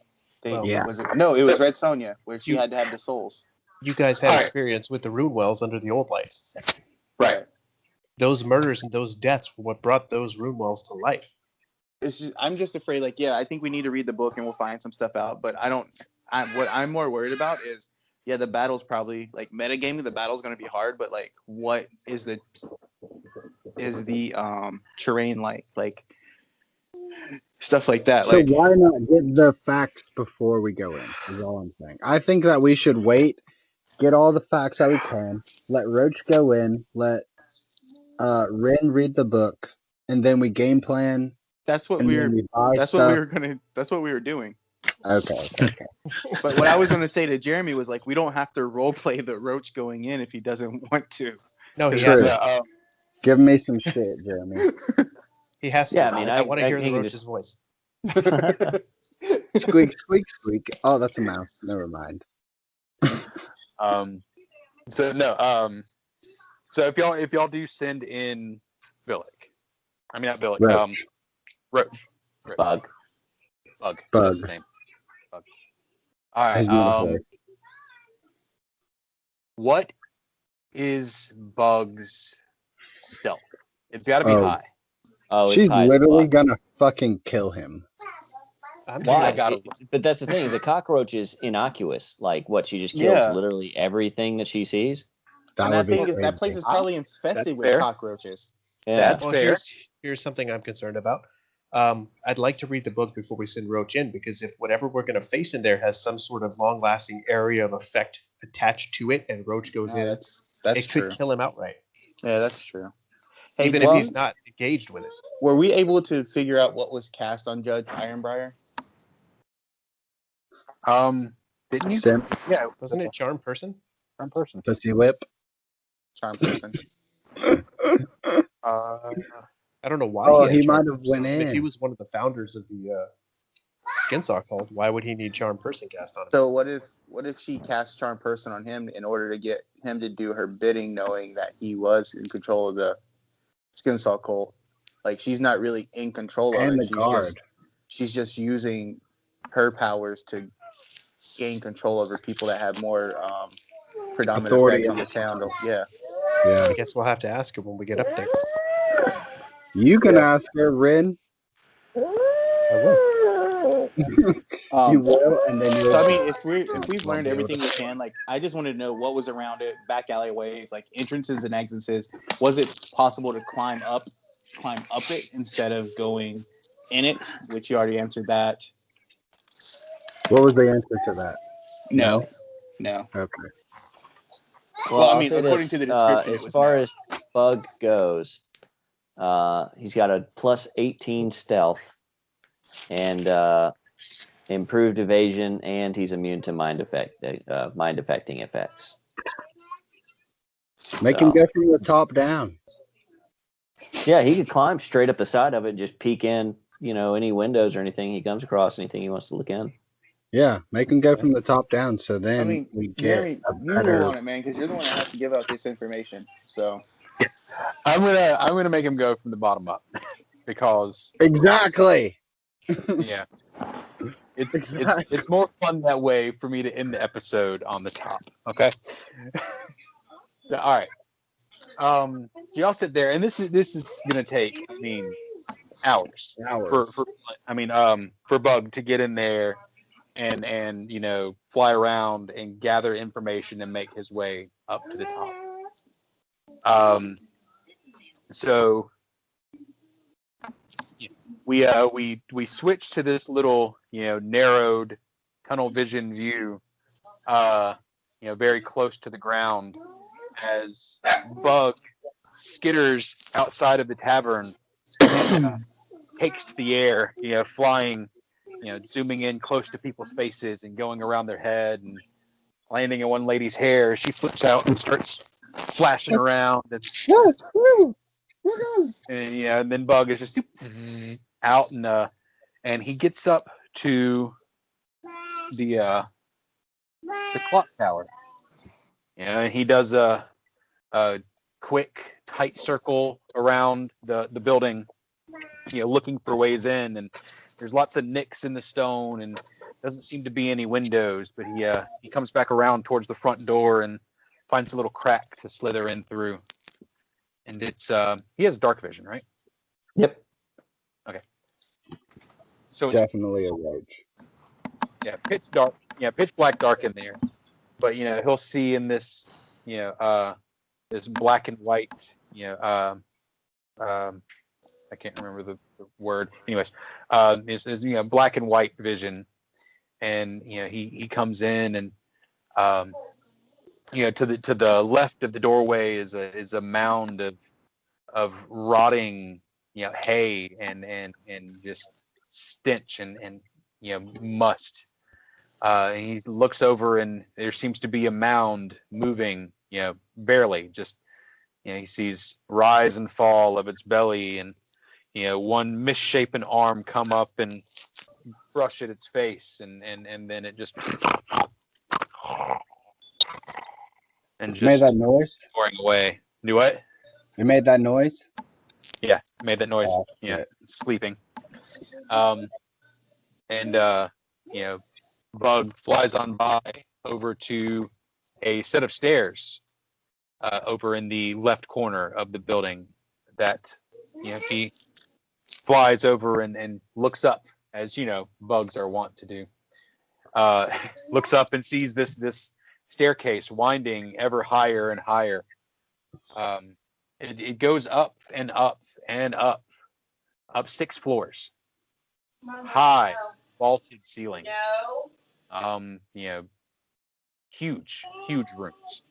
Yeah. it was Red Sonja where she had to have the souls. You guys had All right. experience with the Rune Wells under the old life. Right. Those murders and those deaths were what brought those Rune Wells to life. I'm just afraid. Like, yeah, I think we need to read the book and we'll find some stuff out. But what I'm more worried about is, yeah, the battle's probably like metagaming. The battle's going to be hard, but like, what is the terrain like stuff like that? So like, why not get the facts before we go in, is all I'm saying. I think that we should wait, get all the facts that we can, let Roach go in, let Rin read the book, and then we game plan. that's what and we then were. we buy That's stuff. what we were doing. Okay. But what I was going to say to Jeremy was like, we don't have to role play the Roach going in if he doesn't want to. No, he True. has to. Give me some shit, Jeremy. He has to. Yeah, I mean, I want to I hear the can Roach's just- voice. Squeak, squeak, squeak. Oh, that's a mouse. Never mind. So no. So if y'all do send in Billick, I mean not Billick. Roach. Roach. Bug. Bug. Bug. That's his name. Bug. All His right. name is What is Bug's stealth. It's got to be Oh. high. Oh, She's it's high as literally fuck. gonna fucking kill him. I'm Why? Why? down. gotta- But that's the thing, is a cockroach is innocuous. Like, what, she just kills Yeah. literally everything that she sees? That And would that be thing is that place crazy. is probably That's infested with fair. cockroaches. Yeah. That's Well, fair. here's something I'm concerned about. I'd like to read the book before we send Roach in, because if whatever we're going to face in there has some sort of long-lasting area of effect attached to it, and Roach goes No, in, that's it true. could kill him outright, Yeah, that's true. Hey, even well- if he's not engaged with it. were we able to figure out what was cast on Judge Ironbriar? Didn't you? Sim, Yeah, Wasn't it Charm Person? one person. pussy whip. Charm person. I don't know why. Oh, had he Charm might have Person. went I mean, if he in. was one of the founders of the Skinsaw cult, why would he need Charm Person cast on him? So what if she cast Charm Person on him in order to get him to do her bidding, knowing that he was in control of the Skinsaw cult? Like, she's not really in control of And it. the guard. She's just using her powers to gain control over people that have more predominant Authority effects on in the town. Yeah. Yeah. I guess we'll have to ask her when we get up there. You can Yeah. ask her, Rin. I will. You will, and then you'll. So I mean, if we've Won't learned be able everything we can, like, I just wanted to know what was around it, back alleyways, like entrances and exits. Was it possible to climb up it instead of going in it? Which you already answered that. What was the answer to that? No. Okay. Well, I I'll mean, say according this, to the description, it as was far no. as Bug goes, he's got a plus 18 stealth and improved evasion, and he's immune to mind affecting effects. Make him go from the top down. Yeah, he could climb straight up the side of it and just peek in, any windows or anything he comes across, anything he wants to look in. Yeah, make him go from the top down. So then I mean, we get Jeremy, a you better. rule on it, man, because you're the one that has to give out this information. So I'm gonna make him go from the bottom up because Exactly. yeah, it's Exactly. it's more fun that way for me to end the episode on the top. Okay. So, all right. So y'all sit there, and this is gonna take, hours for Bug to get in there and fly around and gather information and make his way up to the top. So we switch to this little narrowed tunnel vision view, very close to the ground as Bug skitters outside of the tavern and takes to the air, flying, zooming in close to people's faces and going around their head and landing in one lady's hair. She flips out and starts flashing around and then Bug is just out and he gets up to the clock tower. And he does a quick tight circle around the building, looking for ways in, and there's lots of nicks in the stone and doesn't seem to be any windows, but he comes back around towards the front door and finds a little crack to slither in through. And it's he has dark vision, right? Yep. Okay. So it's, Definitely a roach. yeah, pitch dark, pitch black dark in there. But he'll see in this, this black and white, I can't remember the word. Anyways, is black and white vision, and he comes in and to the left of the doorway is a mound of rotting hay and just stench and must. And he looks over and there seems to be a mound moving, barely. Just he sees rise and fall of its belly, and one misshapen arm come up and brush at its face, and then it just and Made just that noise. soaring away. Do what? You made that noise. Yeah, made that noise. Oh, Yeah, shit. it's sleeping. And Bug flies on by over to a set of stairs over in the left corner of the building that he flies over and looks up, as bugs are wont to do. Looks up and sees this staircase winding ever higher and higher. It goes up and up and up 6 floors, high vaulted ceilings. Huge rooms.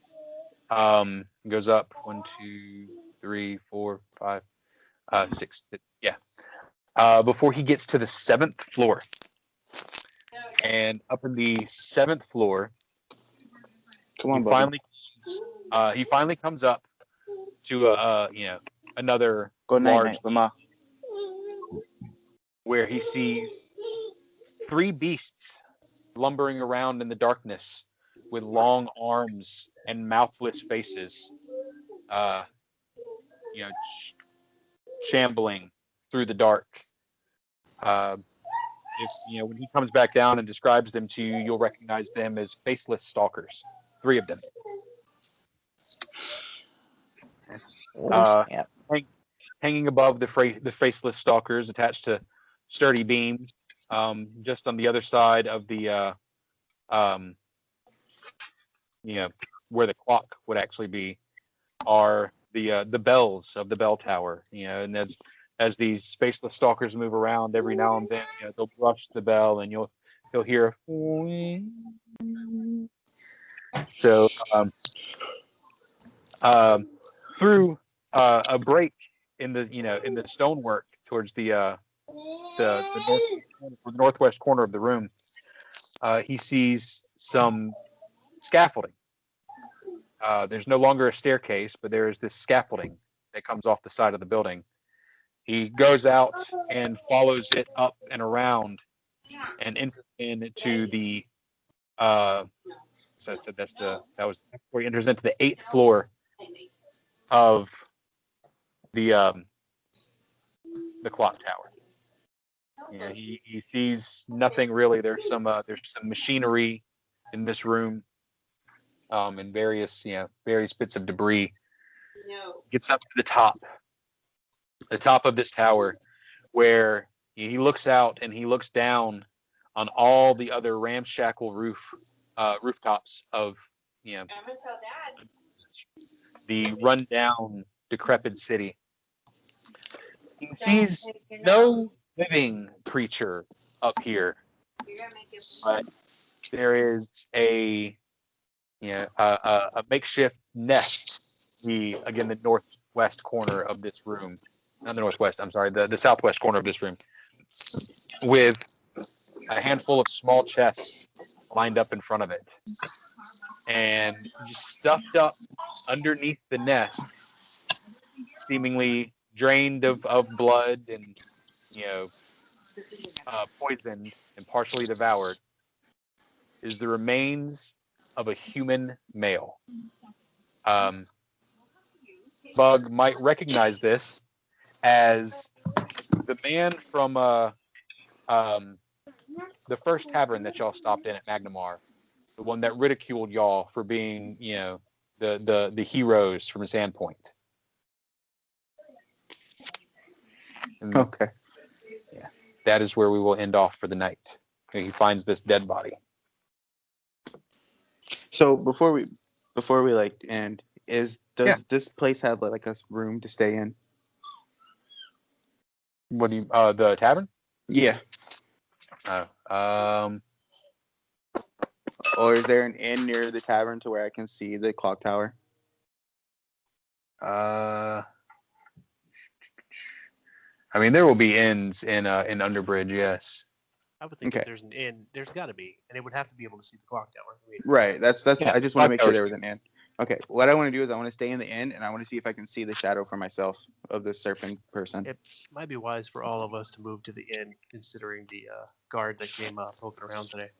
Goes up 1, 2, 3, 4, 5, 6. Yeah. Before he gets to the 7th floor, and up in the 7th floor, Come on, buddy. he finally comes up to another Go night, large night, Mama. where he sees 3 beasts lumbering around in the darkness with long arms and mouthless faces, shambling through the dark. When he comes back down and describes them to you, you'll recognize them as faceless stalkers. 3 of them. Hanging above the faceless stalkers, attached to sturdy beams, just on the other side of the where the clock would actually be, are the bells of the bell tower. And as these faceless stalkers move around, every now and then, they'll brush the bell, and you'll hear. So through a break in the stonework towards the northwest corner of the room, he sees some scaffolding. There's no longer a staircase, but there is this scaffolding that comes off the side of the building. He goes out and follows it up and around, and enters into the. So that was where he enters into the 8th floor of the clock tower. He sees nothing really. There's some machinery in this room, and various bits of debris. Gets up to the top of this tower, where he looks out and he looks down on all the other ramshackle rooftops of the rundown, decrepit city. He sees no living creature up here, but there is a makeshift nest. The northwest corner of this room, not the northwest. I'm sorry, the southwest corner of this room, with a handful of small chests lined up in front of it, and just stuffed up underneath the nest, seemingly drained of blood and poisoned and partially devoured, is the remains of a human male. Bug might recognize this as the man from the first tavern that y'all stopped in at Magnamar, the one that ridiculed y'all for being the heroes from Sandpoint. Okay. Yeah, that is where we will end off for the night. He finds this dead body. So before we end, does this place have like a room to stay in? What do you the tavern? Yeah. Or is there an inn near the tavern to where I can see the clock tower? I mean, there will be inns in Underbridge, yes. I would think if there's an inn, there's got to be, and it would have to be able to see the clock tower. Right. That's. Yeah, I just want to make sure there was an inn. Okay. What I want to do is I want to stay in the inn, and I want to see if I can see the shadow for myself of this serpent person. It might be wise for all of us to move to the inn, considering the guard that came poking around today.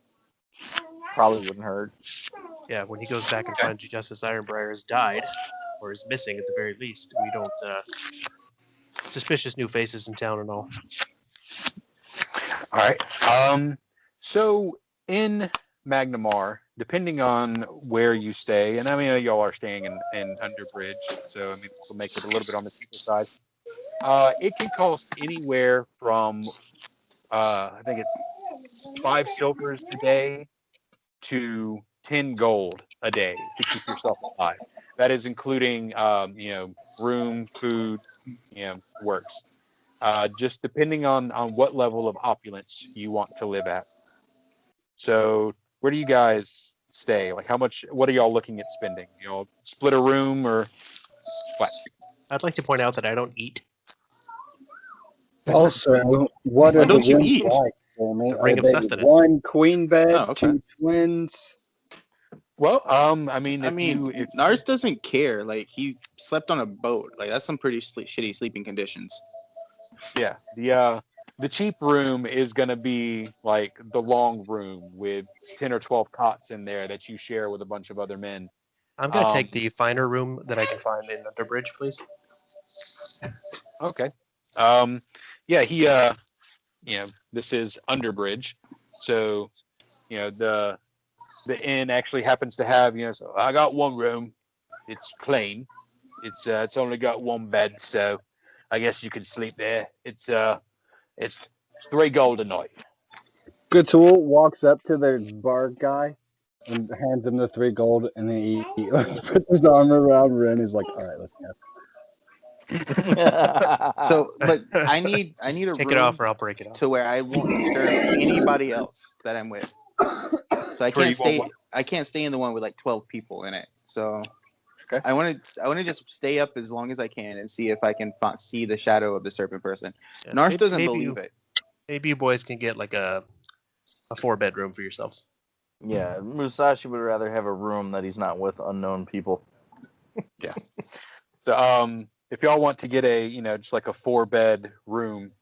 Probably wouldn't hurt. Yeah, when he goes back and finds Justice Ironbriar has died, or is missing at the very least, we don't suspicious new faces in town and all. All right. So in Magnamar, depending on where you stay, and I mean y'all are staying in Underbridge, so I mean we'll make it a little bit on the cheaper side. It can cost anywhere from I think it's 5 silvers a day to 10 gold a day to keep yourself alive. That is including room, food, works. Just depending on what level of opulence you want to live at. So where do you guys stay? Like what are y'all looking at spending? Y'all split a room or what? I'd like to point out that I don't eat. Also, what Why are the don't you rooms eat? like, Jeremy? The Are ring of they sustenance. one queen bed, Oh, okay. 2 twins? Well, I mean, I if mean, you if Nars doesn't care. Like he slept on a boat. Like that's some pretty shitty sleeping conditions. yeah, the cheap room is gonna be like the long room with 10 or 12 cots in there that you share with a bunch of other men. I'm gonna take the finer room that I can find in Underbridge, please. Okay. Yeah, this is Underbridge, so the inn actually happens to have so I got one room. It's clean. It's only got one bed, so I guess you can sleep there. It's 3 gold a night. Gatul walks up to the bar guy and hands him the 3 gold, and then he puts his arm around Ren. He's like, "All right, let's go." So, but I need a Take room it off, or I'll break it off. to where I won't disturb anybody else that I'm with. So I can't stay. I can't stay in the one with like 12 people in it. So Okay. I want to just stay up as long as I can and see if I can see the shadow of the serpent person. Yeah, Nars doesn't maybe believe it. Maybe you boys can get like a 4-bedroom for yourselves. Yeah, Musashi would rather have a room that he's not with unknown people. So if y'all want to get a just like a 4-bed room,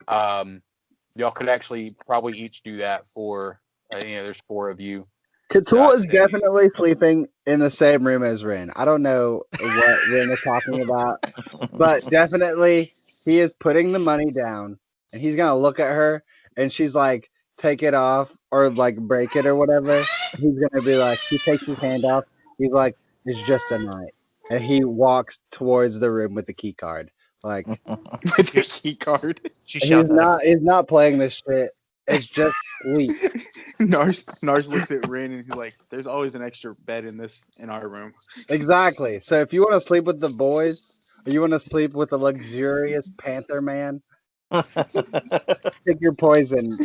y'all could actually probably each do that for there's 4 of you. Katul is say- definitely sleeping in the same room as Ren. I don't know what Ren is talking about, but definitely he is putting the money down, and he's gonna look at her, and she's like, "Take it off," or like break it or whatever. He's gonna be like, he takes his hand off. He's like, "It's just a night," and he walks towards the room with the key card. Like With your key card. She he's shouts at him. he's not playing this shit. It's just sleep. Nars looks at Rin and he's like, "There's always an extra bed in our room." Exactly. So if you want to sleep with the boys, or you want to sleep with a luxurious Panther man, take your poison.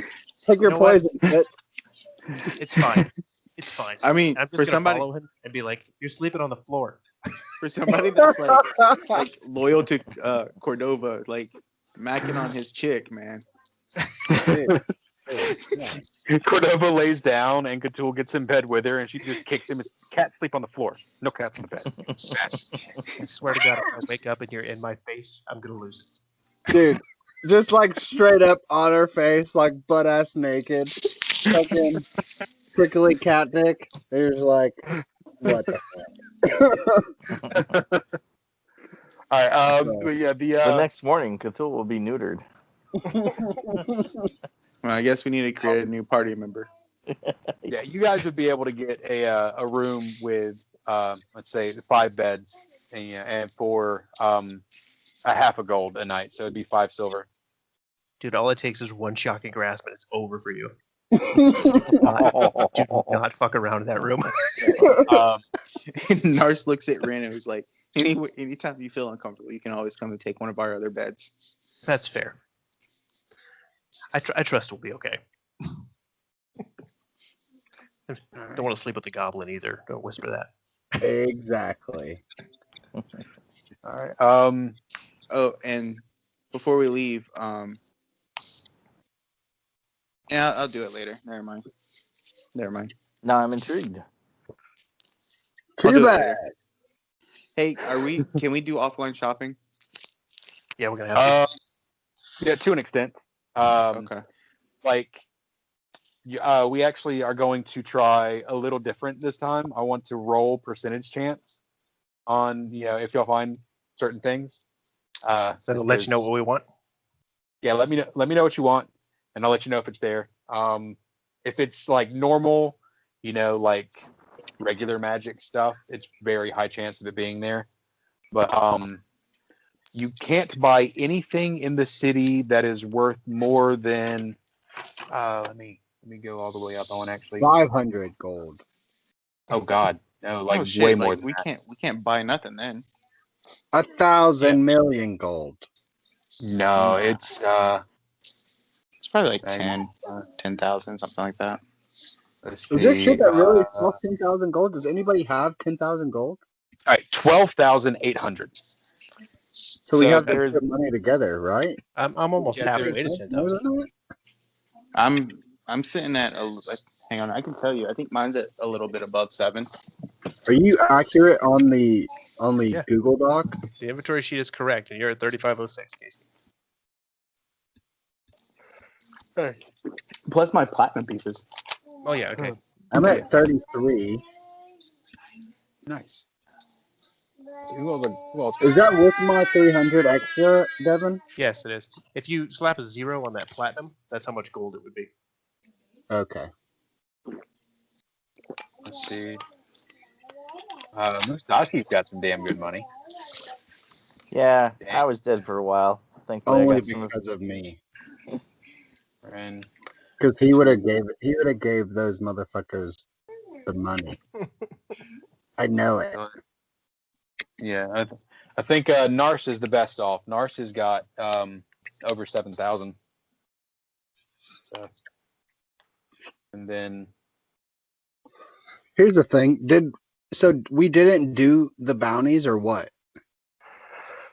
Take your You know what? poison. Bitch. It's fine. It's fine. I mean, I'm just for gonna somebody follow him and be like, "You're sleeping on the floor." for somebody that's like loyal to Cordova, like macking on his chick, man. Dude, yeah. Cordova lays down and Cthulhu gets in bed with her, and she just kicks him. Cat sleep on the floor. No cats in the bed. I swear to God, if I wake up and you're in my face, I'm gonna lose it. Dude, just like straight up on her face, like butt ass naked, fucking prickly cat dick. There's like, what the All right. Right. But yeah, The next morning, Cthulhu will be neutered. Well, I guess we need to create a new party member. yeah, you guys would be able to get a room with let's say 5 beds and for a half a gold a night, so it'd be 5 silver. Dude, all it takes is one shocking grasp and it's over for you. Do not fuck around in that room. Nars looks at Rin and was like, anytime you feel uncomfortable, you can always come and take one of our other beds. That's fair. I trust we'll be okay. Don't want to sleep with the goblin either. Don't whisper that. Exactly. All right. Oh, and before we leave, yeah, I'll do it later. Never mind. Now I'm intrigued. I'll Too do it bad. later. Hey, can we do offline shopping? Yeah, we're gonna have to. Yeah, to an extent. Okay. Like, we actually are going to try a little different this time. I want to roll percentage chance on if y'all find certain things. So it'll let you know what we want. Yeah, let me know what you want, and I'll let you know if it's there. If it's like normal, like regular magic stuff, it's very high chance of it being there. But you can't buy anything in the city that is worth more than let me go all the way up. I want to actually 500 gold. Oh God, no, like Oh way shit! more Like than we that. can't buy nothing then. 1,000 million gold. No, it's It's probably like hang 10,000, something like that. let's Is there shit see. that really All costs 10,000 gold? Does anybody have 10,000 gold? right, 12,800. So we have to there's put money together, right? I'm almost Yeah, halfway to there's- 10,000. I'm sitting at hang on, I can tell you. I think mine's at a little bit above 7. Are you accurate on the Yeah. Google Doc? The inventory sheet is correct, and you're at 3506, Casey. Plus my platinum pieces. Oh yeah, okay. I'm at 33. nice. So who else? Is that with my 300 extra, Devin? Yes, it is. If you slap a 0 on that platinum, that's how much gold it would be. Okay. Let's see. Musashi's got some damn good money. Yeah, Dang. I was dead for a while. Thankfully, I Only got some. because of me. And Because he would have gave those motherfuckers the money. I know it. yeah, I think Nars is the best off. Nars has got over 7,000. So, and then Here's the thing. So we didn't do the bounties or what?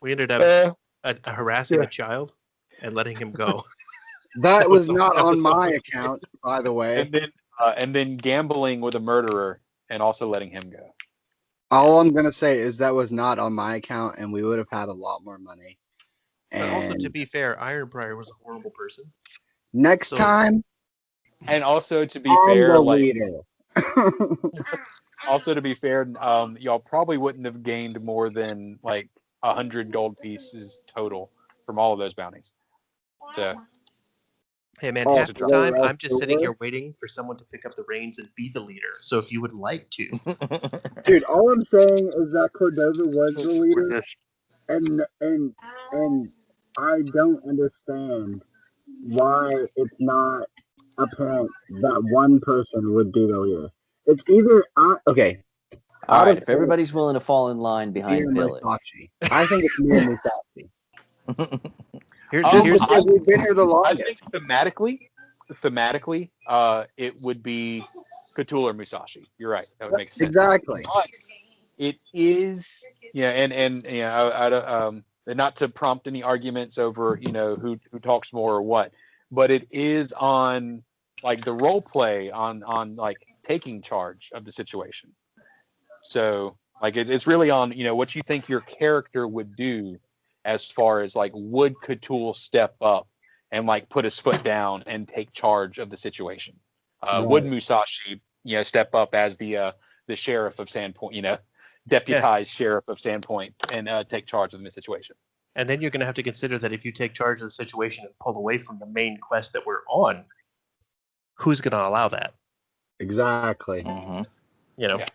We ended up uh, harassing yeah. a child and letting him go. That was not that on was all my we account, by the way. and then gambling with a murderer and also letting him go. All I'm gonna say is that was not on my account, and we would have had a lot more money. But also, to And be fair, Ironbriar was a horrible person. next So- time, And also to be I'm fair, the like leader. also to be fair, y'all probably wouldn't have gained more than like 100 gold pieces total from all of those bounties. So Hey man, Oh, half to the drop. time Well, I'm just sitting silver? here waiting for someone to pick up the reins and be the leader. So if you would like to, Dude, all I'm saying is that Cordova was the leader, and I don't understand why it's not apparent that one person would be the leader. It's either okay. All Out right, of if everybody's willing to fall in line me behind and Billy. Musashi. I think it's me and Musashi. here's Just here's because we've been here the I longest. think thematically, it would be Cthulhu or Musashi. You're right. That would make sense. Exactly. But it is, and not to prompt any arguments over, who talks more or what, but it is on like the role play on like taking charge of the situation. So like it's really on, what you think your character would do as far as like, would Cthulhu step up and like put his foot down and take charge of the situation? Would Musashi, step up as the sheriff of Sandpoint, deputized sheriff of Sandpoint and take charge of the situation? and then you're going to have to consider that if you take charge of the situation and pull away from the main quest that we're on, who's going to allow that? Exactly. You know. Yeah.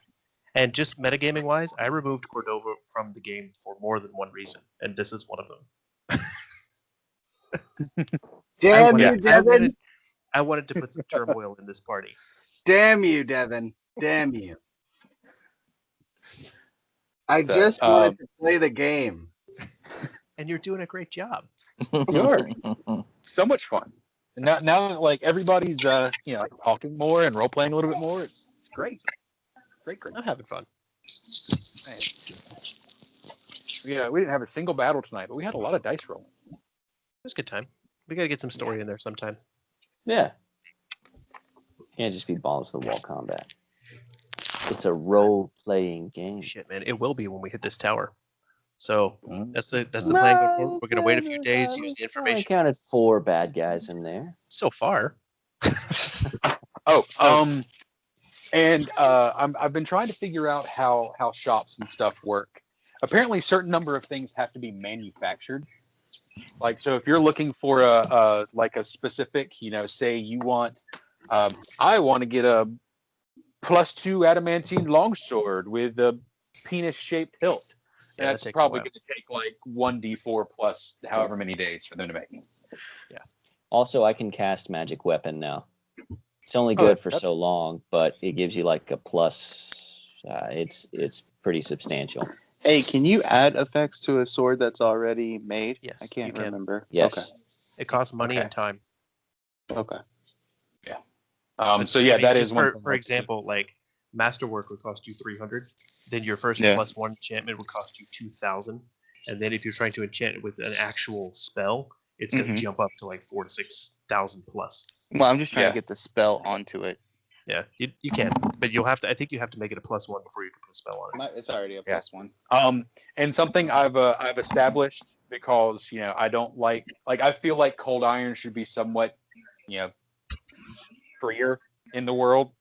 And just metagaming wise, I removed Cordova from the game for more than one reason, and this is one of them. Damn you, Devin. I wanted to put some turmoil in this party. Damn you, Devin. Damn you. I So, just wanted to play the game. And you're doing a great job. You are. So much fun. And now like everybody's talking more and role playing a little bit more. It's great. Great. I'm having fun. Man. Yeah, we didn't have a single battle tonight, but we had a lot of dice rolling. It was a good time. We got to get some story in there sometimes. Yeah. Can't just be balls to the wall combat. It's a role playing game. Shit, man, it will be when we hit this tower. So that's the plan going forward. We're gonna wait a few days, use the I information. counted 4 bad guys in there. So far. I've been trying to figure out how shops and stuff work. Apparently, a certain number of things have to be manufactured. Like, so if you're looking for a specific, say you want, I want to get a +2 adamantine longsword with a penis-shaped hilt. Yeah, that That's takes a probably while. going to take like 1d4 plus however many days for them to make. Also, I can cast magic weapon now. It's only Oh, good for that's- so long, but it gives you like a plus. It's pretty substantial. Hey, can you add effects to a sword that's already made? Yes, I you can't can. remember. Yes. It costs money Okay. and time. Okay. So yeah, I mean, that just is one. for example, like Masterwork would cost you 300. Then your first Yeah. +1 enchantment would cost you 2,000. And then if you're trying to enchant it with an actual spell, it's going to jump up to like 4,000 to 6,000 plus. Well, I'm just trying Yeah. to get the spell onto it. Yeah, you can, but you'll have to. I think you have to make it a +1 before you can put a spell on it. It's already a Yeah. +1. And something I've established because I don't like I feel like cold iron should be somewhat freer in the world.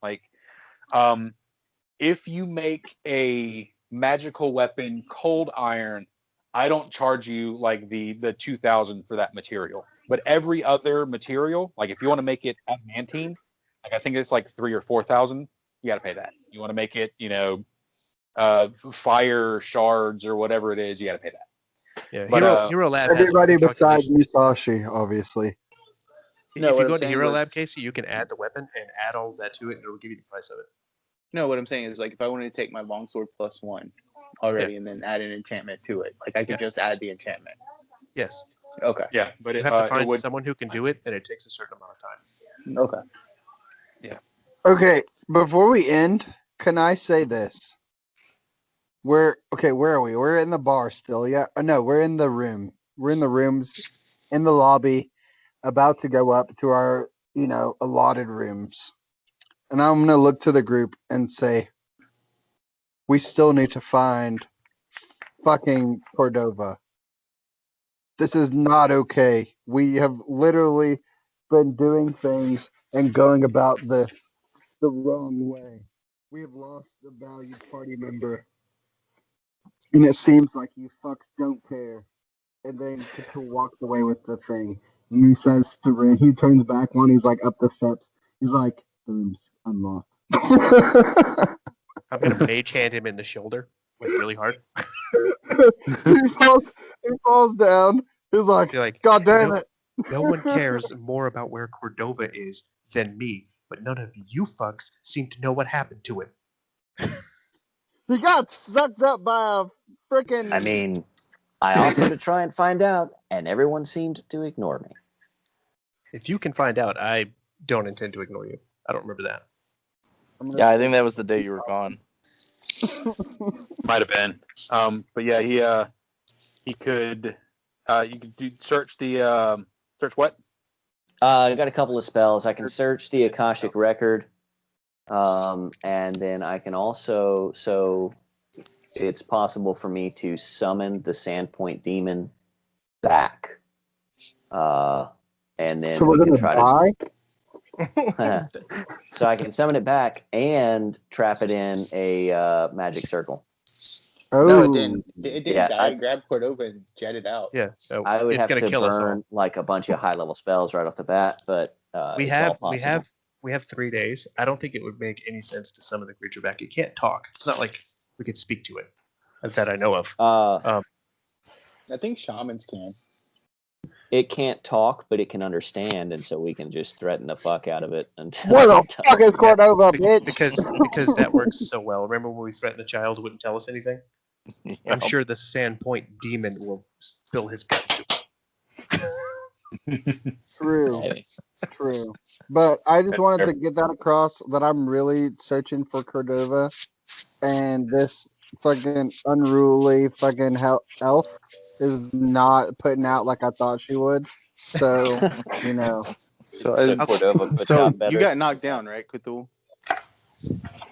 If you make a magical weapon cold iron, I don't charge you like the 2,000 for that material. But every other material, like if you want to make it adamantine, like I think it's like 3,000 or 4,000, you got to pay that. You want to make it, fire shards or whatever it is, you got to pay that. Yeah, But, Hero Lab has Everybody besides calculations. Musashi, obviously. No, If what you I'm go to saying Hero was- Lab, Casey, you can add the weapon and add all that to it, and it'll give you the price of it. No, what I'm saying is like if I wanted to take my longsword +1 already and then add an enchantment to it, like I could just add the enchantment. Yes, Okay. yeah, but you have to find it would, someone who can do it, and it takes a certain amount of time. Okay. Okay, before we end, can I say this? Where are we? We're in the bar still, yeah? No, we're in the room. We're in the rooms, in the lobby, about to go up to our, allotted rooms. And I'm going to look to the group and say, we still need to find fucking Cordova. This is not okay. We have literally been doing things and going about this the wrong way. We have lost a valued party member. And it seems like you fucks don't care. And then Katul walks away with the thing. And he says to Rin, he turns back when he's like up the steps. He's like, the room's unlocked. I'm gonna mage hand him in the shoulder, like really hard. he falls down. He's like, You're like, God damn it. No one cares more about where Cordova is than me, but none of you fucks seem to know what happened to him. He got sucked up by a freaking. I mean, I offered to try and find out, and everyone seemed to ignore me. If you can find out, I don't intend to ignore you. I don't remember that. Yeah, I think that was the day you were gone. might have been. But yeah, he could. You could search the search what? I got a couple of spells. I can search the Akashic record, and then I can also. So it's possible for me to summon the Sandpoint demon back, and then So we're we can gonna try die? to. So I can summon it back and trap it in a magic circle. Oh, No, it didn't. It didn't Yeah, die. I grabbed Cordova and jetted out. Yeah, so I would it's have gonna to kill us all. burn like a bunch of high level spells right off the bat, but We it's all possible. we have 3 days. I don't think it would make any sense to summon the creature back. It can't talk. It's not like we could speak to it that I know of. I think shamans can. It can't talk, but it can understand, and so we can just threaten the fuck out of it until where the it does. fuck is Cordova, bitch? Because that works so well. Remember when we threatened the child who wouldn't tell us anything? I'm sure the Sandpoint demon will spill his guts to us. True, Maybe. true. But I just wanted to get that across that I'm really searching for Cordova, and this fucking unruly fucking elf is not putting out like I thought she would. So, So, So Cordova puts out better. you got knocked down, right, Cthulhu?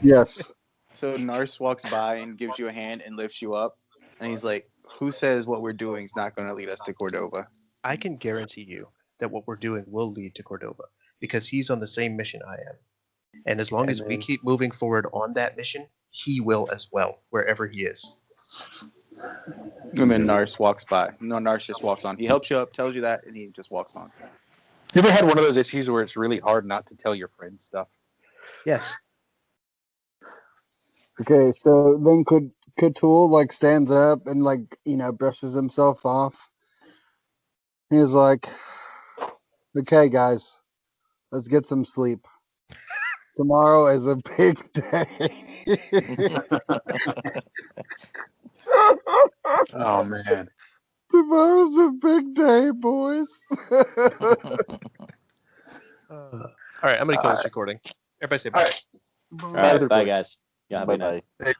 yes. So Nars walks by and gives you a hand and lifts you up, and he's like, "Who says what we're doing is not going to lead us to Cordova?" I can guarantee you that what we're doing will lead to Cordova because he's on the same mission I am. And as long as we keep moving forward on that mission, he will as well, wherever he is. And then Nars walks by. No, Nars just walks on. He helps you up, tells you that, and he just walks on. You ever had one of those issues where it's really hard not to tell your friends stuff? Yes. Okay, so then Cthulhu like stands up and like brushes himself off. He's like, "Okay, guys, let's get some sleep. Tomorrow is a big day." Oh man. Tomorrow's a big day, boys. All right, I'm gonna kill this recording. Everybody say bye. All right. All right, bye guys. Yeah, have a Bye good night. bye.